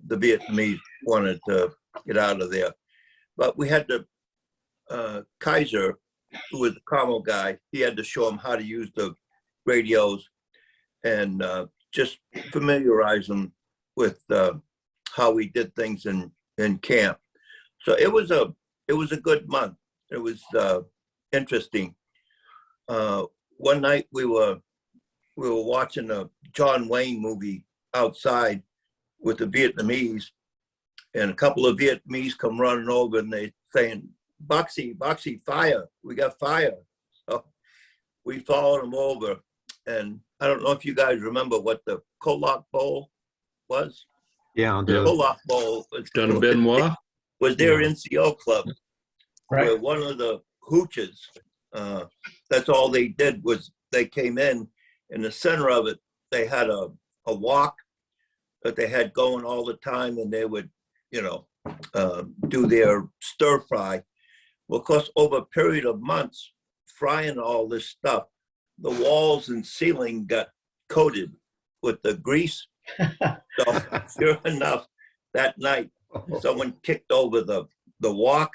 Vietnamese wanted to get out of there. But we had the Kaiser, who was the commo guy, he had to show them how to use the radios and just familiarize them with how we did things in camp. So it was a good month. It was interesting. One night we were watching a John Wayne movie outside with the Vietnamese, and a couple of Vietnamese come running over and they saying, Boxy, fire, we got fire. So we followed them over, and I don't know if you guys remember what the Kolak Bowl was. Yeah, The Kolak Bowl Done Benoit? was their NCO club, Right. where one of the hooches, that's all they did was they came in the center of it, they had a walk that they had going all the time, and they would, do their stir fry. Well, of course, over a period of months, frying all this stuff, the walls and ceiling got coated with the grease. So sure enough, that night, someone kicked over the walk,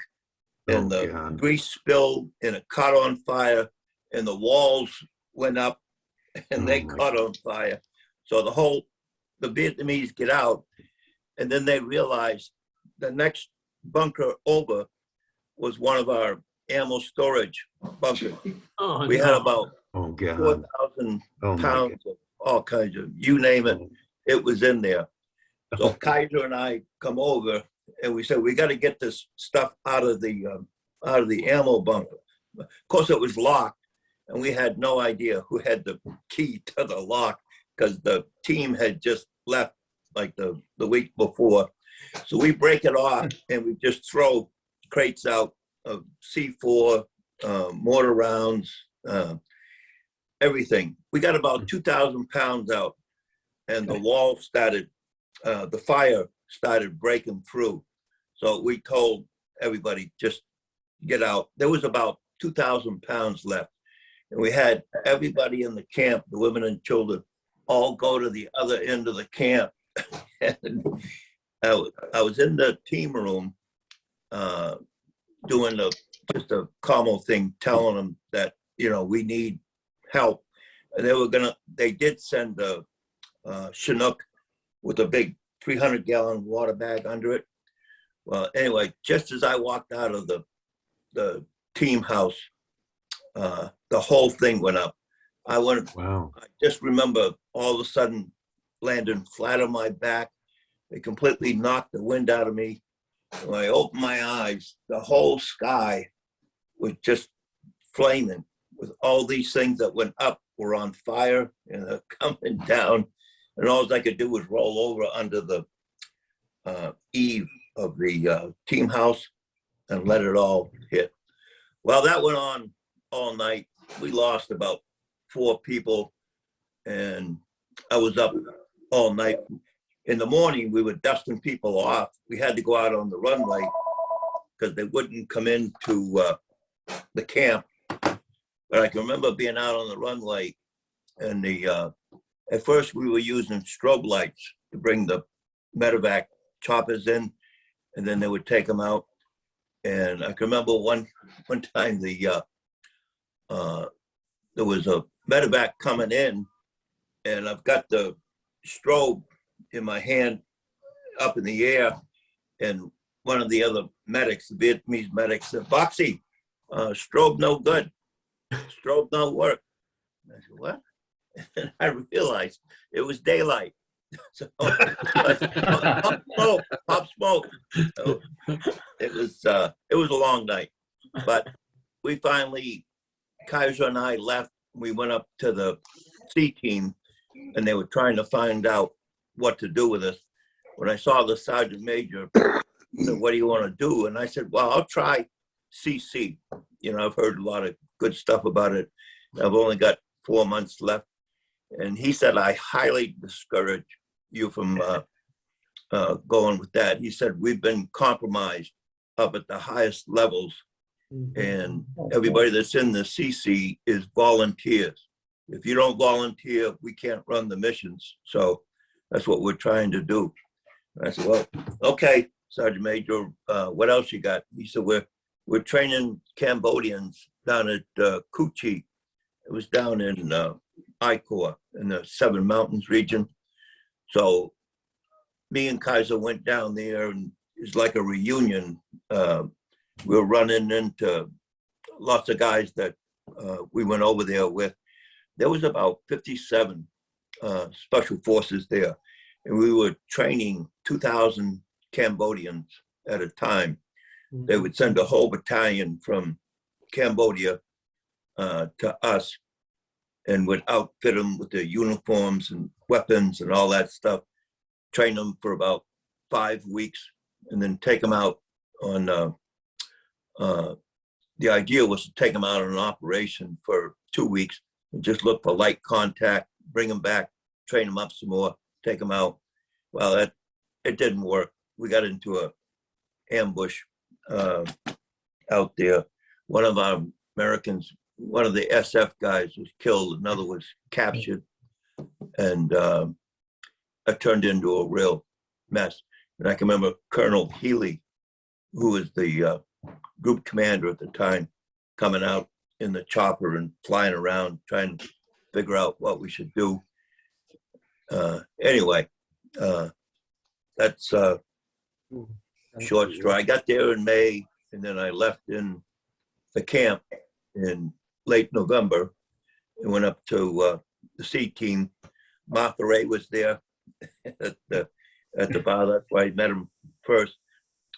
and the grease spilled, and it caught on fire, and the walls went up, and they caught on fire. So the Vietnamese get out, and then they realized the next bunker over was one of our ammo storage bunkers. Oh, We had about 4,000 pounds of all kinds of, you name it, it was in there. So Kaiser and I come over, and we said, we got to get this stuff out of the ammo bunker. Of course, it was locked, and we had no idea who had the key to the lock, because the team had just left like the week before. So we break it off, and we just throw crates out of C4, mortar rounds, everything. We got about 2,000 pounds out, and the wall started, the fire started breaking through. So we told everybody, just get out. There was about 2,000 pounds left. And we had everybody in the camp, the women and children, all go to the other end of the camp. And I was in the team room doing just a commo thing, telling them that, we need help. And they did send a Chinook with a big 300-gallon water bag under it. Well, anyway, just as I walked out of the team house, the whole thing went up. I just remember all of a sudden landing flat on my back. They completely knocked the wind out of me. When I opened my eyes, the whole sky was just flaming with all these things that went up were on fire and they're coming down. And all I could do was roll over under the eave of the team house and let it all hit. Well, that went on all night. We lost about 4 people and I was up all night. In the morning, we were dusting people off. We had to go out on the runway because they wouldn't come into the camp. But I can remember being out on the runway and at first we were using strobe lights to bring the medevac choppers in, and then they would take them out. And I can remember one time there was a medevac coming in, and I've got the strobe in my hand up in the air, and one of the other medics, the Vietnamese medics, said, "Boxy, strobe no good, strobe no work." And I said, "What?" And I realized it was daylight. So I said, pop smoke. So it was a long night, but we finally, Kaiser and I left. We went up to the C team, and they were trying to find out what to do with us. When I saw the sergeant major, he said, "What do you want to do?" And I said, "Well, I'll try CC. You know, I've heard a lot of good stuff about it. I've only got 4 months left." And he said, "I highly discourage you from going with that." He said, "We've been compromised up at the highest levels, and everybody that's in the CC is volunteers. If you don't volunteer, we can't run the missions. So that's what we're trying to do." And I said, "Well, okay, Sergeant Major, what else you got?" He said, we're training Cambodians down at Cu Chi. It was down in I Corps in the Seven Mountains region. So me and Kaiser went down there, and it's like a reunion. We were running into lots of guys that we went over there with. There was about 57 special forces there, and we were training 2,000 Cambodians at a time. They would send a whole battalion from Cambodia to us, and would outfit them with their uniforms and weapons and all that stuff, train them for about 5 weeks, and then take them out on, the idea was to take them out on an operation for 2 weeks and just look for light contact, bring them back, train them up some more, take them out. Well, it didn't work. We got into a ambush out there. One of our Americans, one of the SF guys was killed, another was captured, and it turned into a real mess. And I can remember Colonel Healy, who was the group commander at the time, coming out in the chopper and flying around trying to figure out what we should do. Anyway, that's a short story. I got there in May, and then I left in the camp in late November and went up to the C team. Martha Ray was there at the bar. That's why I met him first.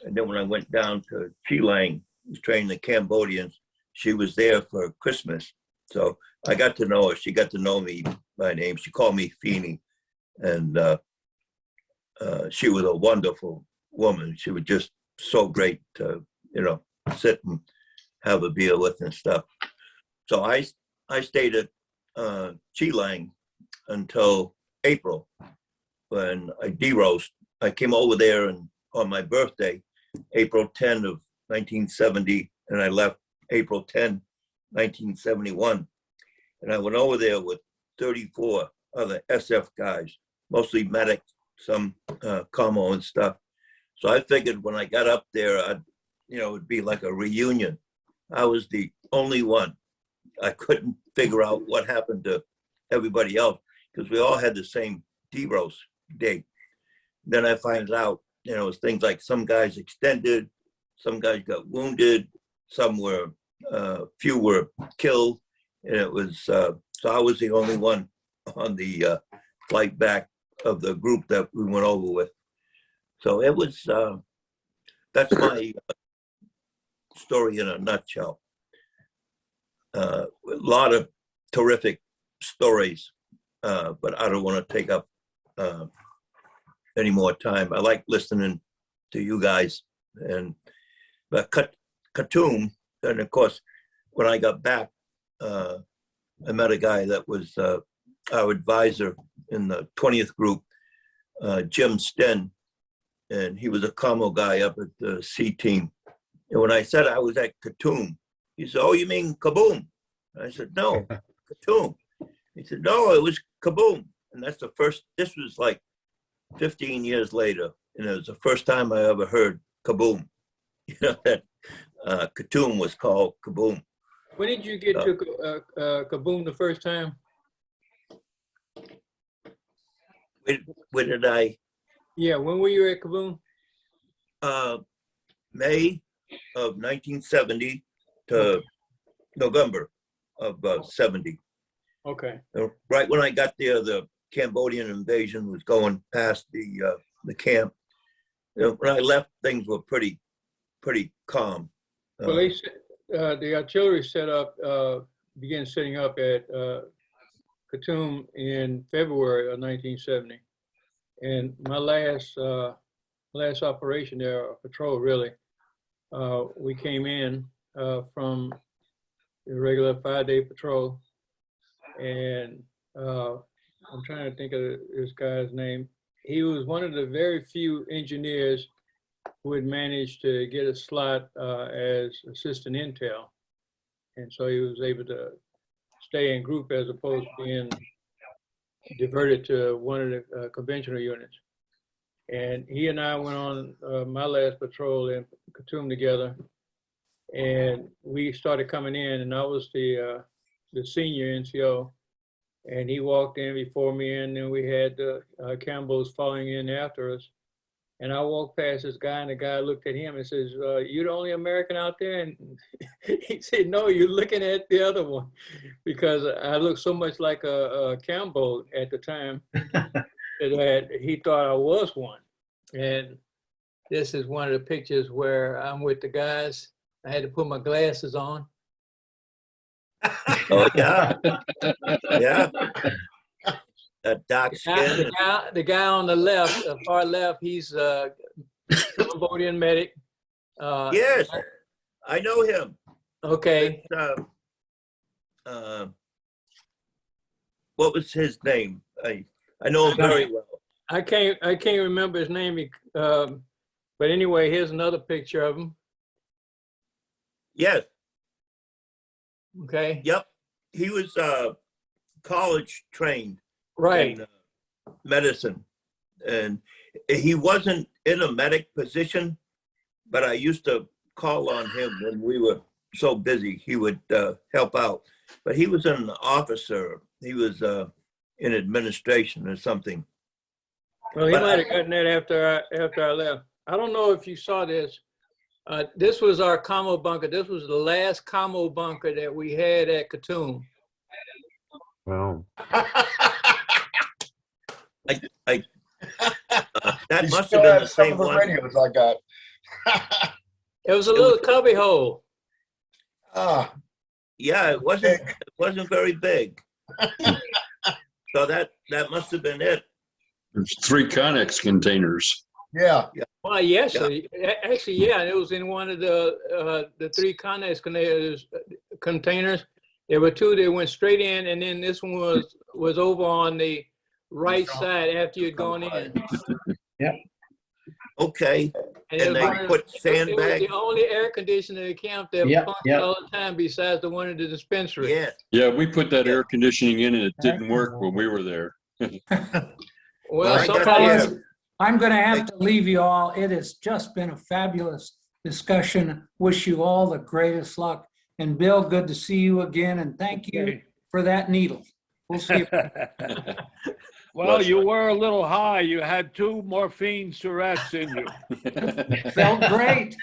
And then when I went down to Chilang, was training the Cambodians, she was there for Christmas. So I got to know her. She got to know me by name. She called me Feeny. And she was a wonderful woman. She was just so great to, sit and have a beer with and stuff. So I stayed at Chilang until April when I deroast. I came over there and on my birthday, April 10 of 1970, and I left April 10, 1971. And I went over there with 34 other SF guys, mostly medics, some commo and stuff. So I figured when I got up there, it'd be like a reunion. I was the only one. I couldn't figure out what happened to everybody else because we all had the same deroast date. Then I find out, it's things like some guys extended, some guys got wounded, some were, few were killed. And it was, so I was the only one on the flight back of the group that we went over with. So it was that's my story in a nutshell. A lot of terrific stories, but I don't want to take up any more time. I like listening to you guys. And but Khartoum, and of course, when I got back, I met a guy that was our advisor in the 20th group, Jim Sten, and he was a commo guy up at the C team. And when I said I was at Khartoum, he said, "Oh, you mean Kaboom?" I said, "No, Khartoum." He said, "No, it was Kaboom." And that's the first, this was like 15 years later. And it was the first time I ever heard Kaboom. You know, that Khartoum was called Kaboom. When did you get to Kaboom the first time? When did I? Yeah, when were you at Kaboom? May of 1970 to November of 70. Okay. Right when I got there, the Cambodian invasion was going past the camp. You know, when I left, things were pretty calm. Well, they said, the artillery began setting up at Khartoum in February of 1970. And my last operation there, or patrol really, we came in from the regular 5-day patrol, and I'm trying to think of this guy's name. He was one of the very few engineers who had managed to get a slot as assistant intel. And so he was able to stay in group as opposed to being diverted to one of the conventional units. And he and I went on my last patrol in Khartoum together, and we started coming in, and I was the senior NCO, and he walked in before me, and then we had the Cambos following in after us. And I walked past this guy, and the guy looked at him and says, "You the only American out there?" And he said, "No, you're looking at the other one," because I looked so much like a Cambo at the time that he thought I was one. And this is one of the pictures where I'm with the guys. I had to put my glasses on. Oh yeah, yeah. That dark skin. The guy on the left, far left, he's a Cambodian medic. Yes, I know him. Okay. What was his name? I know him very well. I can't remember his name, but anyway, here's another picture of him. Yes. Okay. Yep. He was college trained. Right. In medicine, and he wasn't in a medic position, but I used to call on him when we were so busy. He would help out, but he was an officer. He was in administration or something. Well, he might have gotten that after I left. I don't know if you saw this. This was our commo bunker. This was the last commo bunker that we had at Khartoum. Wow. That must have been the same one. Radios I got. It was a little cubby hole. Yeah, it wasn't very big. So that must have been it. There's 3 Connex containers. Yeah. Well, yes, actually, yeah. It was in one of the 3 Connex containers. There were 2 that went straight in, and then this one was over on the right side after you'd gone in. Yep. Okay. And they put sandbags. It was the only air conditioner in the camp that pumped all the time besides the one in the dispensary. Yeah. Yeah, we put that air conditioning in and it didn't work when we were there. Well, fellas, I'm going to have to leave you all. It has just been a fabulous discussion. Wish you all the greatest luck. And Bill, good to see you again. And thank you for that needle. We'll see you. Well, you were a little high. You had 2 morphine syrettes in you. Felt great.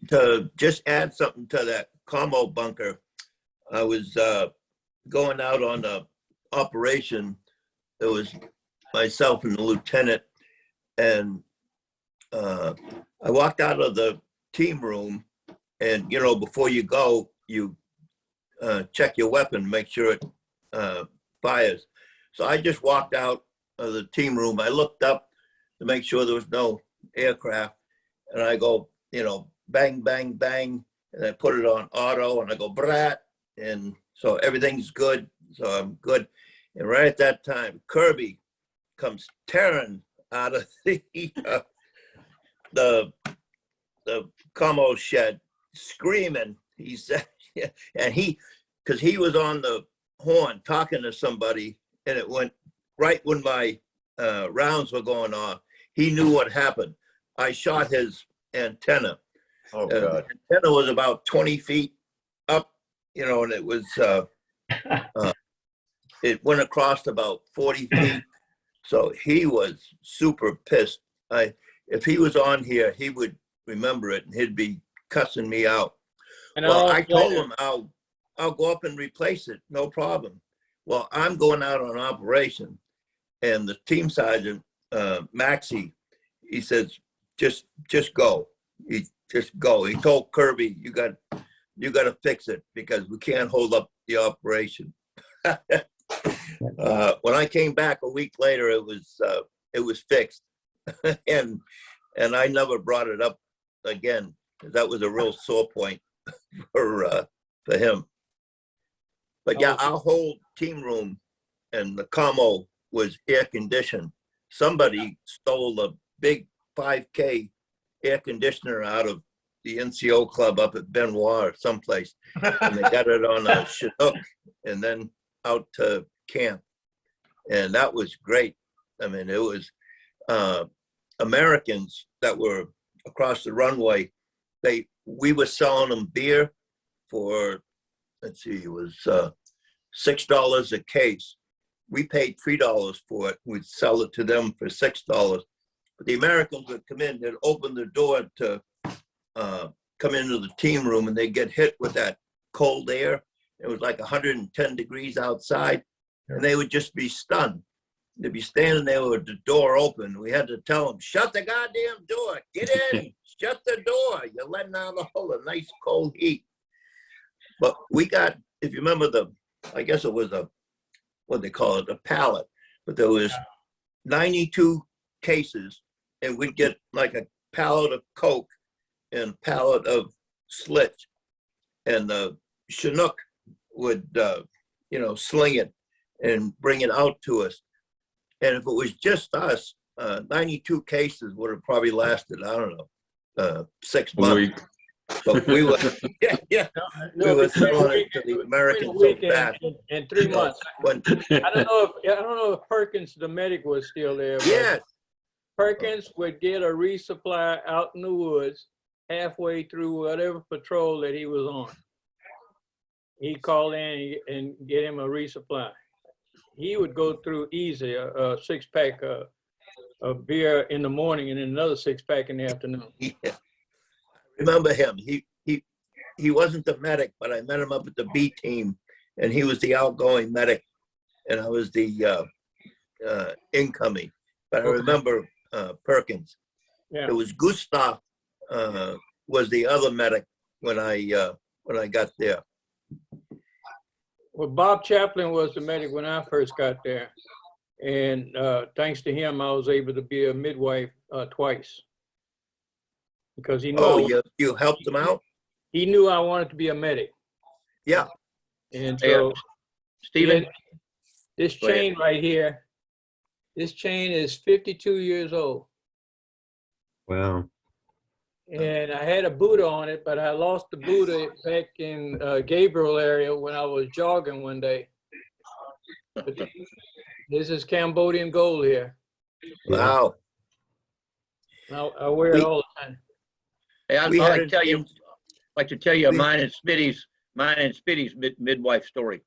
To just add something to that commo bunker, I was going out on a operation. It was myself and the lieutenant, and I walked out of the team room, and before you go, you check your weapon, make sure it fires. So I just walked out of the team room. I looked up to make sure there was no aircraft, and I go, bang, bang, bang, and I put it on auto, and I go, brat, and so everything's good. So I'm good. And right at that time, Kirby comes tearing out of the commo shed, screaming. He said, and because he was on the horn talking to somebody, and it went right when my rounds were going off. He knew what happened. I shot his antenna. Oh, The God. antenna was about 20 feet up, and it was, it went across about 40 feet. So he was super pissed. If he was on here, he would remember it, and he'd be cussing me out. And Well, I told him I'll go up and replace it, no problem. Well, I'm going out on operation, and the team sergeant, Maxie, he says, just go. Just go. He told Kirby, you got to fix it because we can't hold up the operation. When I came back a week later, it was fixed, and I never brought it up again. That was a real sore point for him. But yeah, our whole team room and the commo was air conditioned. Somebody stole a big 5K air conditioner out of the NCO club up at Benoit or someplace, and they got it on a Chinook and then out to camp, and that was great. I mean, it was Americans that were across the runway. We were selling them beer for, let's see, it was $6 a case. We paid $3 for it. We'd sell it to them for $6. But the Americans would come in, they'd open the door to come into the team room, and they'd get hit with that cold air. It was like 110 degrees outside, and they would just be stunned. They'd be standing there with the door open. We had to tell them, shut the goddamn door, get in, shut the door. You're letting out all the nice cold heat. But we got, if you remember I guess it was what they call it, a pallet, but there was 92 cases, and we'd get like a pallet of Coke and a pallet of Schlitz, and the Chinook would, sling it and bring it out to us. And if it was just us, 92 cases would have probably lasted, I don't know, 6 months. week. But we were, we were selling it to the Americans so fast. In 3 months. I don't know if Perkins, the medic, was still there. Yes. Perkins would get a resupply out in the woods halfway through whatever patrol that he was on. He'd call in and get him a resupply. He would go through easy a 6-pack of beer in the morning and then another 6-pack in the afternoon. Yeah. Remember him. He wasn't the medic, but I met him up at the B team, and he was the outgoing medic, and I was the incoming. But I remember Perkins. Yeah. It was Gustav was the other medic when I got there. Well, Bob Chaplin was the medic when I first got there. And thanks to him, I was able to be a midwife twice. Because he knew you helped him out? He knew I wanted to be a medic. Yeah. And so, Stephen, this chain right here, this chain is 52 years old. Wow. And I had a Buddha on it, but I lost the Buddha back in Gabriel area when I was jogging one day. But this is Cambodian gold here. Wow. I wear it all the time. Hey, I'd like to tell you mine and Smitty's midwife story.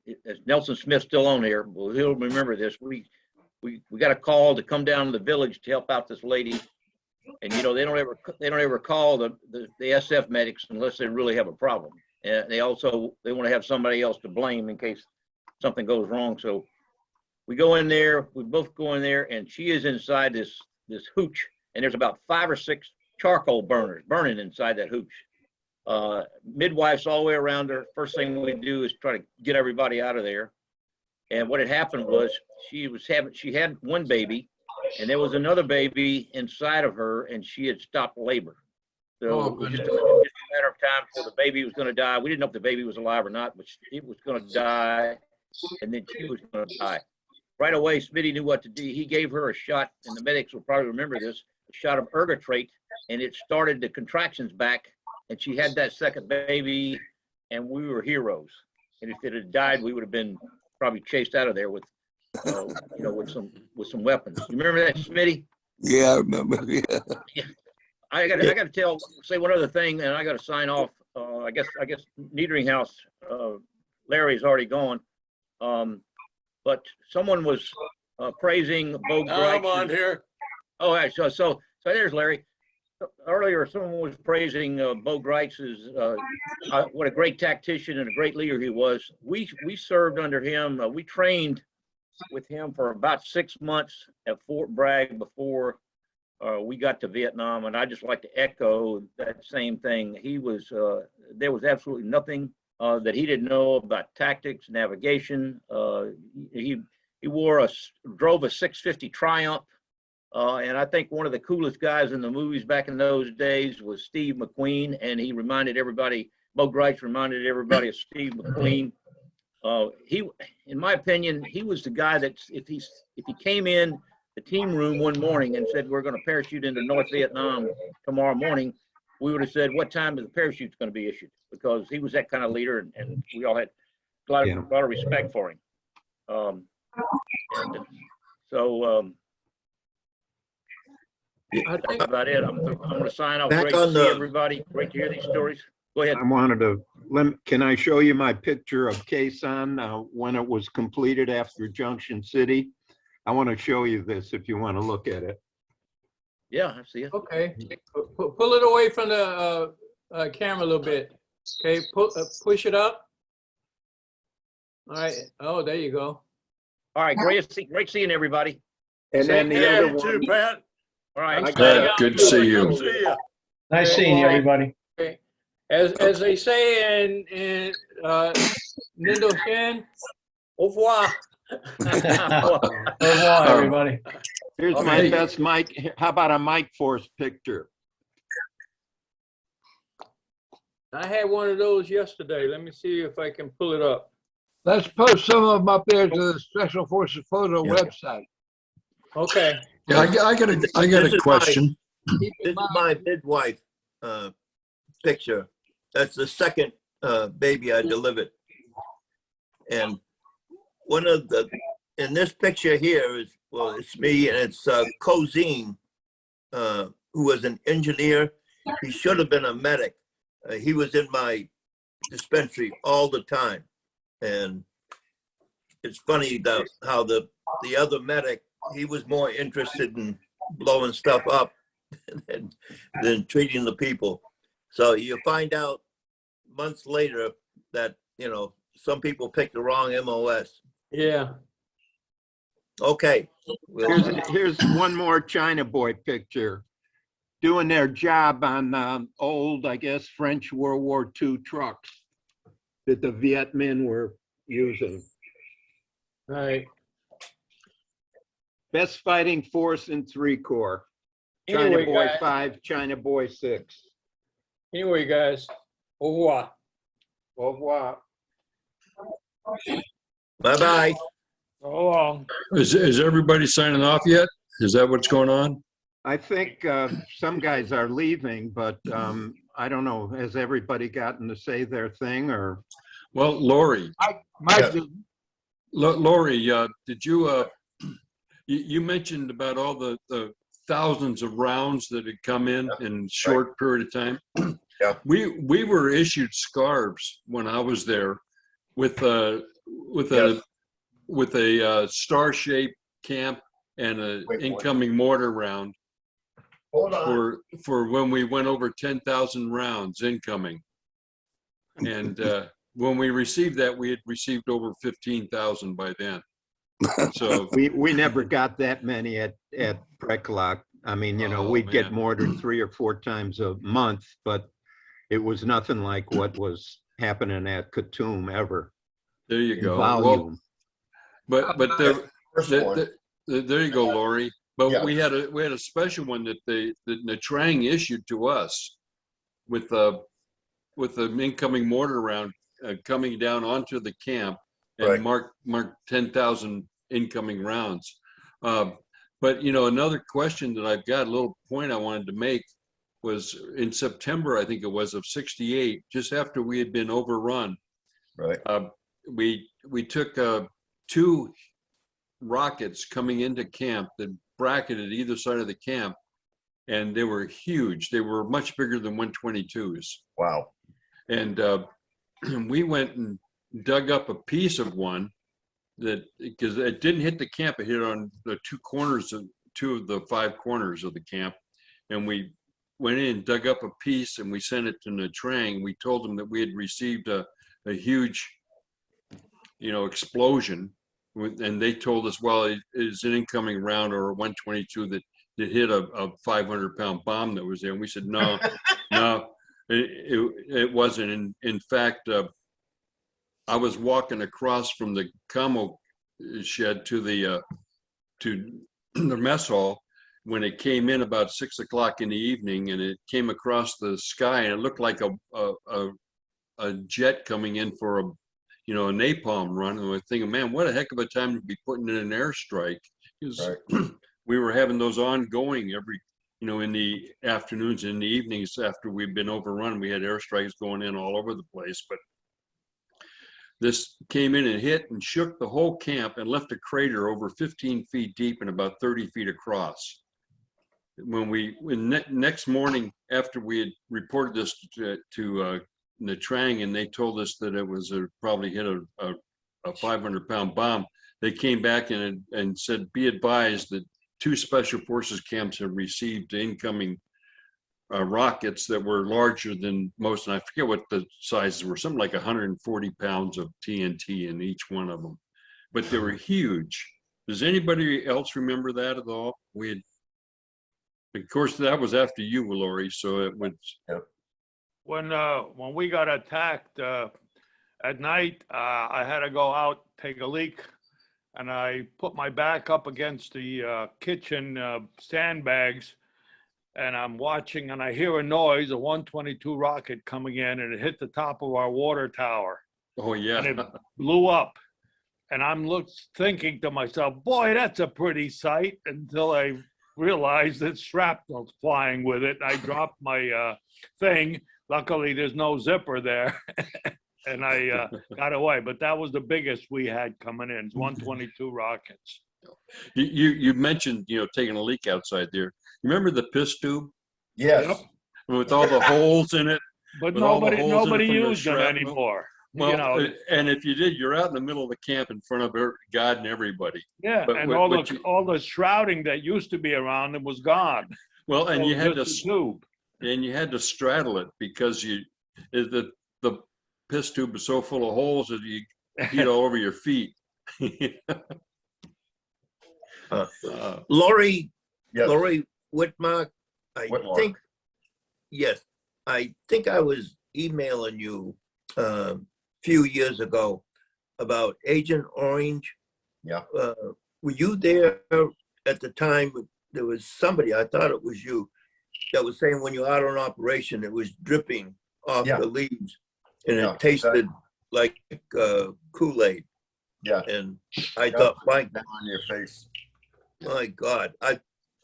Is Nelson Smith still on here? Well, he'll remember this. We got a call to come down to the village to help out this lady, and they don't ever call the SF medics unless they really have a problem. And they want to have somebody else to blame in case something goes wrong. So we go in there, we both go in there, and she is inside this hooch, and there's about 5 or 6 charcoal burners burning inside that hooch. Midwives all the way around her. First thing we do is try to get everybody out of there. And what had happened was she had one baby, and there was another baby inside of her, and she had stopped labor. So it was just a matter of time before the baby was going to die. We didn't know if the baby was alive or not, but it was going to die, and then she was going to die. Right away, Smitty knew what to do. He gave her a shot, and the medics will probably remember this, a shot of ergotrate, and it started the contractions back, and she had that second baby, and we were heroes. And if it had died, we would have been probably chased out of there with, with some weapons. You remember that, Smitty? Yeah, I remember. Yeah. I got to say one other thing, and I got to sign off. I guess Niederinghouse, Larry's already gone, but someone was praising Bo Greitz. I'm on here. Oh, so there's Larry. Earlier, someone was praising Bo Greitz's what a great tactician and a great leader he was. We served under him. We trained with him for about 6 months at Fort Bragg before we got to Vietnam, and I just like to echo that same thing. He was there was absolutely nothing that he didn't know about tactics, navigation. He drove a 650 Triumph. And I think one of the coolest guys in the movies back in those days was Steve McQueen, and he reminded everybody, Bo Greitz reminded everybody of Steve McQueen. In my opinion, he was the guy that if he came in the team room one morning and said, we're going to parachute into North Vietnam tomorrow morning, we would have said, what time is the parachute's going to be issued? Because he was that kind of leader, and we all had a lot of respect for him. That's about it. I'm going to sign off. Great to see everybody. Great to hear these stories. Go ahead. Can I show you my picture of Khe Sanh when it was completed after Junction City? I want to show you this if you want to look at it. Yeah, I see it. Okay. Pull it away from the camera a little bit. Okay, push it up. All right. Oh, there you go. All right. Great seeing everybody. And then the other one. Too, Pat. All right. Good to see you. Good to see you. Nice seeing you, everybody. Okay. As they say in Indochan, au revoir. Au revoir, everybody. Here's my best Mike. How about a Mike Force picture? I had one of those yesterday. Let me see if I can pull it up. Let's post some of them up there to the Special Forces photo website. Okay. Yeah, I got a question. This is my midwife picture. That's the second baby I delivered. And one of in this picture here is, well, it's me, and it's Cozine, who was an engineer. He should have been a medic. He was in my dispensary all the time. And it's funny how the other medic, he was more interested in blowing stuff up than treating the people. So you find out months later that, some people picked the wrong MOS. Yeah. Okay. Here's one more China boy picture. Doing their job on old, I guess, French World War II trucks that the Viet Minh were using. Right. Best fighting force in 3 Corps. China Anyway, Boy guys. 5, China Boy 6. Anyway, guys, au revoir. Au revoir. Bye-bye. So long. Is everybody signing off yet? Is that what's going on? I think some guys are leaving, but I don't know. Has everybody gotten to say their thing, or? Well, Lori. Mike, Lori, did you you mentioned about all the thousands of rounds that had come in a short period of time. Yeah. We were issued scarves when I was there with a star-shaped camp and an incoming mortar round for when we went over 10,000 rounds incoming. And when we received that, we had received over 15,000 by then. So we never got that many at Preklock. I mean, Oh, we'd get man. mortared 3 or 4 times a month, but it was nothing like what was happening at Khartoum ever There you in go. Well, volume. but That's the first one. there you go, Lori. But Yeah. we had a special one that the Trang issued to us with the incoming mortar round coming down onto the camp and Right. marked 10,000 incoming rounds. But another question that I've got, a little point I wanted to make, was in September, I think it was, of '68, just after we had been overrun. Right. We took 2 rockets coming into camp that bracketed either side of the camp, and they were huge. They were much bigger than 122s. Wow. And we went and dug up a piece of one that, because it didn't hit the camp, it hit on the 2 of the 5 corners of the camp. And we went in, dug up a piece, and we sent it to Nha Trang. We told them that we had received a huge, explosion. And they told us, well, it is an incoming round or a 122 that hit a 500-pound bomb that was there. And we said, no, no, it wasn't. In fact, I was walking across from the commo shed to the mess hall when it came in about 6 o'clock in the evening, and it came across the sky, and it looked like a jet coming in for a napalm run. And we're thinking, man, what a heck of a time to be putting in an airstrike. Right. We were having those ongoing every, in the afternoons and the evenings after we'd been overrun. We had airstrikes going in all over the place, but this came in and hit and shook the whole camp and left a crater over 15 feet deep and about 30 feet across. When next morning, after we had reported this to Nha Trang, and they told us that it was probably hit a 500-pound bomb, they came back and said, be advised that 2 special forces camps have received incoming rockets that were larger than most, and I forget what the sizes were, something like 140 pounds of TNT in each one of them, but they were huge. Does anybody else remember that at all? Of course, that was after you, Lori, so it was. Yep. When we got attacked at night, I had to go out, take a leak, and I put my back up against the kitchen sandbags, and I'm watching, and I hear a noise, a 122 rocket coming in, and it hit the top of our water tower. Oh, yeah. And it blew up. And I'm thinking to myself, boy, that's a pretty sight, until I realized that shrapnel's flying with it. I dropped my thing. Luckily, there's no zipper there. And I got away. But that was the biggest we had coming in, 122 rockets. You mentioned, taking a leak outside there. Remember the piss tube? Yes. Yep. With all the holes in it? But with all the holes in it nobody from the used them shrapnel? anymore. Well, and if you did, you're out in the middle of the camp in front of God and everybody. Yeah, But and all the shrouding that used to be around them was gone. Well, and So you had just a tube. and you had to straddle it because the piss tube was so full of holes that you get all over your feet. Lori, Yes. Lori Whitmark, Whitmark. I think I was emailing you a few years ago about Agent Orange. Yeah. Were you there at the time? There was somebody, I thought it was you, that was saying when you're out on operation, it was dripping off Yeah. the leaves, and Yeah, it tasted like Kool-Aid. Yeah. And I thought, my Down on your face. God, I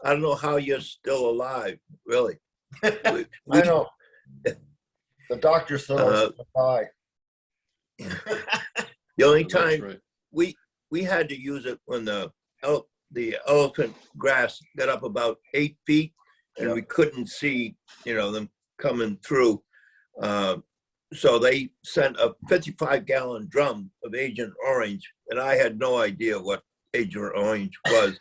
don't know how you're still alive, really. I know. The doctor said bye. The only That's time right. we had to use it when the elephant grass got up about 8 feet, and we couldn't see, them coming through. So they sent a 55-gallon drum of Agent Orange, and I had no idea what Agent Orange was.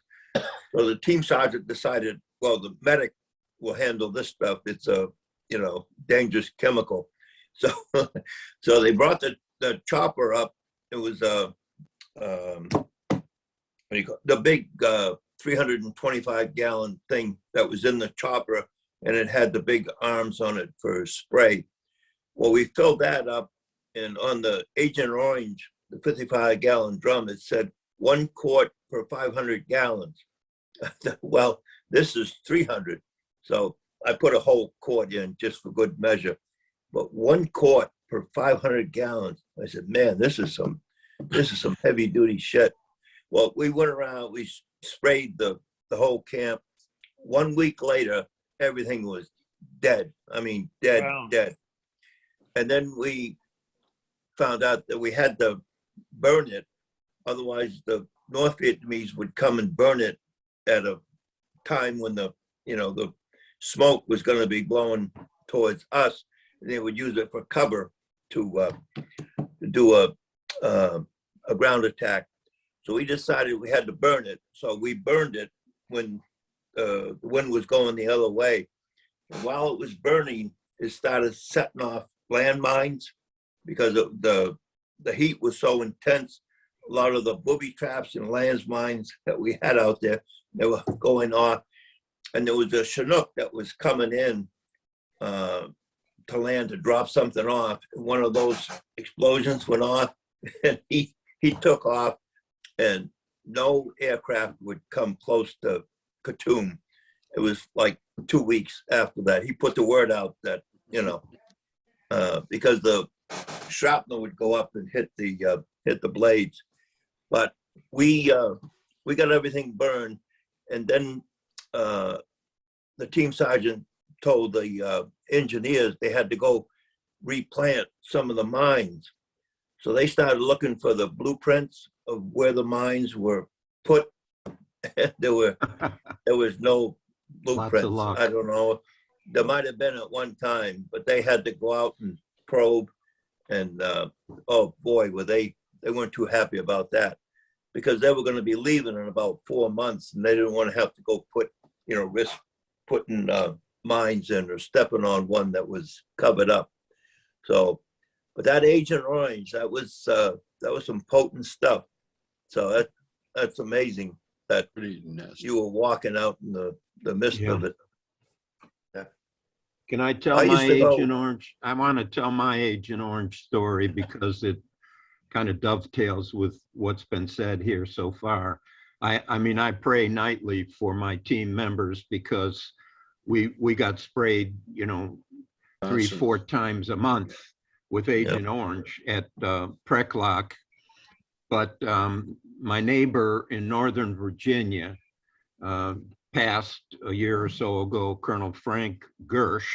So the team sergeant decided, well, the medic will handle this stuff. It's a, dangerous chemical. So, so they brought the chopper up. It was the big 325 gallon thing that was in the chopper, and it had the big arms on it for spray. Well, we filled that up, and on the Agent Orange, the 55 gallon drum, it said 1 quart per 500 gallons. Well, this is 300. So I put a whole quart in just for good measure, but 1 quart per 500 gallons. I said, man, this is some heavy duty shit. Well, we went around, we sprayed the whole camp. 1 week later, everything was dead. I mean, dead, Wow. dead. And then we found out that we had to burn it. Otherwise, the North Vietnamese would come and burn it at a time when the smoke was going to be blowing towards us. And they would use it for cover to do a ground attack. So we decided we had to burn it. So we burned it when the wind was going the other way. And while it was burning, it started setting off landmines because of the heat was so intense. A lot of the booby traps and landmines that we had out there, they were going off. And there was a Chinook that was coming in to land to drop something off. One of those explosions went off, and he took off, and no aircraft would come close to Khartoum. It was like 2 weeks after that. He put the word out that, because the shrapnel would go up and hit the blades. But we got everything burned, and then the team sergeant told the engineers they had to go replant some of the mines. So they started looking for the blueprints of where the mines were put. there was no blueprints. luck. I don't know. There might have been at one time, but they had to go out and probe. And oh boy, they weren't too happy about that, because they were going to be leaving in about 4 months, and they didn't want to have to go risk putting mines in or stepping on one that was covered up. So, but that Agent Orange, that was some potent stuff. So that's amazing that you were walking out in the midst of it. Can I tell my Agent Orange? I want to tell my Agent Orange story because it kind of dovetails with what's been said here so far. I mean, I pray nightly for my team members because we got sprayed, 3-4 times a month with Agent Orange at Preklok. But my neighbor in Northern Virginia passed a year or so ago, Colonel Frank Gersh,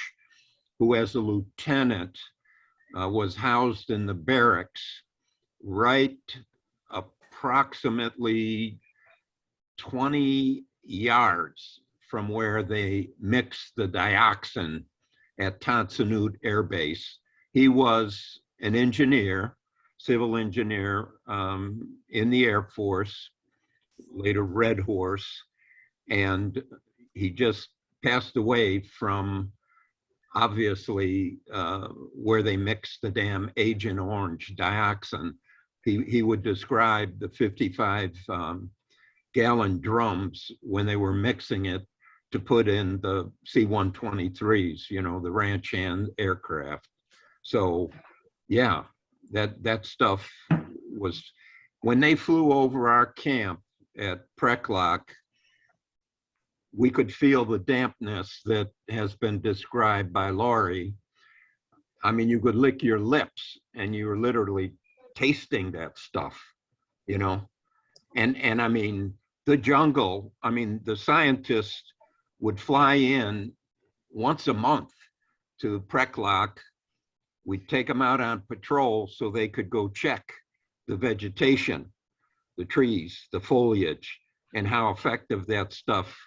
who as a lieutenant was housed in the barracks right approximately 20 yards from where they mixed the dioxin at Tonsanut Air Base. He was an engineer, civil engineer in the Air Force, later Red Horse, and he just passed away from obviously where they mixed the damn Agent Orange dioxin. He would describe the 55 gallon drums when they were mixing it to put in the C-123s, the ranch hand aircraft. So yeah, that stuff was, when they flew over our camp at Preklok, we could feel the dampness that has been described by Laurie. I mean, you could lick your lips and you were literally tasting that stuff, and I mean, the jungle, I mean, the scientists would fly in once a month to Preklok. We'd take them out on patrol so they could go check the vegetation, the trees, the foliage, and how effective that stuff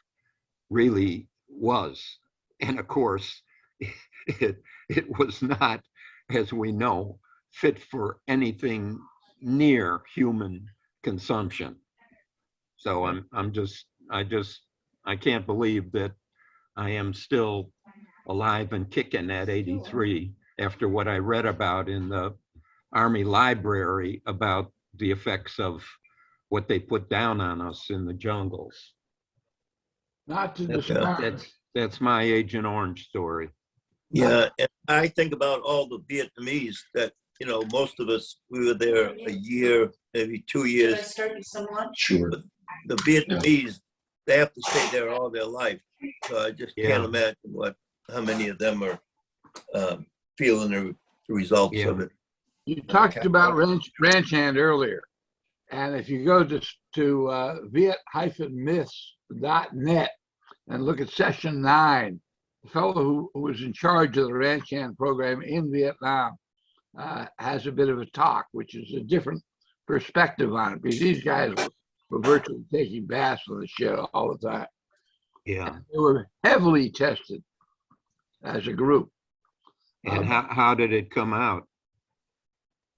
really was. And of course, it was not, as we know, fit for anything near human consumption. So I can't believe that I am still alive and kicking at 83 after what I read about in the Army library about the effects of what they put down on us in the jungles. Not to That's, disparage. that's my Agent Orange story. Yeah, and I think about all the Vietnamese that, most of us, we were there a year, maybe 2 years. Sure. But the Vietnamese, they have to stay there all their life. So I just can't imagine how many of them are feeling the results of it. You talked about ranch hand earlier. And if you go to viet-myths.net and look at session 9, the fellow who was in charge of the ranch hand program in Vietnam has a bit of a talk, which is a different perspective on it, because these guys were virtually taking baths on the shit all the time. Yeah. And they were heavily tested as a group. And how did it come out?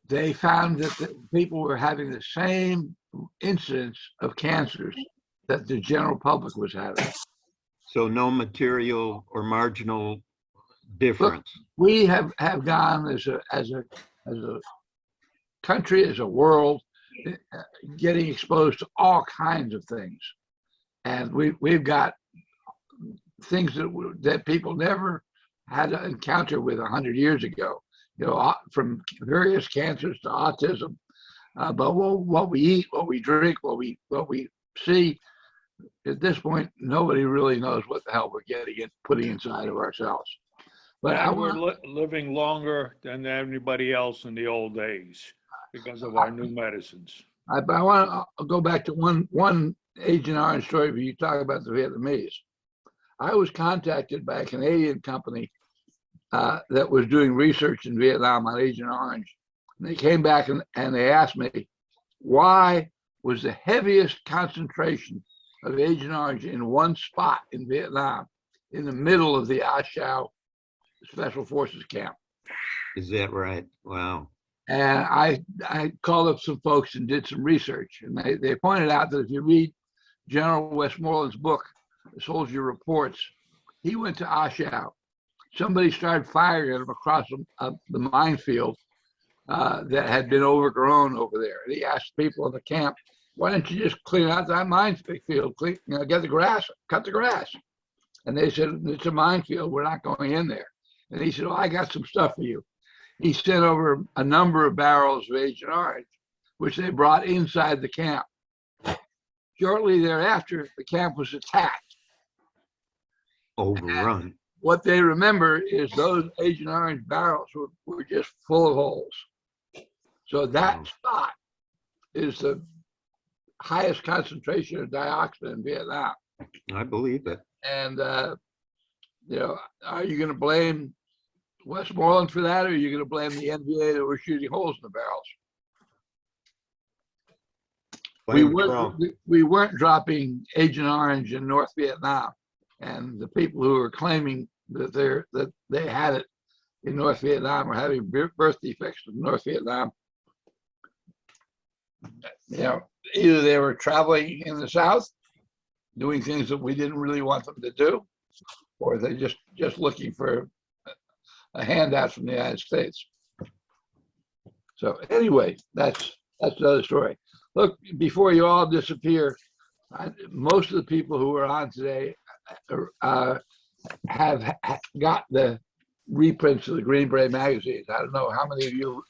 They found that the people were having the same incidence of cancers that the general public was having. So no material or marginal difference. Look, we have gone as a country, as a world, getting exposed to all kinds of things, and we've got things that people never had an encounter with 100 years ago. From various cancers to autism, but what we eat, what we drink, what we see. At this point, nobody really knows what the hell we're putting inside of ourselves. But we're living longer than anybody else in the old days because of our new medicines. I want to go back to one Agent Orange story where you talk about the Vietnamese. I was contacted by a Canadian company that was doing research in Vietnam on Agent Orange. And they came back and they asked me, why was the heaviest concentration of Agent Orange in one spot in Vietnam, in the middle of the A Shao Special Forces camp? Is that right? Wow. And I called up some folks and did some research. And they pointed out that if you read General Westmoreland's book, The Soldier Reports, he went to A Shao. Somebody started firing at him across the minefield that had been overgrown over there. And he asked people in the camp, why don't you just clean out that minefield, get the grass, cut the grass? And they said, it's a minefield, we're not going in there. And he said, well, I got some stuff for you. He sent over a number of barrels of Agent Orange, which they brought inside the camp. Shortly thereafter, the camp was attacked. Overrun. And what they remember is those Agent Orange barrels were just full of holes. So that spot is the highest concentration of dioxin in Vietnam. I believe it. And, are you going to blame Westmoreland for that, or are you going to blame the NVA that were shooting holes in the barrels? We weren't dropping Agent Orange in North Vietnam, and the people who were claiming that they had it in North Vietnam were having birth defects in North Vietnam. Either they were traveling in the South, doing things that we didn't really want them to do, or they're just looking for a handout from the United States. So anyway, that's another story. Look, before you all disappear, most of the people who are on today have got the reprints of the Green Beret magazines. I don't know how many of you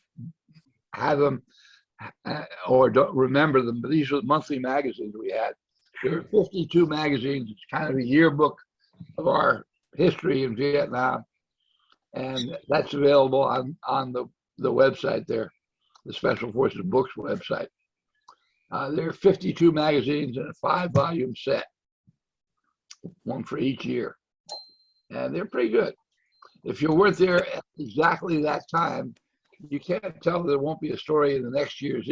have them or don't remember them, but these were the monthly magazines we had. There were 52 magazines. It's kind of a yearbook of our history in Vietnam. And that's available on the website there, the Special Forces Books website. There are 52 magazines in a 5-volume set, one for each year. And they're pretty good. If you weren't there at exactly that time, you can't tell there won't be a story in the next year's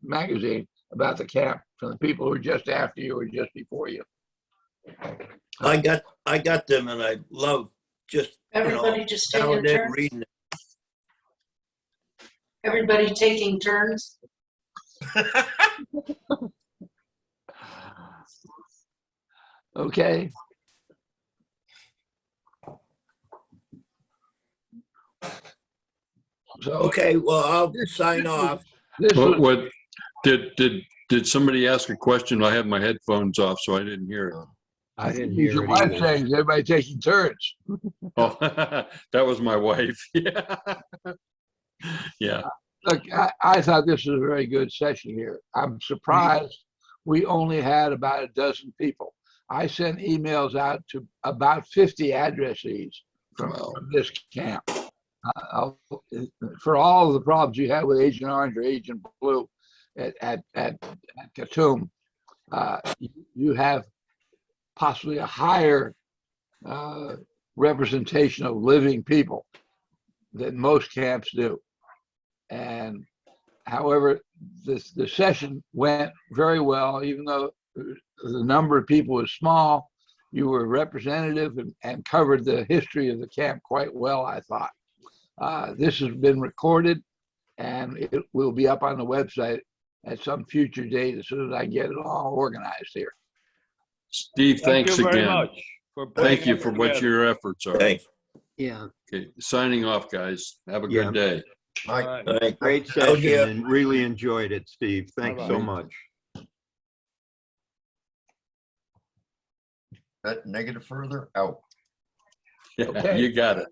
magazine about the camp from the people who are just after you or just before you. I got them, and I love just Everybody just now taking and then turns. reading it. Everybody taking turns. Okay. So okay, well, I'll sign off. Did somebody ask a question? I have my headphones off, so I didn't hear it. I didn't He's your hear it wife either. saying, is everybody taking turns? Oh, that was my wife. Yeah. Yeah. Look, I thought this was a very good session here. I'm surprised we only had about a dozen people. I sent emails out to about 50 addressees from this camp. For all of the problems you had with Agent Orange or Agent Blue at Khartoum, you have possibly a higher representation of living people than most camps do. And however, the session went very well, even though the number of people was small. You were representative and covered the history of the camp quite well, I thought. This has been recorded and it will be up on the website at some future date as soon as I get it all organized here. Steve, Thank thanks you very again. much for Thank putting you it for what together. your efforts are. Thanks. Yeah, Okay, signing off, guys. Have a Yeah. good day. All right. All right. great Out session here. and really enjoyed it, Steve. Thanks so Bye-bye. much. That negative further out. Okay. You got it.